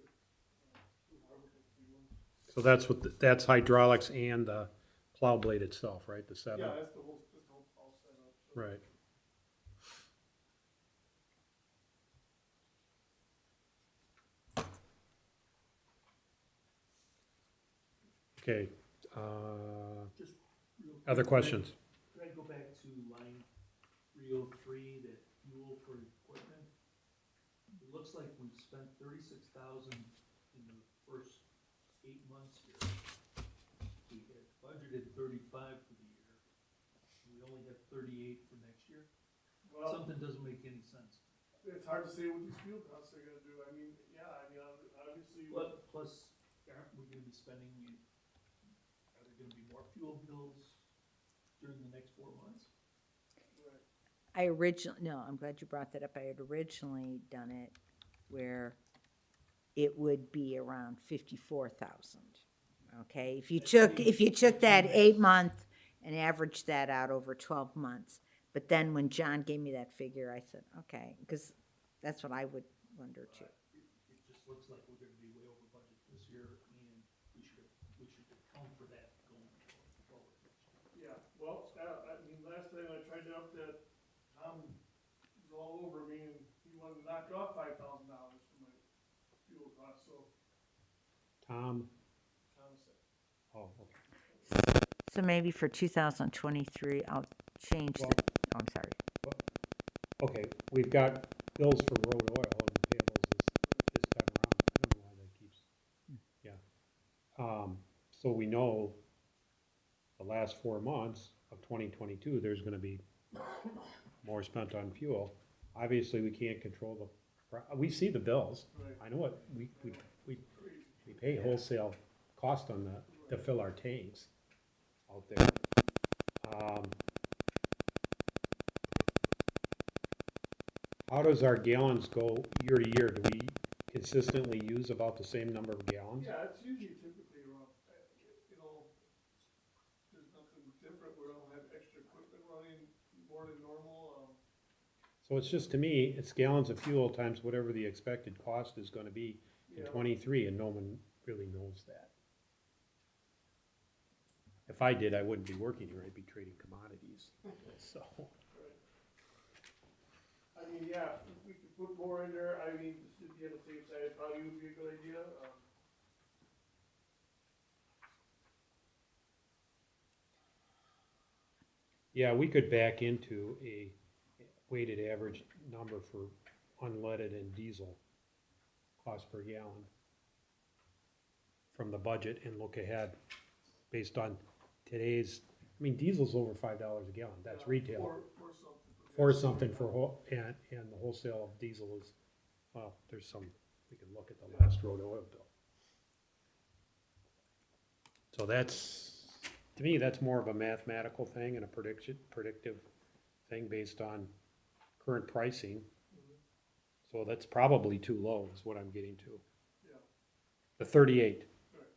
too hard with those big ones. So that's what, that's hydraulics and the plow blade itself, right, the seven? Yeah, that's the whole all setup, so. Right. Okay, Just real quick, other questions? Could I go back to line 303, that fuel for equipment? It looks like we've spent 36,000 in the first 8 months here. We had budgeted 35 for the year. We only have 38 for next year. Well, Something doesn't make any sense. it's hard to say what these fuel costs are gonna do, I mean, yeah, I mean, obviously. Plus, aren't we gonna be spending, are there gonna be more fuel bills during the next 4 months? Right. No, I'm glad you brought that up. I had originally done it where it would be around 54,000. Okay, if you took that 8 month and averaged that out over 12 months. But then when John gave me that figure, I said, okay, because that's what I would wonder too. It just looks like we're gonna be way over budget this year, and we should account for that going forward next year. Yeah, well, I mean, last time I tried to up that, Tom was all over me and he wanted to knock off $5,000 for my fuel costs, so Tom? Tom said. Oh, okay. So maybe for 2023, I'll change the, oh, I'm sorry. Okay, we've got bills for road oil and payables this time around. I don't know why that keeps, yeah. So we know the last 4 months of 2022, there's gonna be more spent on fuel. Obviously, we can't control we see the bills. Right. I know it, we pay wholesale cost on to fill our tanks out there. How does our gallons go year to year? Do we consistently use about the same number of gallons? Yeah, it's usually typically around, there's nothing different, we don't have extra equipment running more than normal, So it's just, to me, it's gallons of fuel times whatever the expected cost is gonna be in Yeah. '23, and no one really knows that. If I did, I wouldn't be working here, I'd be trading commodities, so. I mean, yeah, if we could put more in there, I mean, just to be on the safe side, it probably would be a good idea, Yeah, we could back into a weighted average number for unleaded and diesel cost per gallon from the budget and look ahead based on today's, I mean, diesel's over $5 a gallon, that's retail. For something. For something and the wholesale of diesel is, well, there's some, we can look at the last road oil bill. So that's, to me, that's more of a mathematical thing and a predictive thing based on current pricing. So that's probably too low is what I'm getting to. Yeah. The 38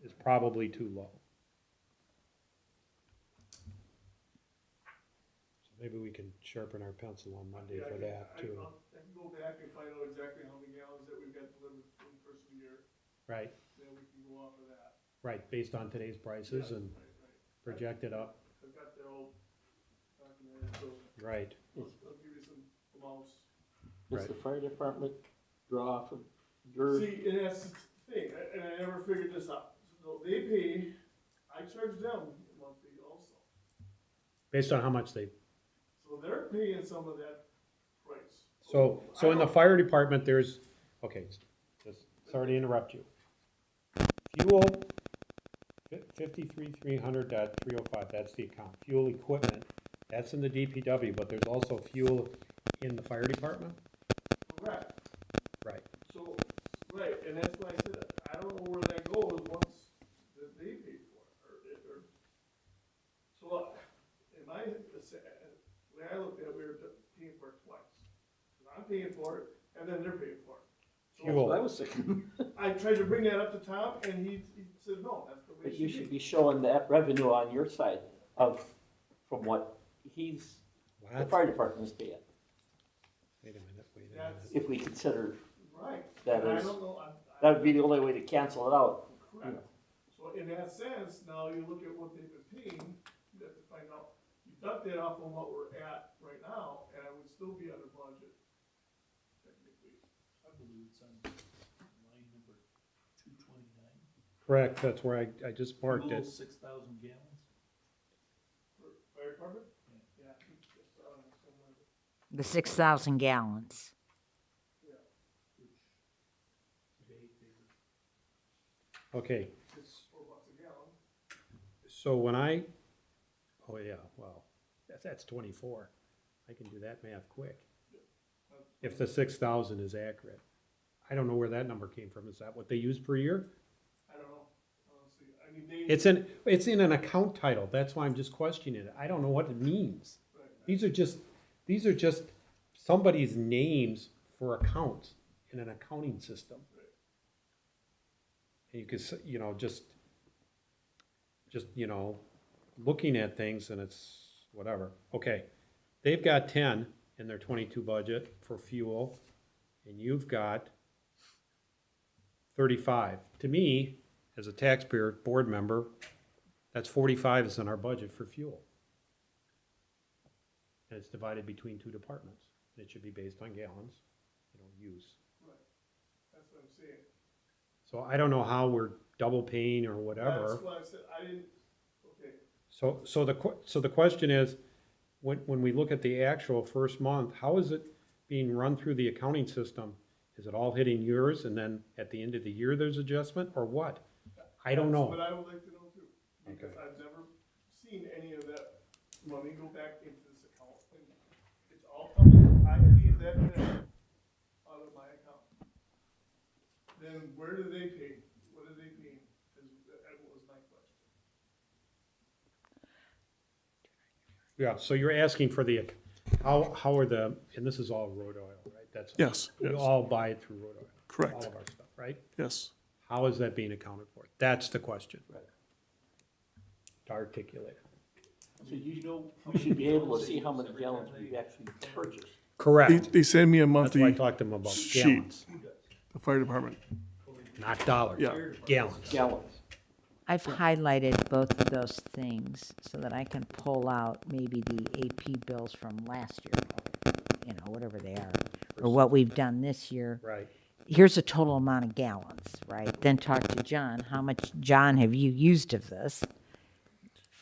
is probably too low. So maybe we can sharpen our pencil on Monday Yeah, for that too. I can go back and find out exactly how many gallons that we've got delivered for the first of the year, Right, then we can go off of that. right, based on today's prices and Right. project it up. I've got that all documented, so Right, I'll give you some amounts. Does the fire department draw off of your, See, and that's the thing, and I never figured this out. So they pay, I charge them monthly also. based on how much they, So they're paying some of that price. so in the fire department, there's, okay, sorry to interrupt you. Fuel, 53,300.305, that's the account. Fuel equipment, that's in the DPW, but there's also fuel in the fire department? Correct. Right. So, right, and that's why I said, I don't know where that goes once that they pay for it, or, so what I fuel. was thinking. I tried to bring that up to Tom, and he said, no, that's the way But it you should should be. be showing that revenue on your side of, from what the What? fire department is paying, Wait a minute, wait a That's- minute. if we consider Right. that And I is, don't know, that would be the only way to cancel it out. Correct. So in that sense, now you look at what they've been paying, you have to find out, you deduct that off of what we're at right now, and I would still be under budget. Technically. I believe it's on line number 229. Correct, that's where I just marked Fuel, it. 6,000 gallons. For fire department? Yeah, I think that's, somewhere, The 6,000 gallons. yeah, Which today they Okay, it's $4 a gallon. so when I, oh yeah, well, that's 24. I can do that math quick. If the 6,000 is accurate. I don't know where that number came from. Is that what they use per year? I don't know, honestly, I mean, they. It's in an account title. That's why I'm just questioning it. I don't know what it means. Right. These are just somebody's names for accounts in an accounting system. And you could, you know, just, you know, looking at things and it's whatever. Okay, they've got 10 in their 22 budget for fuel, and you've got 35. To me, as a taxpayer, board member, that's 45 is in our budget for fuel. And it's divided between two departments. It should be based on gallons, you know, use. Right, that's what I'm saying. So I don't know how we're double paying or whatever. That's why I said, I didn't, okay, So the question is, when we look at the actual first month, how is it being run through the accounting system? Is it all hitting yours and then at the end of the year there's adjustment or what? I don't that's what know. I would like to know too, because Okay. I've never seen any of that money go back into this account. And it's all coming, I paid that bill out of my account. Then where do they pay? What are they paying? That was my question. Yeah, so you're asking for the, how are the, and this is all road oil, right? That's. Yes, We yes. all buy it through road oil. Correct. All of our stuff, right? Yes. How is that being accounted for? That's the question. Right. To articulate it. So you know, we should be able to see how many gallons we've actually purchased. Correct. They send me a That's why I monthly, talked to them about sheet. gallons, the fire department. not dollars. Yeah. Gallons. Gallons. I've highlighted both of those things so that I can pull out maybe the AP bills from last year, you know, whatever they are, or what we've done this year. Right. Here's a total amount of gallons, right? Then talk to John, how much, John, have you used of this?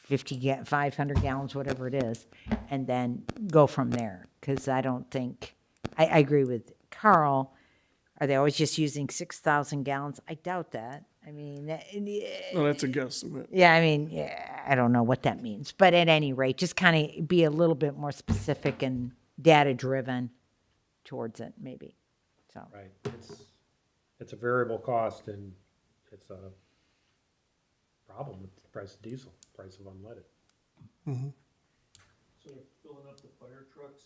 500 gallons, whatever it is, and then go from there. Because I don't think, I agree with Carl, are they always just using 6,000 gallons? I doubt that. I mean, No, that's a guesstimate. yeah, I mean, yeah, I don't know what that means. But at any rate, just kind of be a little bit more specific and data-driven towards it, maybe. So, Right. It's a variable cost and it's a problem with the price of diesel, price of unleaded. So they're filling up the fire trucks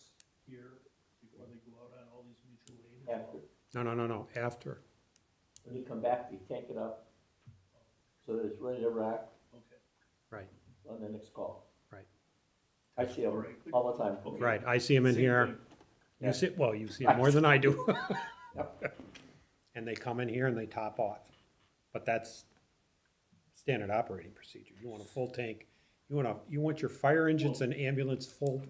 here before they go out on all these mutual aid? After, No, after. when you come back, you tank it up, so that it's ready to rack Okay. Right, on the next call. right. I see them all the time. Right, I see them in Same here. thing. You see, well, you see them more than I do. Yep. And they come in here and they top off. But that's standard operating procedure. You want a full tank, you want your fire engines and ambulance full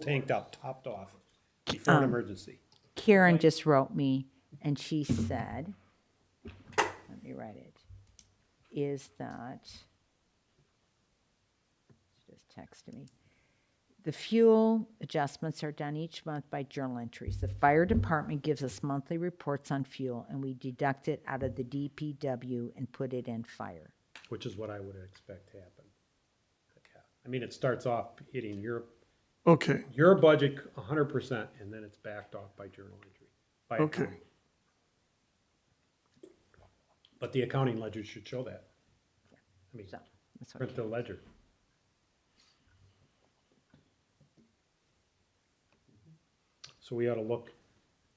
tanked up, topped off before an emergency. Karen just wrote me, and she said, let me write it, is that, she just texted me. The fuel adjustments are done each month by journal entries. The fire department gives us monthly reports on fuel, and we deduct it out of the DPW and put it in fire. Which is what I would expect to happen. I mean, it starts off hitting Okay, your budget 100%, and then it's backed off by journal entry. by okay. accounting. But the accounting ledger should show that. I mean, So, that's what print the ledger. So we ought to look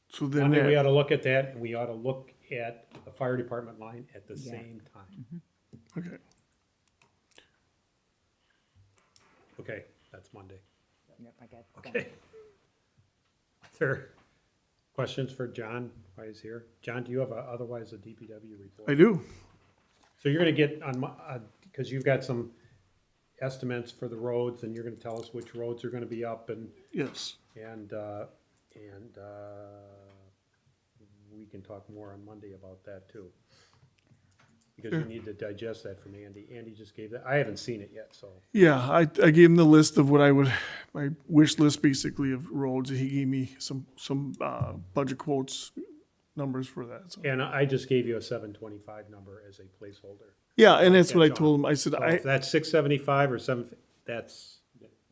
So I then mean, we ought that, to look at that, and we ought to look at the fire department line at the Yeah. same time. okay. Okay, that's Monday. Yep, I got that. Okay. Is there questions for John while he's here? John, do you have otherwise a DPW report? I do. So you're gonna get on, because you've got some estimates for the roads, and you're gonna tell us which roads are gonna be up, and, Yes. and we can talk more on Monday about that too. Because you Sure. need to digest that from Andy. Andy just gave that, I haven't seen it yet, so. Yeah, I gave him the list of what I would, my wish list basically of roads. He gave me some budget quotes, numbers for that. So. And I just gave you a 725 number as a placeholder. Yeah, and that's what I Yeah, John. told him. I said, So I, if that's 675 or 7, that's,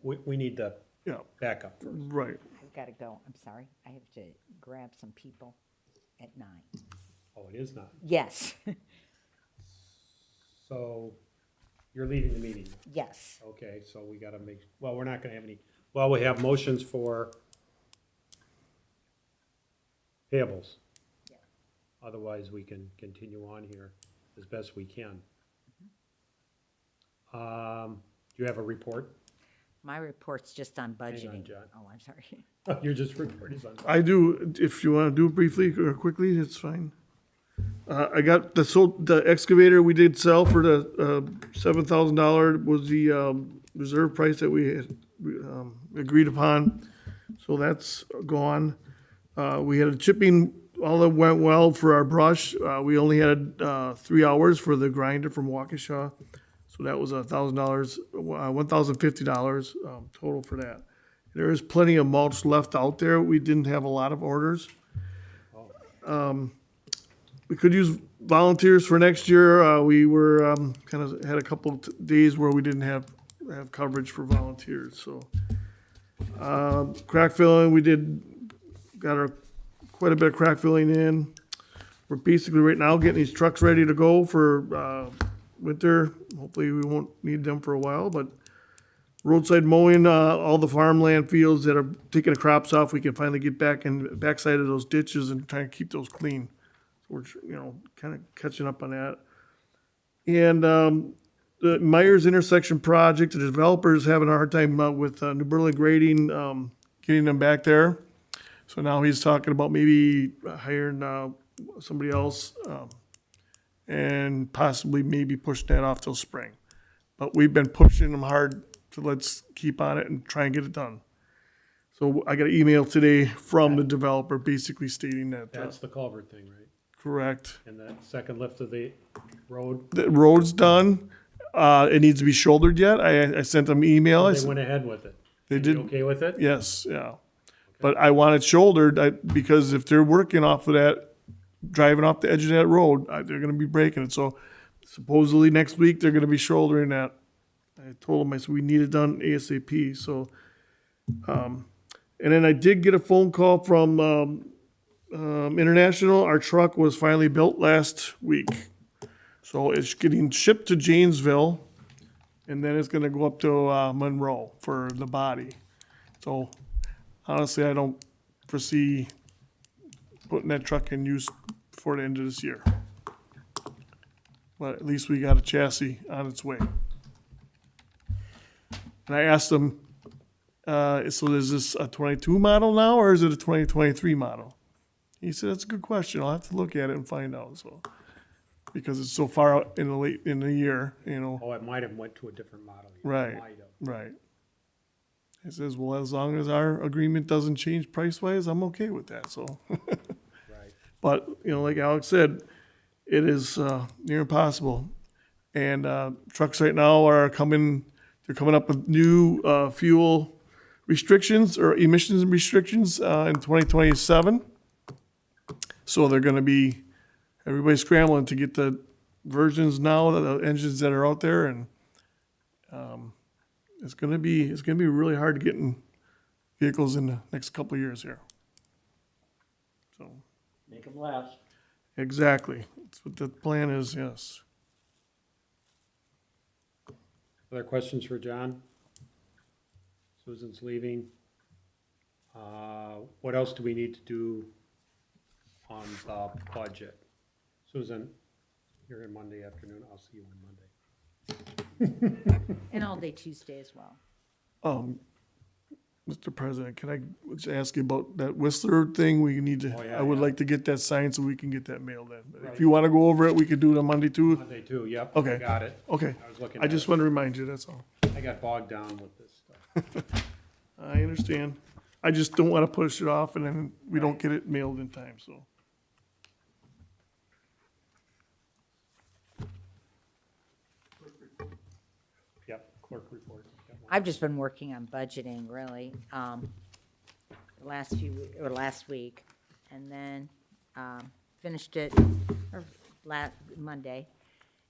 we need to yeah, back up first. right. I've got to go. I'm sorry. I have to grab some people at 9. Oh, it is not. Yes, So you're leaving the meeting now. yes. Okay, so we gotta make, well, we're not gonna have any, well, we have motions for payables. Yeah. Otherwise, we can continue on here as best we can. Do you have a report? My report's just on budgeting. John. Oh, I'm sorry. Your just report is on. I do, if you want to do it briefly or quickly, it's fine. I got the excavator we did sell for the $7,000 was the reserve price that we had agreed upon. So that's gone. We had a chipping, all that went well for our brush. We only had 3 hours for the grinder from Waukesha. So that was $1,000, $1,050 total for that. There is plenty of mulch left out there. We didn't have a lot of orders. We could use volunteers for next year. We were kind of had a couple days where we didn't have coverage for volunteers. So crack filling, we got quite a bit of crack filling in. We're basically right now getting these trucks ready to go for winter. Hopefully we won't need them for a while, but roadside mowing, all the farmland fields that are taking the crops off, we can finally get back in backside of those ditches and try and keep those clean. So we're, kind of catching up on that. And the Myers intersection project, the developer's having a hard time with New Berlin grading, getting them back there. So now he's talking about maybe hiring somebody else and possibly maybe pushing that off till spring. But we've been pushing them hard to let's keep on it and try and get it done. So I got an email today from the developer basically stating that. That's the culvert thing, right? Correct. And the second lift of the road, The road's done. It needs to be shouldered yet. I sent them email. they went ahead with it. They And you did. okay with it? Yes, yeah. But I want it shouldered because if they're working off of that, driving off the edge of that road, they're going to be breaking it. So supposedly next week they're going to be shouldering that. I told them, I said, we need it done ASAP. So, and then I did get a phone call from International. Our truck was finally built last week. So it's getting shipped to Janesville, and then it's gonna go up to Monroe for the body. So honestly, I don't foresee putting that truck in use before the end of this year. But at least we got a chassis on its way. And I asked them, so is this a 22 model now, or is it a 2023 model? He said, that's a good question. I'll have to look at it and find out, so. Because it's so far out in the year, Oh, it might have went to a different model. It Right. might have. Right. He says, well, as long as our agreement doesn't change price-wise, I'm okay with that, so. Right. But, like Alex said, it is near impossible. And trucks right now they're coming up with new fuel restrictions or emissions restrictions in 2027. So they're gonna be, everybody's scrambling to get the versions now, the engines that are out there, and it's gonna be really hard to get in vehicles in the next couple of years here. So, Make them last. exactly, that's what the plan is, yes. Other questions for John? Susan's leaving. What else do we need to do on the budget. Susan, you're in Monday afternoon, I'll see you on Monday. And all day Tuesday as well. Mr. President, can I just ask you about that Whistler thing? We need to, Oh, yeah, I would yeah. like to get that signed so we can get that mailed in. But Right. if you want to go over it, we could do it on Monday too. Monday too, yep. Okay. Got it. Okay. I was looking I at just it. want to remind you, that's all. I got bogged down with this stuff. I understand. I just don't want to push it off and then we don't get it mailed in time, so. Yep, clerk report. Got one. I've just been working on budgeting, really, last week, and then, finished it Monday.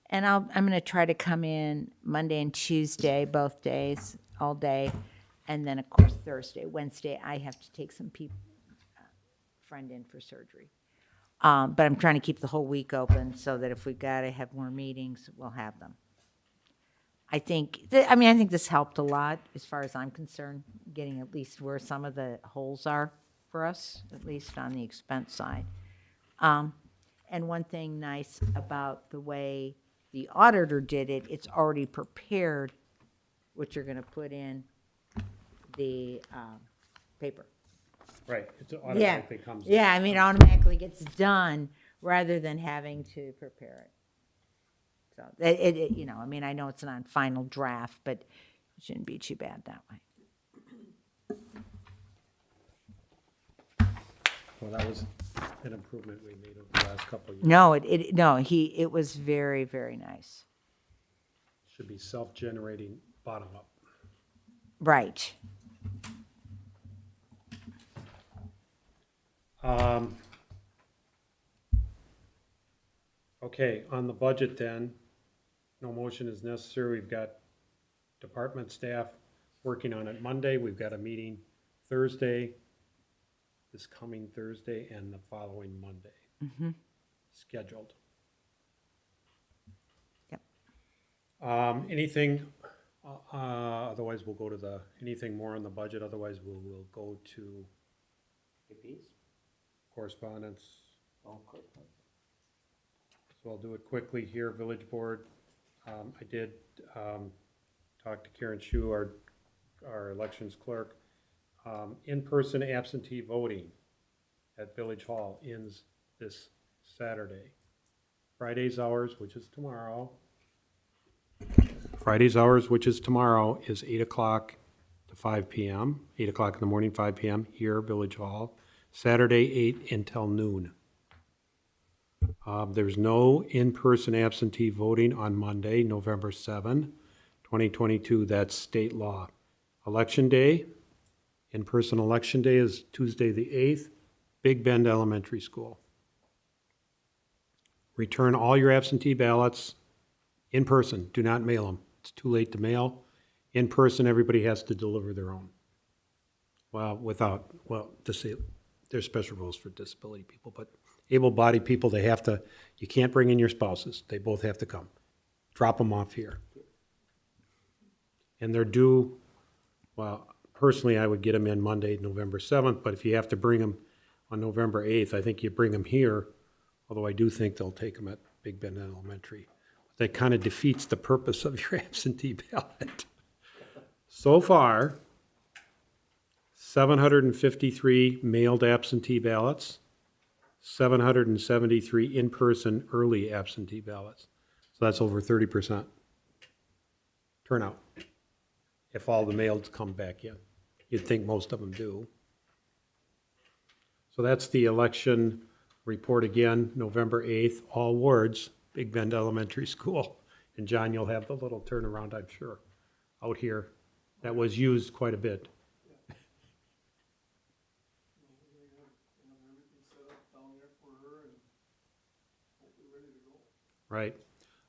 And I'm gonna try to come in Monday and Tuesday, both days, all day, and then, of course, Thursday. Wednesday, I have to take some friend in for surgery. But I'm trying to keep the whole week open, so that if we gotta have more meetings, we'll have them. I think this helped a lot, as far as I'm concerned, getting at least where some of the holes are for us, at least on the expense side. And one thing nice about the way the auditor did it, it's already prepared what you're gonna put in the paper. Right, it Yeah, automatically comes. yeah, I mean, it automatically gets done rather than having to prepare it. So, I know it's not final draft, but it shouldn't be too bad that way. Well, that was an improvement we made over the last couple of years. No, it was very, very nice. Should be self-generating, bottom up. Right. Okay, on the budget then, no motion is necessary. We've got department staff working on it Monday. We've got a meeting Thursday, this coming Thursday, and the following Monday. Scheduled. Yep. Anything, otherwise we'll go to anything more on the budget, otherwise we'll go to correspondence. So I'll do it quickly here, Village Board. I did talk to Karen Shu, our elections clerk. In-person absentee voting at Village Hall ends this Saturday. Friday's hours, which is tomorrow. Friday's hours, which is tomorrow, is 8 o'clock to 5 p.m., 8 o'clock in the morning, 5 p.m. here, Village Hall. Saturday, 8 until noon. There's no in-person absentee voting on Monday, November 7, 2022. That's state law. Election day, in-person election day is Tuesday the 8th, Big Bend Elementary School. Return all your absentee ballots in person. Do not mail them. It's too late to mail. In person, everybody has to deliver their own. There's special rules for disability people, but able-bodied people, you can't bring in your spouses. They both have to come. Drop them off here. And they're due, personally, I would get them in Monday, November 7th, but if you have to bring them on November 8th, I think you bring them here, although I do think they'll take them at Big Bend Elementary. That kind of defeats the purpose of your absentee ballot. So far, 753 mailed absentee ballots, 773 in-person early absentee ballots. So that's over 30% turnout, if all the mailed come back in. You'd think most of them do. So that's the election report again, November 8th, all wards, Big Bend Elementary School. And John, you'll have the little turnaround, I'm sure, out here. That was used quite a bit. Right.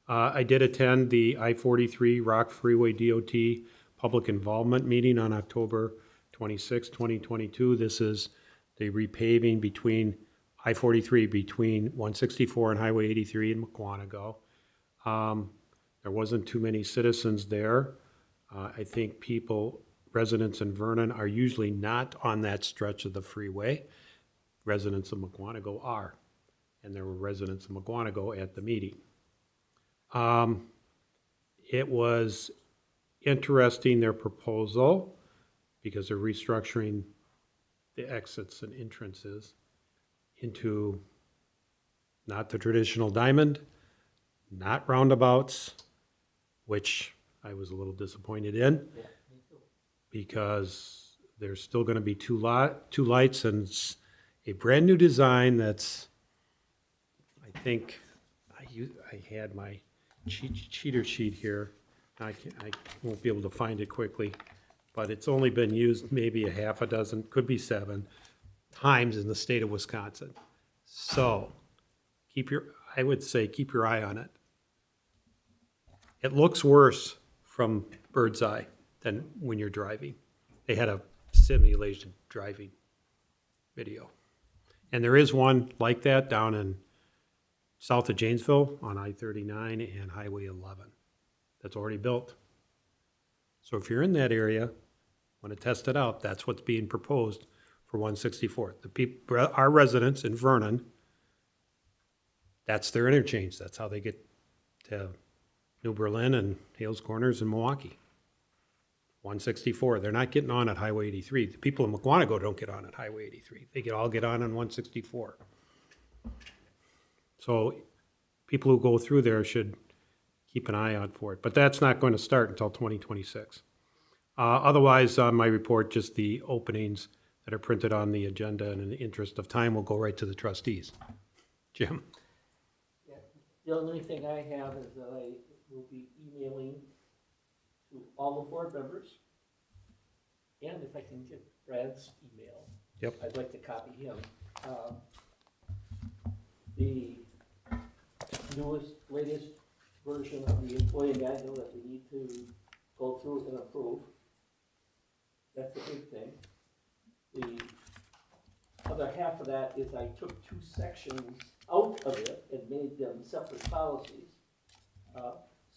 I did attend the I-43 Rock Freeway DOT Public Involvement Meeting on October 26, 2022. This is the repaving between I-43 between 164 and Highway 83 in Mukwonago. There wasn't too many citizens there. I think residents in Vernon are usually not on that stretch of the freeway. residents of McWanago are. And there were residents of McWanago at the meeting. It was interesting, their proposal, because they're restructuring the exits and entrances into not the traditional diamond, not roundabouts, which I was a little disappointed in, because there's still gonna be two lights and a brand-new design that's, I think, I had my cheater sheet here. I won't be able to find it quickly, but it's only been used maybe a half a dozen, could be 7 times in the state of Wisconsin. So, I would say keep your eye on it. It looks worse from bird's eye than when you're driving. They had a simulation driving video. And there is one like that down in south of Janesville on I-39 and Highway 11 that's already built. So if you're in that area, want to test it out, that's what's being proposed for 164th. The people, our residents in Vernon, that's their interchange. That's how they get to New Berlin and Hales Corners and Milwaukee. 164. They're not getting on at Highway 83. The people in McWanago don't get on at Highway 83. They all get on 164. So people who go through there should keep an eye out for it. But that's not going to start until 2026. Otherwise, on my report, just the openings that are printed on the agenda, and in the interest of time, will go right to the trustees. Jim? The only thing I have is that I will be emailing to all the board members. And if I can get Brad's email. Yep. I'd like to copy him. The newest, latest version of the employee manual that we need to go through and approve. That's the big thing. The other half of that is I took 2 sections out of it and made them separate policies.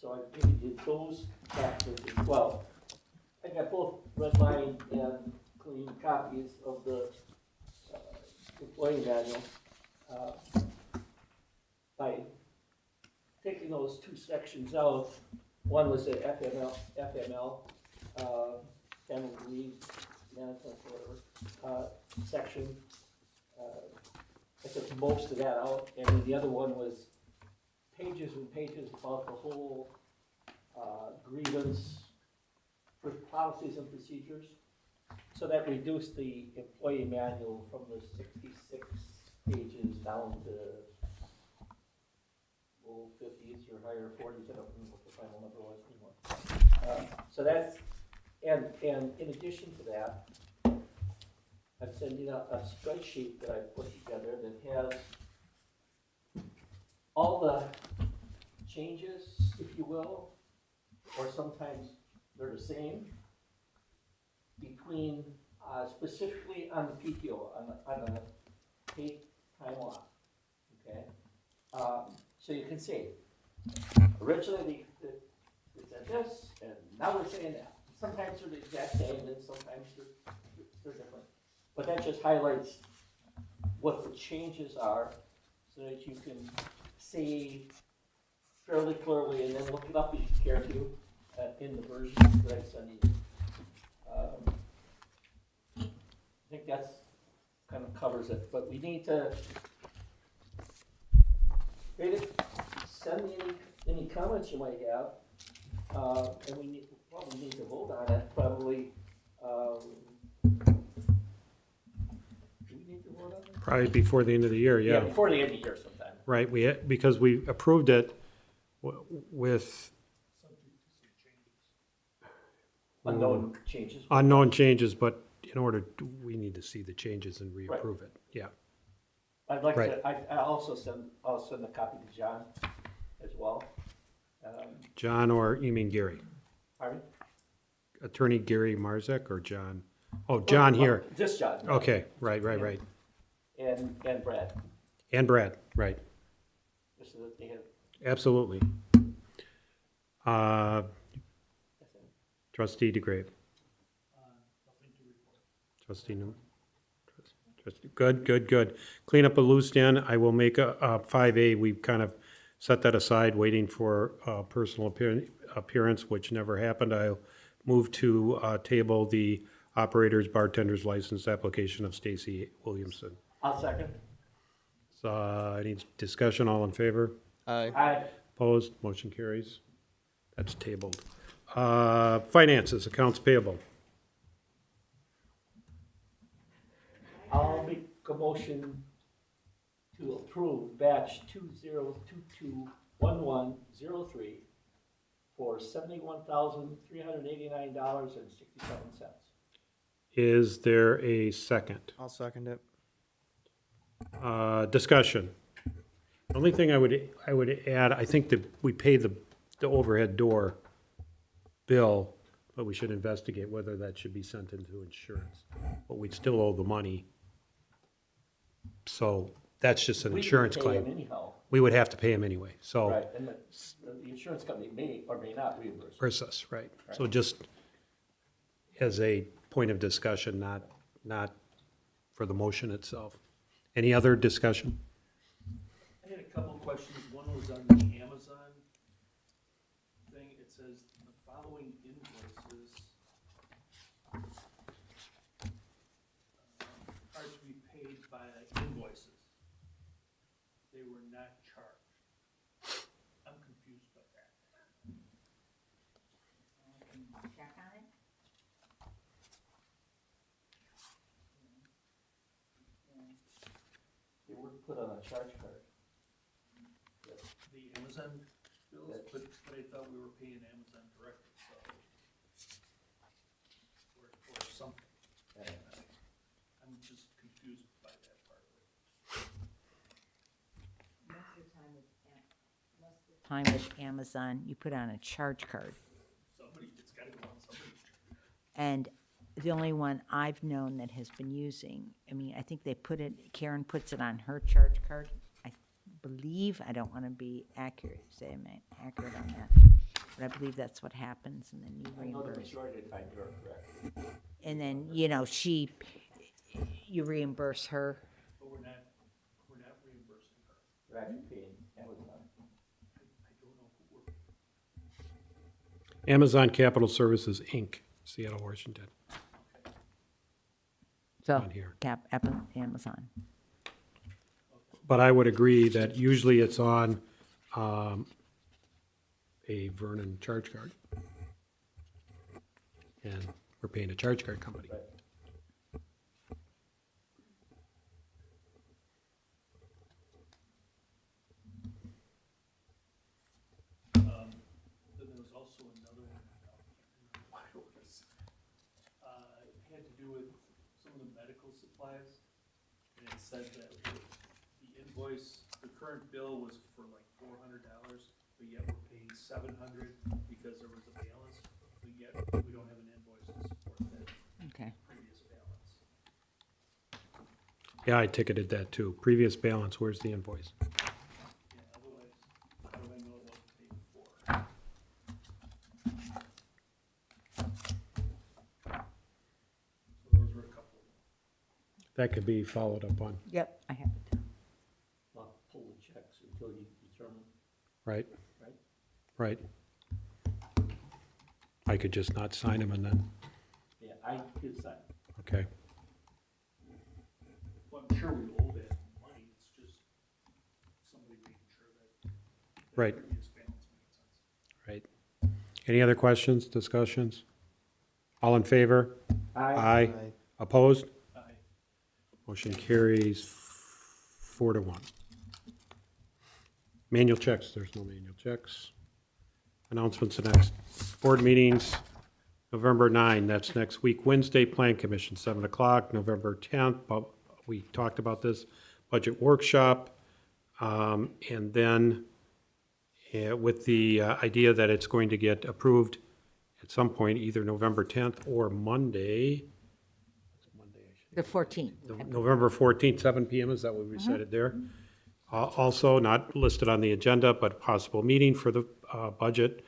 So I maybe did those chapters as well. I got both red line and clean copies of the employee manual. By taking those 2 sections out, one was the FML, family leave management, whatever, section. I took most of that out, and then the other one was pages and pages about the whole grievance for policies and procedures. So that reduced the employee manual from the 66 pages down to low 50s or higher 40s. I don't remember what the final number was anymore. So that's, and in addition to that, I'm sending out a spreadsheet that I put together that has all the changes, if you will, or sometimes they're the same, between specifically on the PTO, on the paid time off, okay? So you can see, originally it said this, and now we're saying that. Sometimes they're the exact same, and sometimes they're different. But that just highlights what the changes are, so that you can see fairly clearly, and then look it up if you care to, in the version that I send you. I think that's kind of covers it, but we need to send me any comments you might have, and we probably need to vote on it, probably. Do we need to vote on it? Probably before the end of the year, yeah. Before the end of the year sometime. Right, because we approved it with Unknown changes. unknown changes, but in order, we need to see the changes and reapprove it, yeah. I'd like Right. to, I'll send a copy to John as well. John, or you mean Gary? Pardon? Attorney Gary Marzek or John? Oh, John here. This John. Okay, right. And Brad, And Brad, right, just so that they have, absolutely. that's it. Trustee DeGrave, Nothing to report. trustee Newman, Good, good, good. Clean up a loose end. I will make a 5A. We've kind of set that aside, waiting for personal appearance, which never happened. I'll move to table the operator's bartender's license application of Stacy Williamson. I'll second. So, any discussion? All in favor? Aye. Opposed? Motion carries. That's tabled. Finances, accounts payable. I'll make a motion to approve batch 20221103 for $71,389.67. Is there a second? I'll second it. Discussion. The only thing I would add, I think that we pay the overhead door bill, but we should investigate whether that should be sent into insurance. But we'd still owe the money. So that's just an insurance We pay claim. them anyhow, We would have to pay him anyway, so. right, and the insurance company may or may not reimburse. Versus us, right. So just as a point of discussion, not for the motion itself. Any other discussion? I had a couple of questions. One was on the Amazon thing. It says the following invoices are to be paid by invoices. They were not charged. I'm confused by that. Can you check on it? They were put on a charge card. The Amazon bills, but I thought we were paying Amazon directly, so. Or something. I'm just confused by that part of it. Most of the time with, Time with Amazon, you put on a charge card. It's gotta go on somebody's. And the only one I've known that has been using, I mean, I think they put it, Karen puts it on her charge card. I believe, I don't want to be accurate, say I'm accurate on that, but I believe that's what happens, and then you I know the reimburse. majority of the time you're correct. And then, you reimburse her. But we're not reimbursing her. We're actually paying Amazon. I don't know who we're. Amazon Capital Services, Inc., Seattle, Washington. So, On here. Amazon. But I would agree that usually it's on a Vernon charge card. And we're paying a charge card company. Right. Then there was also another one, I can't remember what it was. It had to do with some of the medical supplies, and it said that the invoice, the current bill was for like $400, but yet we're paying $700 because there was a balance, but yet we don't have an invoice to support that Okay. previous balance. Yeah, I ticketed that too. Previous balance, where's the invoice? Yeah, otherwise, how do I know it wasn't paid before? So those were a couple of them. That could be followed up on, Yep, I have it. I'll pull the checks until you determine, right? right? Right. I could just not sign them and then, Yeah, I did sign. okay. Well, I'm sure we owe that money, it's just somebody making sure that Right. previous balance made sense. Right. Any other questions, discussions? All in favor? Aye. Opposed? Aye. Motion carries 4-1. Manual checks, there's no manual checks. Announcements the next board meetings, November 9, that's next week, Wednesday, Plan Commission, 7 o'clock, November 10th, but we talked about this, budget workshop, and then with the idea that it's going to get approved at some point, either November 10th or Monday, The 14th. November 14th, 7 PM, is that what we said it there? Also, not listed on the agenda, but possible meeting for the budget.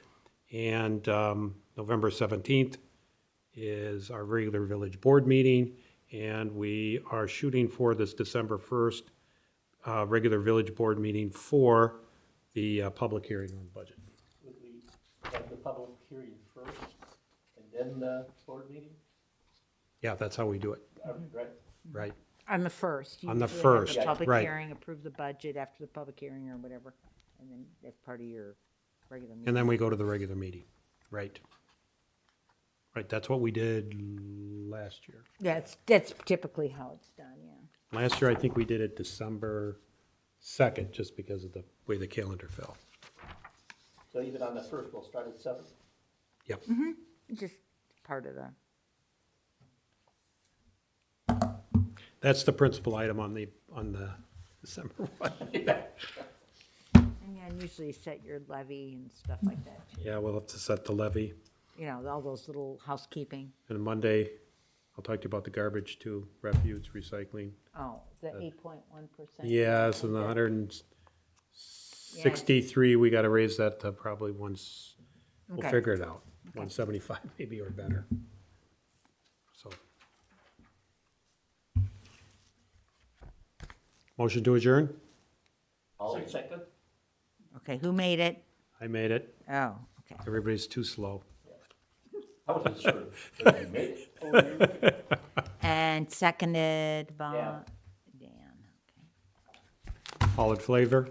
And November 17th is our regular village board meeting. And we are shooting for this December 1st regular village board meeting for the public hearing on budget. Would we have the public hearing first and then the board meeting? Yeah, that's how we do it, Right? right? On the first. On the You have first, Public right. hearing, approve the budget after the public hearing or whatever, and then that's part of your regular meeting. And then we go to the regular meeting, right? Right, that's what we did last year. That's typically how it's done, yeah. Last year, I think we did it December 2nd, just because of the way the calendar fell. So even on the first, we'll start at 7. Yep. Just part of the, That's the principal item on the December one. and usually you set your levy and stuff like that, too. Yeah, we'll have to set the levy. You know, all those little housekeeping. And Monday, I'll talk to you about the garbage too, refuse, recycling. Oh, the 8.1%. Yes, and the 163, we gotta raise that to probably once, we'll Okay. figure it out. 175 maybe or better. So. Motion to adjourn? All second? Okay, who made it? I made it. Oh, okay. Everybody's too slow. I wasn't sure. Did you make it? And seconded by Dan. Dan. All in flavor?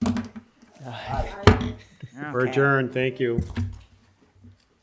Okay. We're adjourned, thank you.